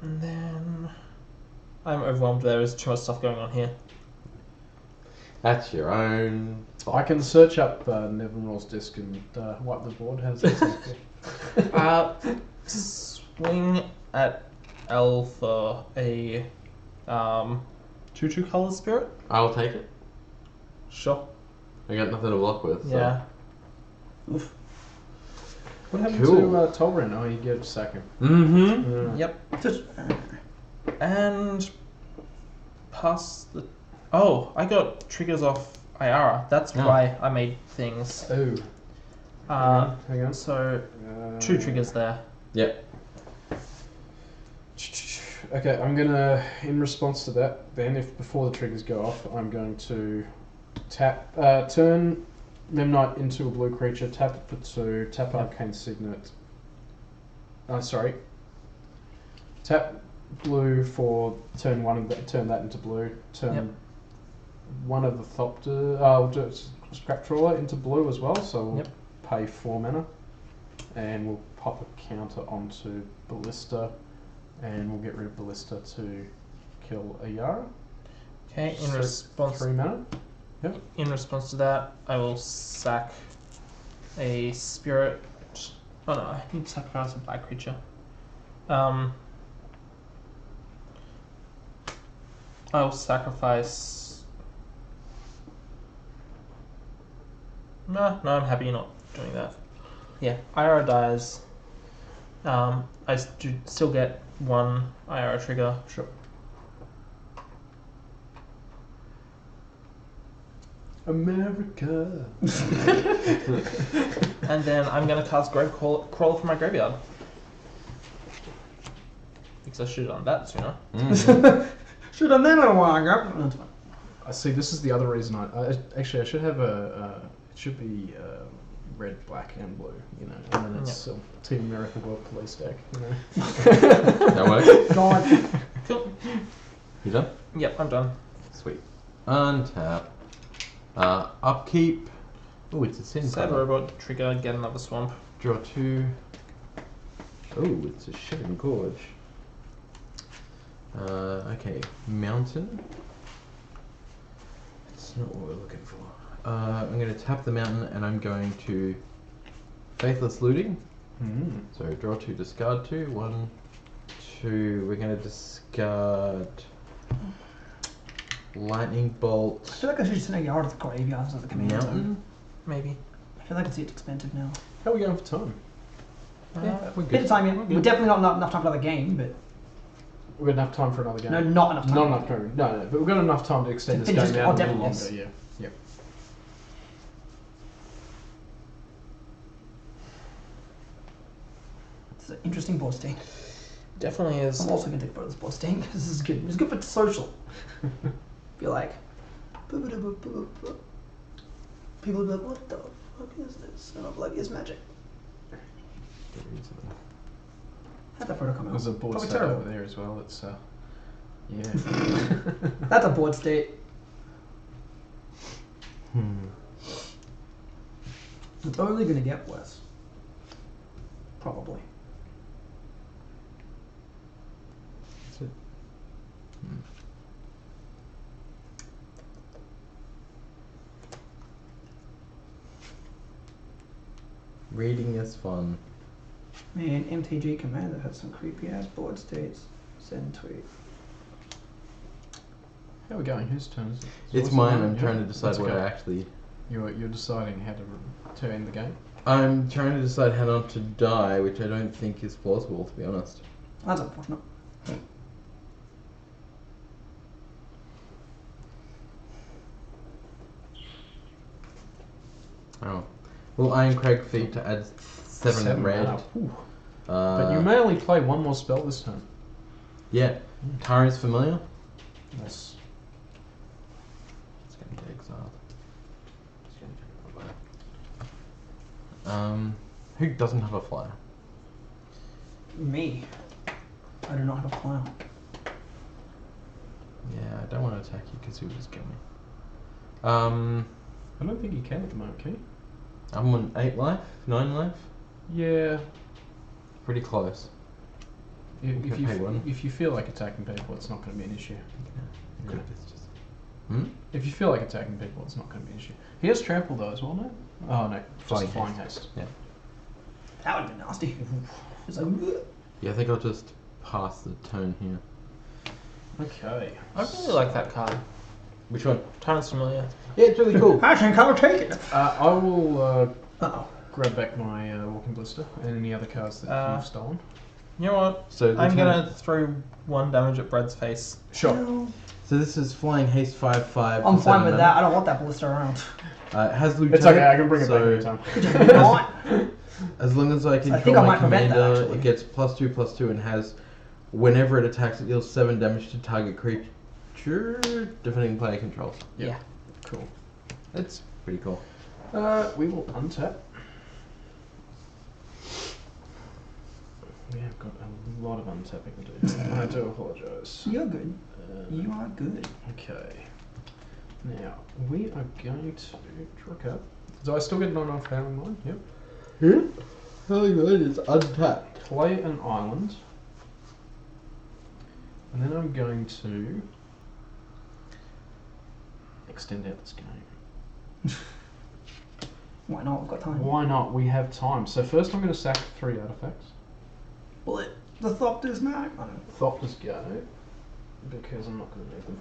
And then I'm overwhelmed. There is too much stuff going on here. That's your own. I can search up Nevermore's disc and wipe the board. How's that sound? Swing at L for a 2/2 color spirit. I'll take it. Sure. I got nothing to block with. So. Yeah. Oof. What happened Cool. to Tolbrin? Oh, you get a second. Mm-hmm. Yep. Just, And pass the. Oh, I got triggers off Iara. That's Oh. why I made things. Oh. Hang on. So 2 triggers there. Yep. Okay, I'm gonna, in response to that, then if before the triggers go off, I'm going to tap, turn Memnite into a blue creature, tap it for 2, tap Arcane Signet. Sorry. Tap blue for turn 1 of that, turn that into blue, turn one of the Thopter, I'll do Scrap Trawler into blue as well, so we'll pay 4 mana. And we'll pop a counter onto Ballista, and we'll get rid of Ballista to kill a Yara. Okay. In So response. 3 mana. In response to that, I will sack a spirit. Oh no, I need to sacrifice a black creature. I'll sacrifice. No, I'm happy not doing that. Yeah, Ira dies. I do still get 1 Ira trigger. Sure. America. And then I'm going to cast Grave Crawler from my graveyard. Because I should have done that sooner. Mm-hmm. should have done that a while ago. No, that's fine. I see. This is the other reason I actually I should have a. It should be red, black, and blue. You know, and then it's Team America World Police deck. You know. That works. God. Cool. You done? Yep, I'm done. Sweet. Untap. Upkeep. Oh, it's a sin Sad card. robot, trigger, get another swamp. Draw 2. Oh, it's a Shivering Gorge. Okay, Mountain. That's not what we're looking for. I'm going to tap the mountain and I'm going to Faithless Looting. Mm. So draw 2, discard 2. 1, 2. We're going to discard Lightning Bolt. I feel like I should send a Yara to the graveyard as the command zone. Mountain. Maybe. I feel like it's expensive now. How are we going for time? Yeah, we're bit of time in. We're definitely not enough time for another game, but We've got enough time for another game. no, not enough time. Not enough time. No, but we've got enough time to extend To this finish game it. out Oh, a little definitely, longer. Yeah. Yep. It's an interesting board state. Definitely is. I'm also going to take a photo of this board state because this is good. It's good for social. Feel like people will be like, what the fuck is this? And I'm like, it's magic. How'd that photo come out? There's a board Probably state terrible. over there as well. It's yeah. That's a board state. It's only going to get worse. Probably. That's it. Reading is fun. Man, MTG Commander has some creepy ass board states. Send tweet. How are we going? Whose turn is it? It's mine. I'm trying to decide what I actually. You're deciding how to end the game. I'm trying to decide how not to die, which I don't think is plausible, to be honest. That's unfortunate. Oh. Well, Iron Crag feat to add 7 red. mana. Ooh. But you may only play one more spell this turn. Yeah. Tari's Familiar. Yes. It's going to get exiled. Who doesn't have a flyer? Me. I do not have a flyer. Yeah, I don't want to attack you because he'll just kill me. I don't think you can at the moment, can you? I'm on 8 life, 9 life. Yeah. Pretty close. If you feel like attacking people, it's not going to be an issue. Yeah. If you feel like attacking people, it's not going to be an issue. He has trample though as well, no? Oh no, just flying haste. Yeah. That would have been nasty. It's like, Yeah, I think I'll just pass the turn here. Okay. I really like that card. Which one? Tyrant's Familiar. Yeah, it's really cool. Action card, take it. I will Uh-oh. grab back my Walking Blister and any other cards that you've stolen. You know what? So I'm gonna throw 1 damage at Brad's face. Sure. So this is flying haste 5/5. I'm fine with that. I don't want that blister around. It has lieutenant. It's okay, I can bring it back anytime. As long as I control think I my might prevent that, commander, actually. it gets +2/+2 and has, whenever it attacks, it deals 7 damage to target creature, defending player controls. Yep. Yeah. Cool. That's pretty cool. We will untap. We have got a lot of untapping to do. I do apologise. You're good. You are good. Okay. Now, we are going to draw a card. Do I still get 9 off Howling Mine? Yep. Yeah? Howling Mine is untapped. Play an island. And then I'm going to extend out this game. Why not? We've got time. Why not? We have time. So first I'm going to sack 3 artifacts. Bullet. The Thopter's Knife. Thopters go, because I'm not going to need them.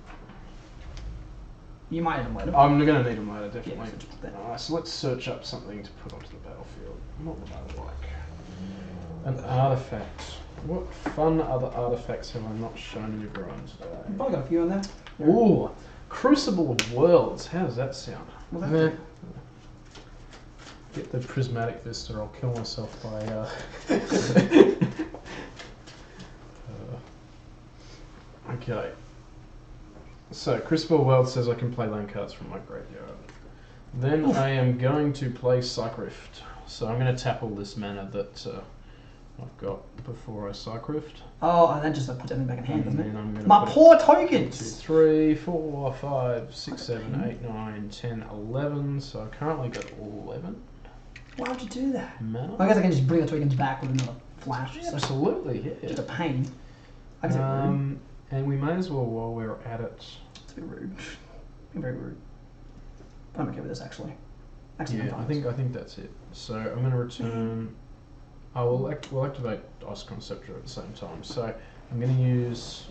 You might have later. I'm going to need them later, definitely. Yeah, so just put that. So let's search up something to put onto the battlefield. What would I like? An artifact. What fun other artifacts have I not shown in your Brian today? You've probably got a few in there. Ooh, Crucible of Worlds. How does that sound? Well, that's Meh. Get the Prismatic Vista. I'll kill myself by. Okay. So Crucible of Worlds says I can play land cards from my graveyard. Then I am going to play Cycrift. So I'm going to tap all this mana that I've got before I Cycrift. Oh, and then just put everything back in hand, And doesn't then it? I'm going to My put poor 2, tokens! 3, 4, 5, 6, 7, 8, 9, 10, 11. So I currently got 11 Why would you do that? mana. I guess I can just bring the tokens back with another flash. So Absolutely, just yeah. a pain. I can say rude. And we may as well, while we're at it, It's a bit rude. Being very rude. But I'm okay with this actually. Actually, yeah, I think that's it. So I'm going to return. We'll activate Ice Conceptor at the same time. So I'm going to use.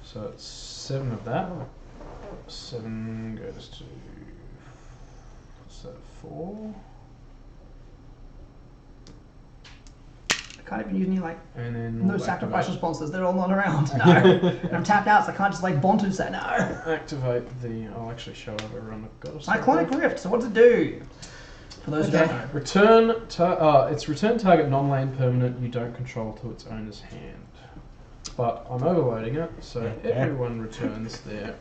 So it's 7 of that. 7 goes to. What's that? 4. I can't even use any like And then no we'll sacrifice activate, responses. They're all not around. No. And I'm tapped out, so I can't just like Bontu say no. activate the. I'll actually show everyone I've got. Cyclonic Rift. So what does it do? For those who don't know. Return. It's return target non-land permanent you don't control to its owner's hand. But I'm overloading it, so everyone returns their.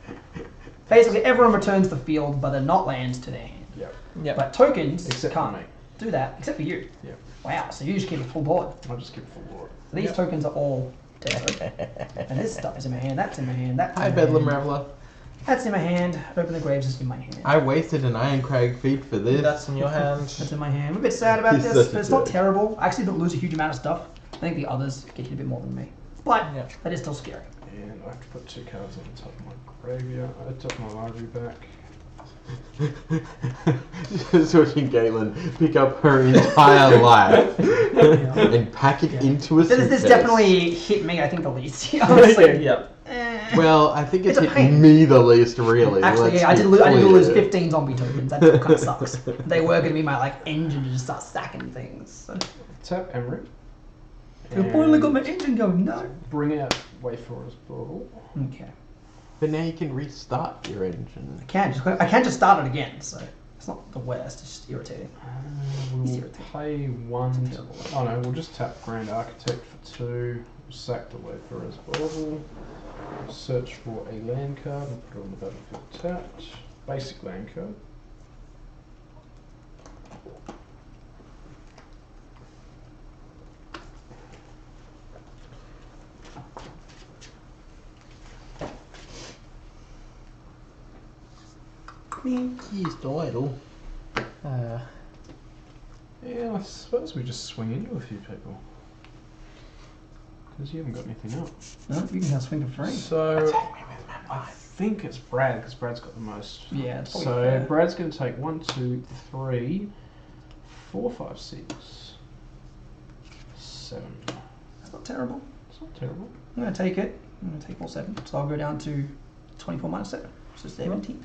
Basically, everyone returns the field, but they're not lands to their hand. Yep. Yep. But tokens Except for can't me. do that, except for you. Yep. Wow, so you just keep a full board. I'll just keep full board. So these tokens are all dead. And this stuff is in my hand, that's in my hand, that's in Hi, my Bedlam hand. Reveler. That's in my hand. Open the Graves is in my hand. I wasted an Iron Crag feat for this. That's in your hand. That's in my hand. I'm a bit sad about He's this, such a but it's not dick. terrible. I actually don't lose a huge amount of stuff. I think the others get hit a bit more than me. But Yeah. that is still scary. And I have to put 2 cards on the top of my graveyard. Top of my library back. Just watching Caitlin pick up her entire life and pack it into a suitcase. This definitely hit me, I think, the least. Honestly. Yep. Well, I think it's It's a hit pain. me the least, really. Actually, Let's yeah, I be did lose clear. 15 zombie tokens. That kind of sucks. They were going to be my like engine to just start stacking things. So. Tap Emery. I've finally got my engine going. No. Bring out Wayfarer's Bauble. Okay. But now you can restart your engine. I can't just start it again. So It's not the worst, it's just irritating. We'll It's irritating. play one. It's terrible. Oh no, we'll just tap Grand Architect for 2. Sack the Wayfarer's Bauble. Search for a land card and put it on the battlefield tapped. Basic land card. He's idle. Yeah, I suppose we just swing into a few people. Because you haven't got anything up. No, you can just swing for 3. So, I think it's Brad, because Brad's got the most. Yeah, it's probably So, fair. Brad's going to take 1, 2, 3, 4, 5, 6, 7. That's not terrible. It's not terrible. I'm going to take it. I'm going to take all 7. So I'll go down to 24 minus 7. So 17.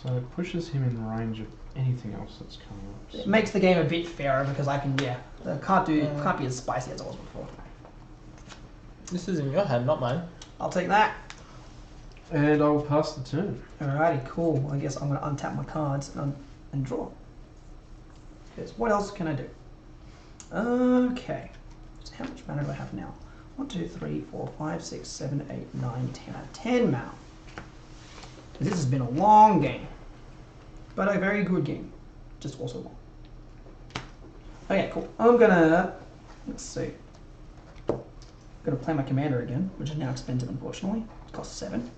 So, it pushes him in range of anything else that's coming up. It makes the game a bit fairer because I can, can't be as spicy as I was before. This is in your hand, not mine. I'll take that. And I'll pass the turn. Alrighty, cool. I guess I'm going to untap my cards and draw. Because what else can I do? Okay. So how much mana do I have now? 1, 2, 3, 4, 5, 6, 7, 8, 9, 10. I have 10 mana. This has been a long game. But a very good game. Just also long. Okay, cool. I'm gonna... Let's see. I'm gonna play my commander again, which is now expensive, unfortunately. It costs 7.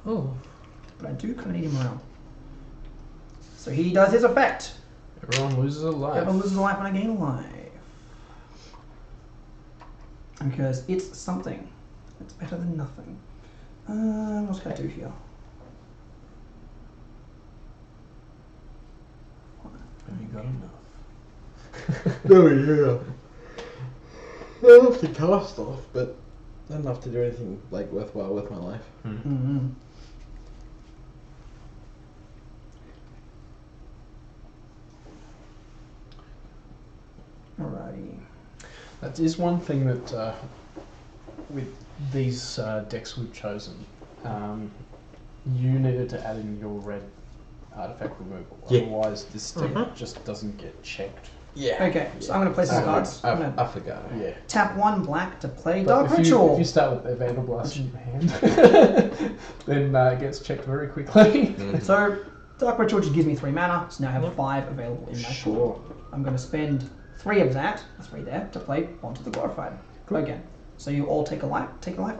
Oh. But I do kind of need him around. So he does his effect. Everyone loses a life. Everyone loses a life when I gain a life. Because it's something. It's better than nothing. What can I do here? Have you got enough? Oh yeah. I love to cast off, but not enough to do anything like worthwhile with my life. Mm-hmm. Alrighty. That is one thing that with these decks we've chosen, you needed to add in your red artifact removal. Yeah. Otherwise, this deck just doesn't get checked. Yeah. Okay, so I'm going to play some cards. I'm going I to forgot. Yeah. tap 1 black to play But Dark if you Ritual. start with a Vandal Blast in your hand, then it gets checked very quickly. So, Dark Ritual just gives me 3 mana, so now I have 5 available in my Sure. I'm going to spend 3 of that, 3 there, to play Onto the Glorified. Cool. Again. So you all take a life,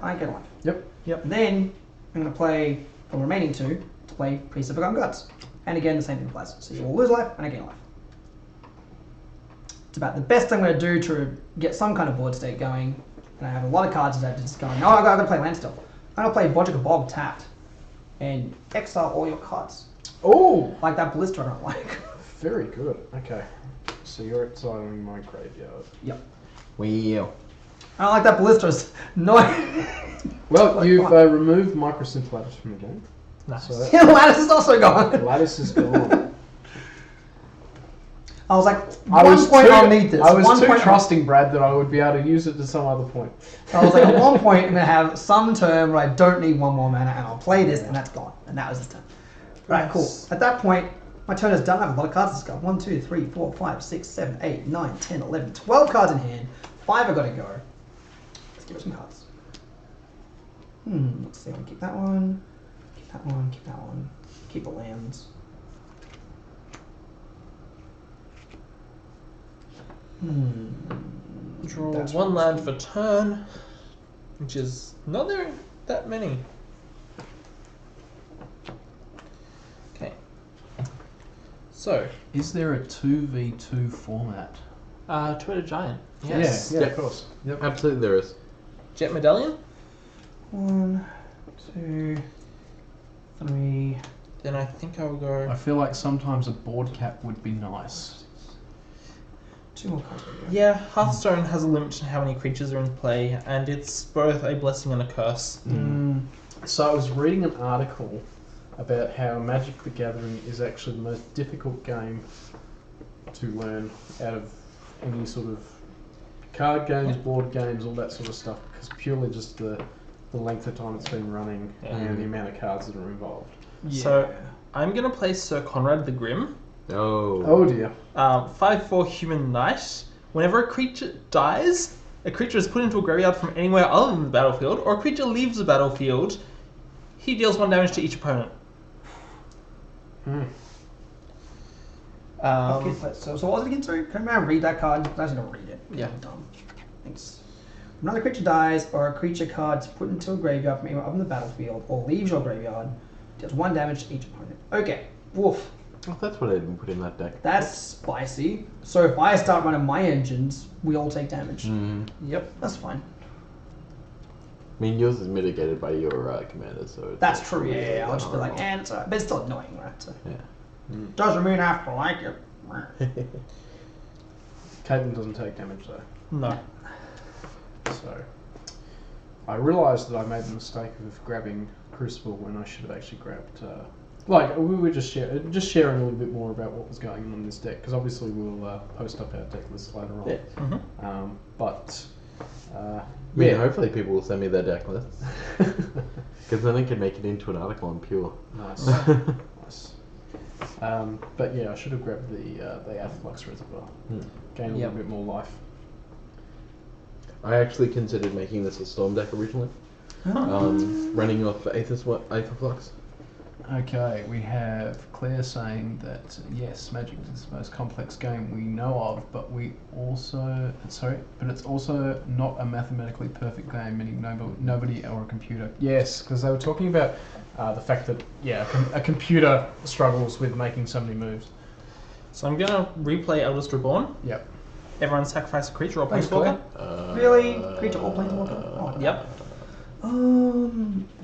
I get a life. Yep. And then I'm going to play the remaining 2 to play Priest of Forgotten Gods. And again, the same thing applies. So you all lose life, and I gain life. It's about the best I'm going to do to get some kind of board state going. And I have a lot of cards that are just going, oh, I've got to play land still. I'm going to play Bodgika Bog tapped. And exile all your cards. Oh, Like that Ballista I don't like. very good. Okay. So you're exiling my graveyard. Yep. Well. I don't like that Ballista. No. Well, Like, you've come on. removed Microsynth Lattice from the game. Nice. So that Lattice is also gone. Lattice is gone. I was like, I'll need this. I was One too point, trusting Brad that I would be able to use it to some other point. I was like, at one point, I'm going to have some turn where I don't need 1 more mana, and I'll play this, and that's gone. And that was his turn. Right, cool. At that point, my turn is done. I have a lot of cards to go. 1, 2, 3, 4, 5, 6, 7, 8, 9, 10, 11, 12 cards in hand. 5 I got to go. Let's give it some cards. Let's see. I'm going to keep that one. Keep that one. Keep that one. Keep the lands. Draw That's 1 what land for turn, which is not there that many. Okay. So, Is there a 2v2 format? Twitter Giant. Yes. Yeah, Yeah. of course. Yep. Absolutely there is. Jet Medallion. 1, 2, 3. Then I think I'll I go. feel like sometimes a board cap would be nice. 2 more cards. Yeah, Hearthstone has a limit to how many creatures are in play, and it's both a blessing and a curse. So I was reading an article about how Magic the Gathering is actually the most difficult game to learn out of any sort of card games, board games, all that sort of stuff, because purely just the length of time it's been running and the amount of cards that are involved. Yeah. So I'm gonna play Sir Conrad the Grim. Oh dear. 5/4 human knight. Whenever a creature dies, a creature is put into a graveyard from anywhere other than the battlefield, or a creature leaves the battlefield, he deals 1 damage to each opponent. Okay, so what was it again? Sorry, can I read that card? I was going to read it. Yeah. I'm dumb. Thanks. When another creature dies, or a creature card is put into a graveyard from anywhere other than the battlefield, or leaves your graveyard, deals 1 damage to each opponent. Okay. Woof. Oh, that's what I didn't put in that deck. That's spicy. So if I start running my engines, we all take damage. Yep. That's fine. I mean, yours is mitigated by your commander, so... It's That's true, yeah. I'll just be like, it's alright. But it's still annoying, right? So. Yeah. Doesn't mean I have to like it. Caitlin doesn't take damage though. No. So I realised that I made the mistake of grabbing Crucible when I should have actually grabbed. We were just sharing a little bit more about what was going on in this deck, because obviously we'll post up our deck list later on. Yeah. Hopefully people will send me their deck lists. Because then I can make it into an article on Pure. Nice. Nice. But yeah, I should have grabbed the Aetherflux Reservoir. Gain a little bit more life. I actually considered making this a Storm deck originally. Running off Aetherflux. Okay, we have Claire saying that yes, Magic is the most complex game we know of, but it's also not a mathematically perfect game, meaning nobody or a computer. Yes, because they were talking about the fact that a computer struggles with making so many moves. So I'm gonna replay Eldest Reborn. Yep. Everyone sacrifice a creature or Thanks, planeswalker. Really? Creature or planeswalker? Oh, Yep.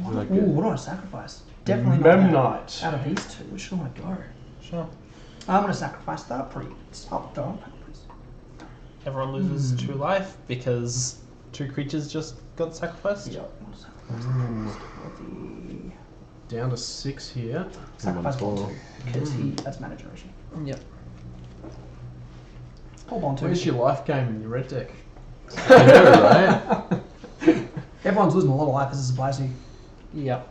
What do I sacrifice? Definitely not Memnite. out of these two. Which do I go? Sure. I'm going to sacrifice that pretty up though. Everyone loses 2 life because 2 creatures just got sacrificed. Yep. Down to 6 here. Sacrifice 1/2 because that's mana generation. Yep. Hold on to. Where's your life game in your red deck? I know, right? Everyone's losing a lot of life. This is spicy. Yep.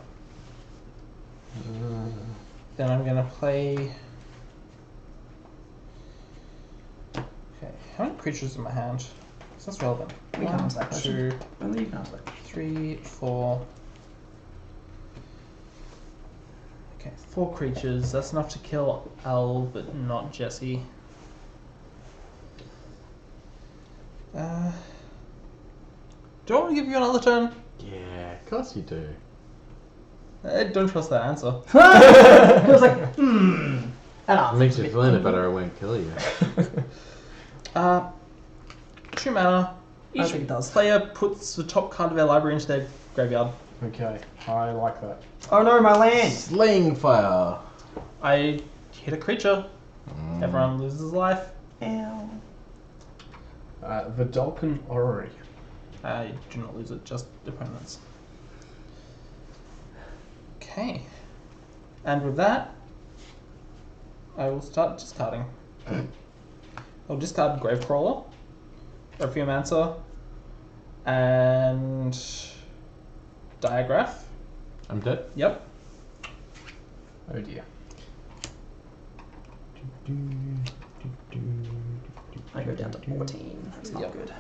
Then I'm gonna play. Okay, how many creatures in my hand? So that's relevant. We can answer that question. 2, Only you can answer that. 3, 4. Okay, 4 creatures. That's enough to kill Al, but not Jesse. Do I want to give you another turn? Yeah, of course you do. I don't trust that answer. It was like, That It makes you feel any better, I won't kill you. 2 mana. I don't think it does. Player puts the top card of their library into their graveyard. Okay, I like that. Oh no, my land! Slaying Fire. I hit a creature. Everyone loses life. Ow. Vidalcan Orrery. I do not lose it, just opponents. Okay. And with that, I will start discarding. I'll discard Gravecrawler, Ophiomancer, and Diagraph. I'm dead. Yep. Oh dear. I go down to 14. That's not Yep. good.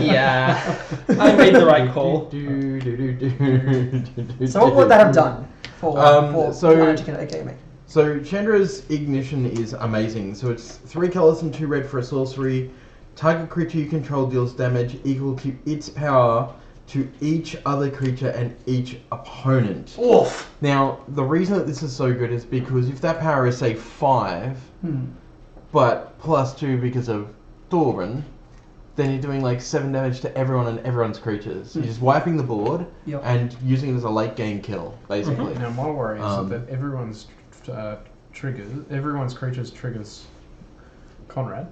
Yeah. I made the right call. So what would that have done for so- Magic and AKMA? So Chandra's Ignition is amazing. So it's 3 colors and 2 red for a sorcery. Target creature you control deals damage equal to its power to each other creature and each opponent. Oof! Now, the reason that this is so good is because if that power is, say, 5, but plus 2 because of Thorben, then you're doing like 7 damage to everyone and everyone's creatures. You're just wiping the board and using it as a late game kill, basically. Now my worry is that everyone's everyone's creatures triggers Conrad.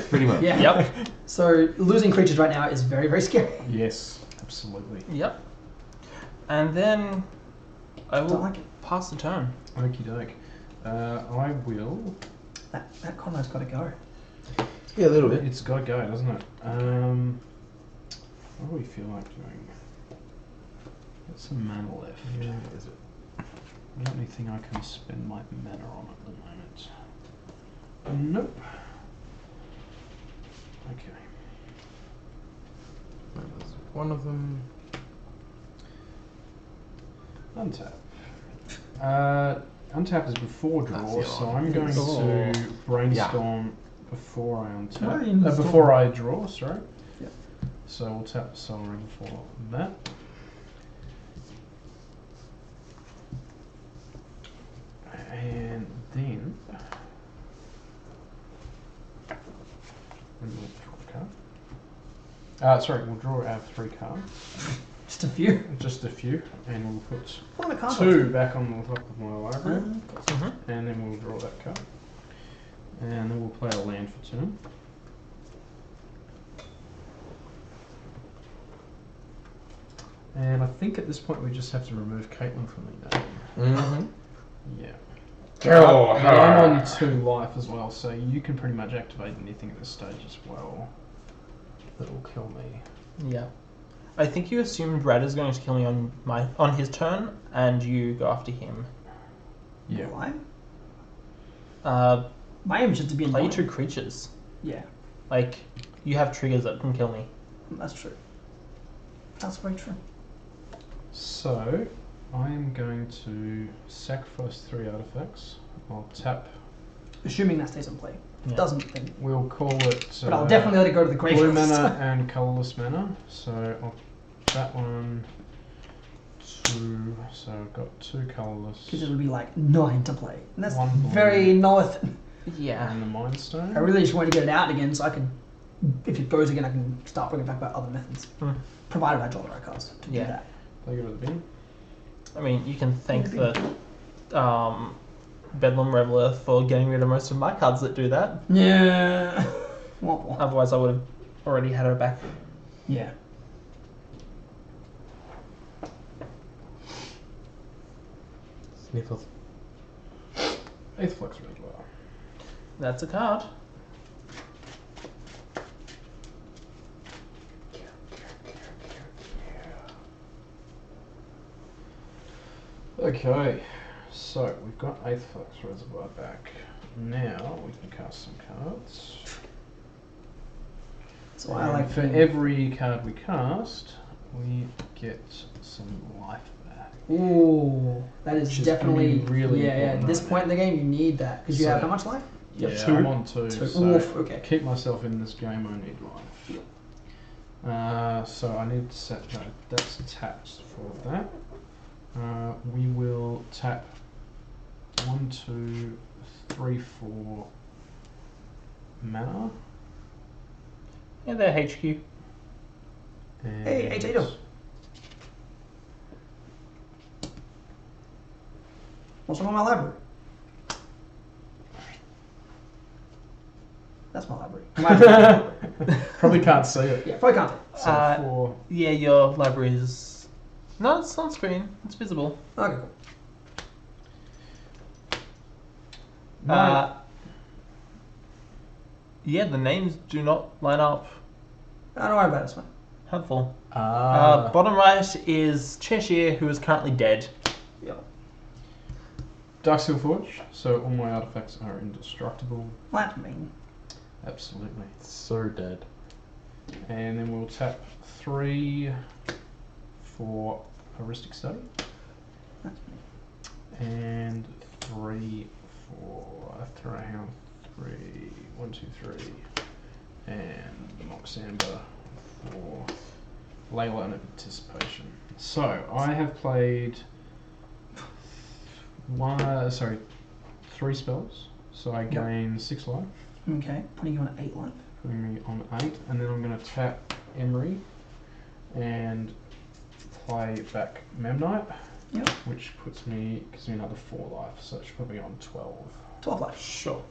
Pretty much. Yeah. Yep. So losing creatures right now is very, very scary. Yes, absolutely. Yep. And then I Don't will like it. pass the turn. Okie doke. I will. That Conrad's got to go. Yeah, a little bit. It's got to go, doesn't it? What do we feel like doing? Got some mana left. Yeah, is it? I don't think I can spend my mana on at the moment. Nope. Okay. That was one of them. Untap. Untap is before draw, That's the so one. I'm going Oh. to brainstorm before I untap. Brainstorm. Before I draw, sorry. Yeah. So we'll tap Sovereign for that. And then we'll draw a card. Sorry, we'll draw our 3 cards. Just a few. Just a few, and we'll put What are the cards? 2 back on the top of my library. Mm-hmm. And then we'll draw that card. And then we'll play a land for turn. And I think at this point we just have to remove Caitlin from the game. Mm-hmm. Yeah. Kill But I'm on 2 life as well, so you can pretty much activate anything at this stage as well that will kill me. Yeah. I think you assumed Brad is going to kill me on his turn, and you go after him. Yeah. Why? My aim is just to be play annoying. 2 creatures. Yeah, Like, you have triggers that can kill me. that's true. That's very true. So, I am going to sacrifice 3 artifacts. I'll tap. Assuming that stays in play. If Yeah. it doesn't, then. We'll call it. But I'll definitely let it go to the graveyard. Blue mana and colourless mana. So I'll that one, 2. So I've got 2 colourless. Because it'll be like 9 to play. And that's 1 blue. very Nolith. Yeah. And the Mind Stone. I really just want to get it out again so I can, if it goes again, I can start bringing back about other methods. Provided I draw the right cards to do Yeah. that. They go to the bin. I mean, you can thank the Bedlam Reveler for getting rid of most of my cards that do that. Yeah. Womp womp. Otherwise, I would have already had her back. Yeah. Sniffles. 8th Flex Regular. That's a card. Okay, so we've got 8th Flex Reservoir back. Now we can cast some cards. So I like for every card we cast, we get some life back. Ooh, that is Which is definitely gonna be really yeah. At important this right point in the game, you need that because you So- have how much life? Yeah, Yeah, 2. I'm on 2. 2. So Oof, okay. keep myself in this game, I need life. So I need to set that. That's tapped for that. We will tap 1, 2, 3, 4 mana. Yeah, they're HQ. And Hey, H8. What's wrong with my library? That's my library. Probably can't see it. Yeah, probably can't. So 4. Yeah, your library is... No, it's on screen. It's visible. Okay, cool. Yeah, the names do not line up. Don't worry about this one. Helpful. Ah. Bottom right is Cheshire, who is currently dead. Yeah. Darksteel Forge. So all my artifacts are indestructible. Flat main. Absolutely. So dead. And then we'll tap 3 for Heuristic Study. That's me. And 3 for hang on, 3, 1, 2, 3, and Mox Amber for Layla and Anticipation. So I have played 3 spells. So I gain 6 life, Okay, putting you on 8 life. putting me on 8, and then I'm going to tap Emery and play back Memnite. Yep. Which gives me another 4 life, so it should put me on 12. 12 life. Sure.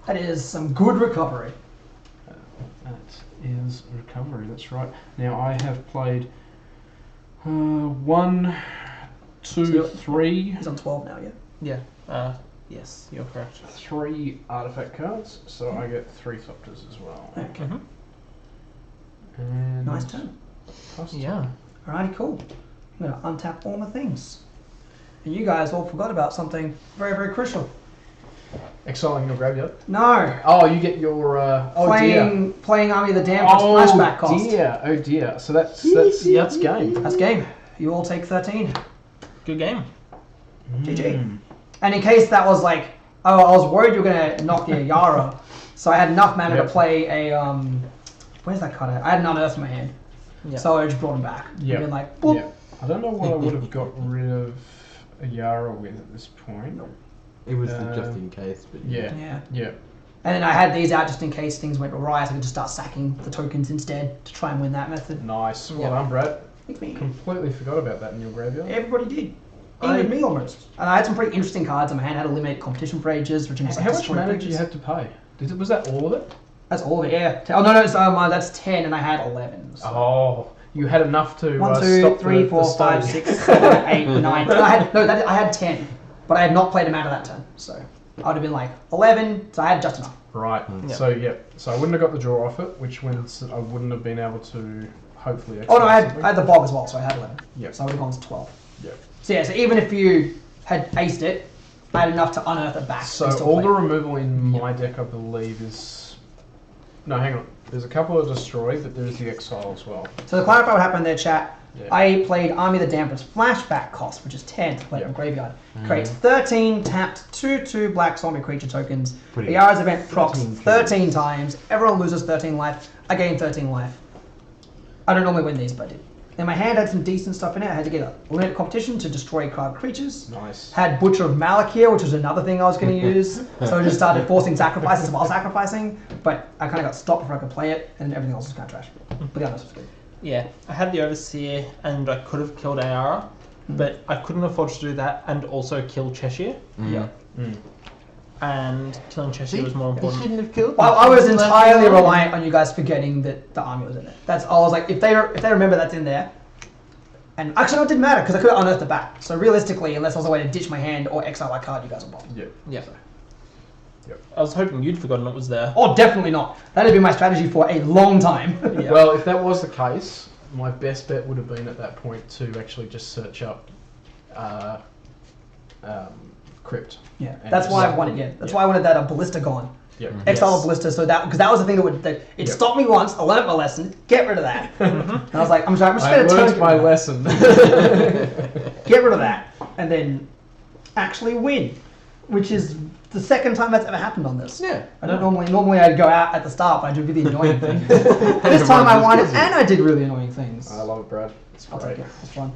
That is some good recovery. That is recovery, that's right. Now I have played 1, 2, So 3. He's on 12 now, yeah? Yeah. Yes, you're correct. 3 artifact cards, so I get 3 Thopters as well. Okay. Mm-hmm. And Nice turn. plus 2. Yeah. Alrighty, cool. I'm going to untap all my things. And you guys all forgot about something very, very crucial. Exiling your graveyard. No. Oh, you get your Playing Army of the Damned for splashback cost. Oh dear. So that's game. That's game. You all take 13. Good game. GG. And in case that was like, oh, I was worried you were going to knock the Ayara, so I had enough mana to play a, where's that card at? I had an Unearth in my hand. Yep. So I just brought him back. Yeah. And like, boop. Yep. I don't know what I would have got rid of Ayara with at this point. It was just in case, but Yeah. And then I had these out just in case things went awry, so I could just start sacking the tokens instead to try and win that method. Nice. Well Yeah. done, Brad. Thanks, me. Completely forgot about that in your graveyard. Everybody did. Even me almost. And I had some pretty interesting cards in my hand. I had eliminate competition for ages, which How much mana did you have to pay? Was that all of it? That's all of it, yeah. Oh, no, it's, that's 10 and I had 11. So. Oh, you had enough to 1, 2, stop 3, the 4, 5, stage. 6, 7, 8, 9. I had 10, but I had not played them out of that turn. So I would have been like 11, so I had just enough. Right. Yep. So I wouldn't have got the draw off it, which means I wouldn't have been able to hopefully. Oh no, I something. had the bog as well, so I had 11. Yep. So I would have gone to 12. Yep. So yeah, so even if you had aced it, I had enough to unearth it back. So and still all play the it. removal in my deck, I believe, is. No, hang on. There's a couple of destroy, but there's the exile as well. So to clarify what happened there, chat, Yeah. I played Army of the Damned's flashback cost, which is 10 to play it in Yeah. the graveyard. Creates 13 tapped 2/2 black zombie creature tokens. Pretty The Yara's event procs 13 13 times. Everyone loses 13 life. I gain 13 life. I don't normally win these, but I did. In my hand, I had some decent stuff in it. I had to get a limited competition to destroy card creatures. Nice. Had Butcher of Malakir, which was another thing I was going to use. So I just started forcing sacrifices while sacrificing, but I kind of got stopped before I could play it, and everything else was kind of trash. But the others was good. Yeah, I had the Overseer and I could have killed Ayara, but I couldn't afford to do that and also kill Cheshire. Yeah. And killing Cheshire was more They important. shouldn't have killed. Well, I was entirely reliant on you guys forgetting that the army was in it. That's I was like, if they remember that's in there, and actually no, it didn't matter because I could have unearthed it back. So realistically, unless there was a way to ditch my hand or exile my card, you guys were bomb. Yeah. Yeah. I was hoping you'd forgotten it was there. Oh, definitely not. That had been my strategy for a long time. Yeah. Well, if that was the case, my best bet would have been at that point to actually just search up Crypt. Yeah, And that's why I just- wanted. Yeah, that's yeah. why I wanted that ballista gone. Yeah. Exile Yes. a ballista, so that because that was the thing that it Yep. stopped me once. I learned my lesson. Get rid of that. And I was like, I'm just I going to learned turn my lesson. get rid of that, and then actually win, which is the second time that's ever happened on this. Yeah. I don't normally I'd go out at the start, but I do really annoying things. This time I won it, and I did really annoying things. I love it, Brad. It's I'll great. take it. It's fun.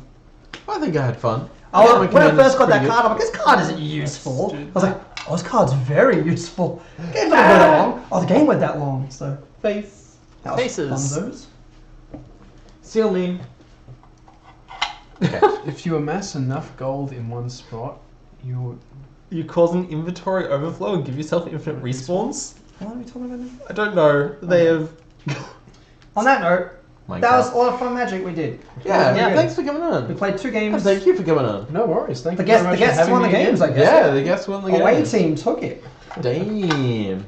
I think I had fun. Oh, Yeah, my when I commander's first got that pretty card, I'm like, this card isn't useful. I was like, oh, this card's very useful. The game didn't go that long. Oh, the game went that long, so Face. that was Faces. fun those. Seal me. If you amass enough gold in one spot, you You cause an inventory overflow and give yourself infinite respawns? What are we talking about now? I don't know. They have. On that note, My that God. was a lot of fun magic we did. Yeah, Yeah. thanks for coming We on. played 2 And games. thank you for coming on. no worries. Thank The you very guests, much the for guests having won the me games, again. I guess. Yeah, the guest won the game. Away team took it. Damn.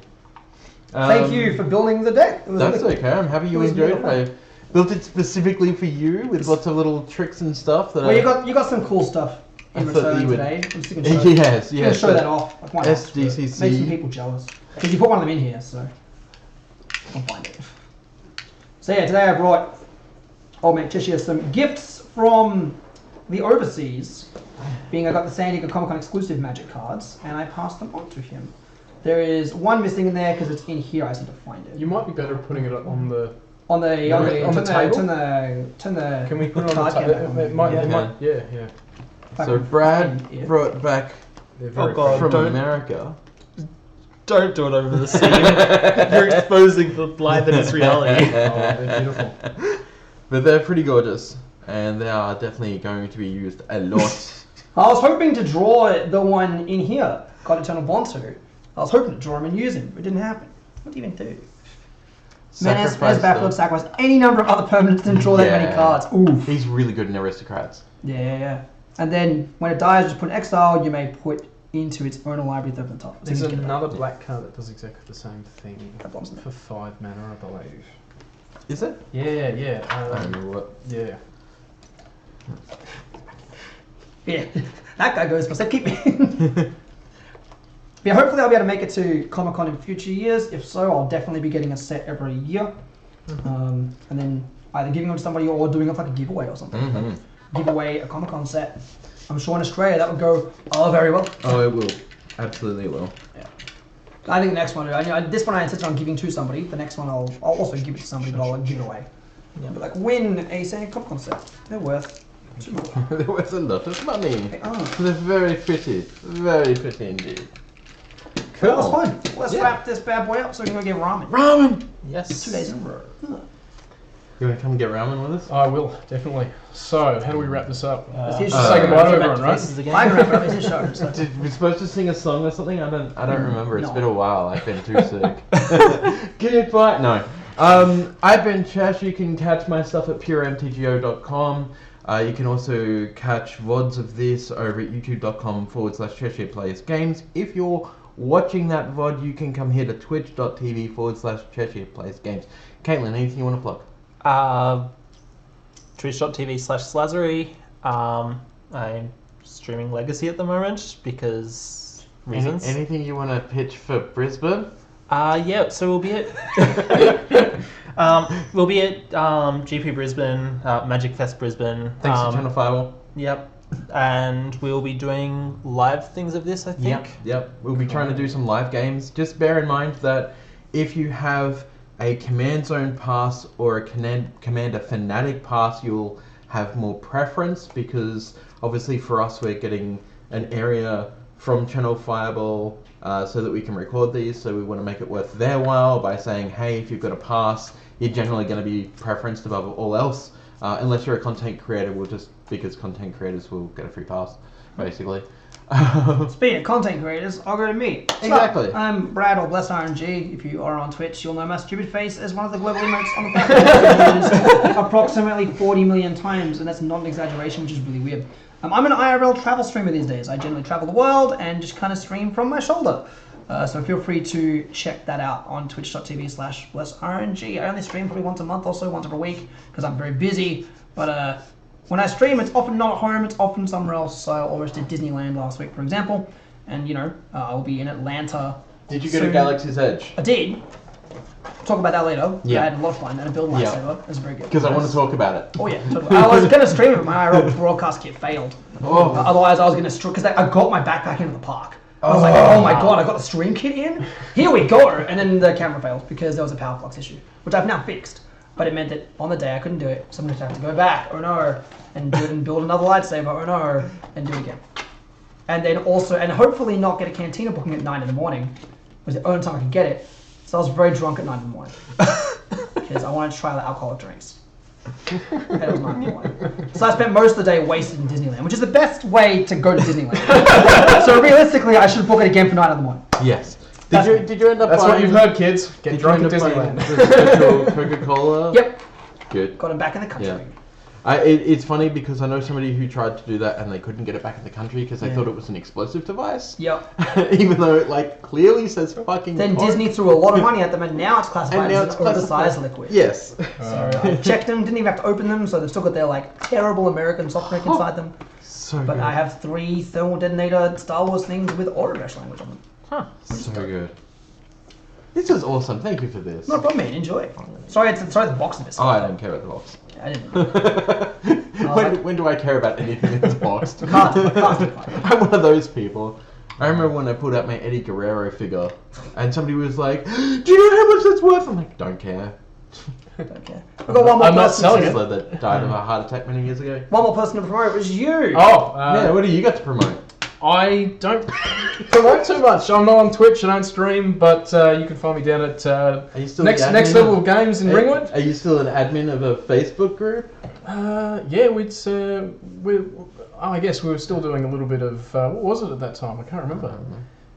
Thank you for building the deck. It was That's really- okay. I'm happy you it was enjoyed it. beautiful. I built it specifically for you with lots of little tricks and stuff that Well, I. you got some cool stuff in I thought return you would- today. I'm just gonna show, Yes, gonna yes. show that off. Like, why not? SDCC. Make some people jealous. Because you put one of them in here, so I'll find it. So yeah, today I brought old mate Cheshire some gifts from the overseas. Being I got the San Diego Comic Con exclusive magic cards, and I passed them on to him. There is one missing in there because it's in here. I just need to find it. You might be better putting it on the. On the table? turn the Can we put it on card the cam table? down. It might. Yeah. It might. Yeah. Yeah. So Brad Yeah. brought back They're very God. from don't- America. Don't do it over the scene. You're exposing the lie that is reality. Oh, they're beautiful. But they're pretty gorgeous, and they are definitely going to be used a lot. I was hoping to draw the one in here, God Eternal Bonsu. I was hoping to draw him and use him, but it didn't happen. What do you even do? Menace, Sacrifice Backfield, the- sacrifice any number of other permanents than draw that many Yeah. cards. Oof. He's really good in aristocrats. Yeah. And then when it dies, just put an exile. You may put into its owner library at the top. There's So you get another black card that does exactly the same thing that bombs in there. for 5 mana, I believe. Is it? Yeah. I don't know what. Yeah. Yeah, that guy goes for safekeeping. Yeah, hopefully I'll be able to make it to Comic Con in future years. If so, I'll definitely be getting a set every year. And then either giving them to somebody or doing it like a giveaway or something. Mm-hmm. Give away a Comic Con set. I'm sure in Australia that would go very well. Oh, it will. Absolutely will. Yeah. I think the next one, this one I insist on giving to somebody. The next one I'll also give it to somebody, but I'll give it away. Yeah, but like win a San Comic Con set. They're worth too much. There was a lot of money. They are. They're very pretty. Very pretty indeed. Cool. That was fun. Let's wrap this bad boy up so we can go get ramen. Ramen! Yes. 2 days in a row. You want to come get ramen with us? I will, definitely. So, how do we wrap this up? It's his Say goodbye to show. everyone, right? I can wrap it up. It's his show. So. Did we supposed to sing a song or something? I don't remember. It's No. been a while. I've been too sick. Goodbye. No. I've been Chesh. You can catch my stuff at puremtgo.com. You can also catch VODs of this over at youtube.com/Cheshire Plays Games. If you're watching that VOD, you can come here to twitch.tv/Cheshire Plays Games. Caitlin, anything you want to plug? Twitch.tv/Silasary. I'm streaming Legacy at the moment because reasons. Anything you want to pitch for Brisbane? Yeah, so we'll be at GP Brisbane, Magic Fest Brisbane. Thanks to Channel Firewall. Yep. And we'll be doing live things of this, I think. Yep. We'll be trying to do some live games. Just bear in mind that if you have a Command Zone pass or a Commander Fanatic pass, you'll have more preference because obviously for us we're getting an area from Channel Fireball so that we can record these, so we want to make it worth their while by saying, hey, if you've got a pass, you're generally going to be preferenced above all else. Unless you're a content creator, because content creators will get a free pass, basically. Speaking of content creators, I'll go to me. Exactly. So, I'm Brad or BLESSRNG. If you are on Twitch, you'll know my stupid face as one of the global emotes on the platform. Used approximately 40 million times, and that's not an exaggeration, which is really weird. I'm an IRL travel streamer these days. I generally travel the world and just kind of stream from my shoulder. So feel free to check that out on twitch.tv/BLESSRNG. I only stream probably once a month or so, once every week, because I'm very busy. But when I stream, it's often not at home, it's often somewhere else. So I almost did Disneyland last week, for example. And, I'll be in Atlanta. Did you go soon. to Galaxy's Edge? I did. Talk about that later. Yeah. I had a lot of fun and a build lightsaber. It was very good. Because I want to talk about it. Oh yeah, totally. I was going to stream it, but my IRL broadcast kit failed. Oh. Otherwise, I was going to stream, because I got my backpack into the park. I was like, oh my god, I got the stream kit in? Here we go! And then the camera failed because there was a power flux issue, which I've now fixed. But it meant that on the day I couldn't do it, so I'm going to have to go back, oh no, and do it and build another lightsaber, oh no, and do it again. And then also, and hopefully not get a cantina booking at 9 in the morning, was the only time I could get it. So I was very drunk at 9 in the morning. Because I wanted to try the alcoholic drinks. And it was 9 in the morning. So I spent most of the day wasted in Disneyland, which is the best way to go to Disneyland. So realistically, I should book it again for 9 in the morning. Yes. Did you end up That's buying... what you've heard, kids. Get Did drunk you at end up Disneyland. buying the special Coca-Cola? Yep. Good. Got him back in the country. Yeah. It's funny because I know somebody who tried to do that and they couldn't get it back in the country because they thought it was an explosive device. Yep. Even though it clearly says fucking. Then Coke. Disney threw a lot of money at them, and now it's classified as an oversized liquid. Yes. So I checked them, didn't even have to open them, so they've still got their terrible American soft drink inside them. So But good. I have 3 thermal detonator Star Wars things with Autobash language on them. Huh. So good. This is awesome. Thank you for this. No problem, mate. Enjoy. Sorry, the box is a bit Oh, small. I don't care about the box. I didn't. when do I care about anything that's boxed? Can't. I'm one of those people. I remember when I pulled out my Eddie Guerrero figure, and somebody was like, "Do you know how much that's worth?" I'm like, "Don't care." Don't care. We've got one more I'm not person selling to- it. Wrestler that died of a heart attack many years ago. One more person to promote. It was you. Oh, Yeah, what do you got to promote? I don't promote too much. I'm not on Twitch. I don't stream, but you can find me down at Are you still next the admin next level of games in Ringwood. Are you still an admin of a Facebook group? Yeah, I guess we were still doing a little bit of what was it at that time? I can't remember.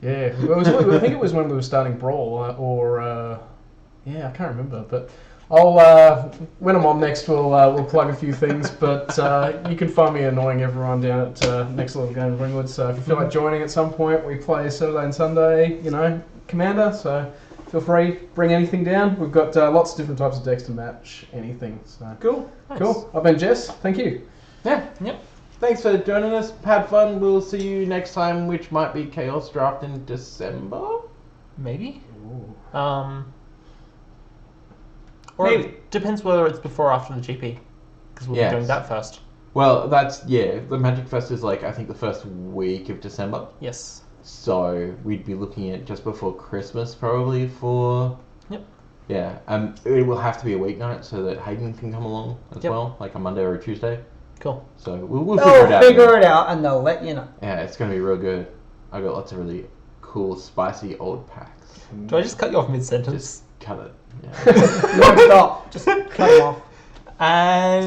Yeah, it was, I think it was when we were starting Brawl, I can't remember. But I'll when I'm on next, we'll plug a few things. But you can find me annoying everyone down at Next Level Game of Ringwood. So if you feel like joining at some point, we play Saturday and Sunday. Commander. So feel free, bring anything down. We've got lots of different types of decks to match anything. So Cool. Nice. cool. I've been Jess. Thank you. Yeah. Yep. Thanks for joining us. Had fun. We'll see you next time, which might be Chaos Draft in December. Maybe. Ooh. Or Maybe. it depends whether it's before or after the GP, because we'll Yes. be doing that first. Well, the Magic Fest is I think the first week of December. Yes. So we'd be looking at just before Christmas probably for... Yep. Yeah, it will have to be a weeknight so that Hayden can come along as Yep. well, like a Monday or a Tuesday. Cool. So we'll They'll figure it out. figure it out and they'll let you know. Yeah, it's going to be real good. I got lots of really cool, spicy old packs. Do I just cut you off mid-sentence? Just cut it. Yeah. You won't stop. Just cut them off. And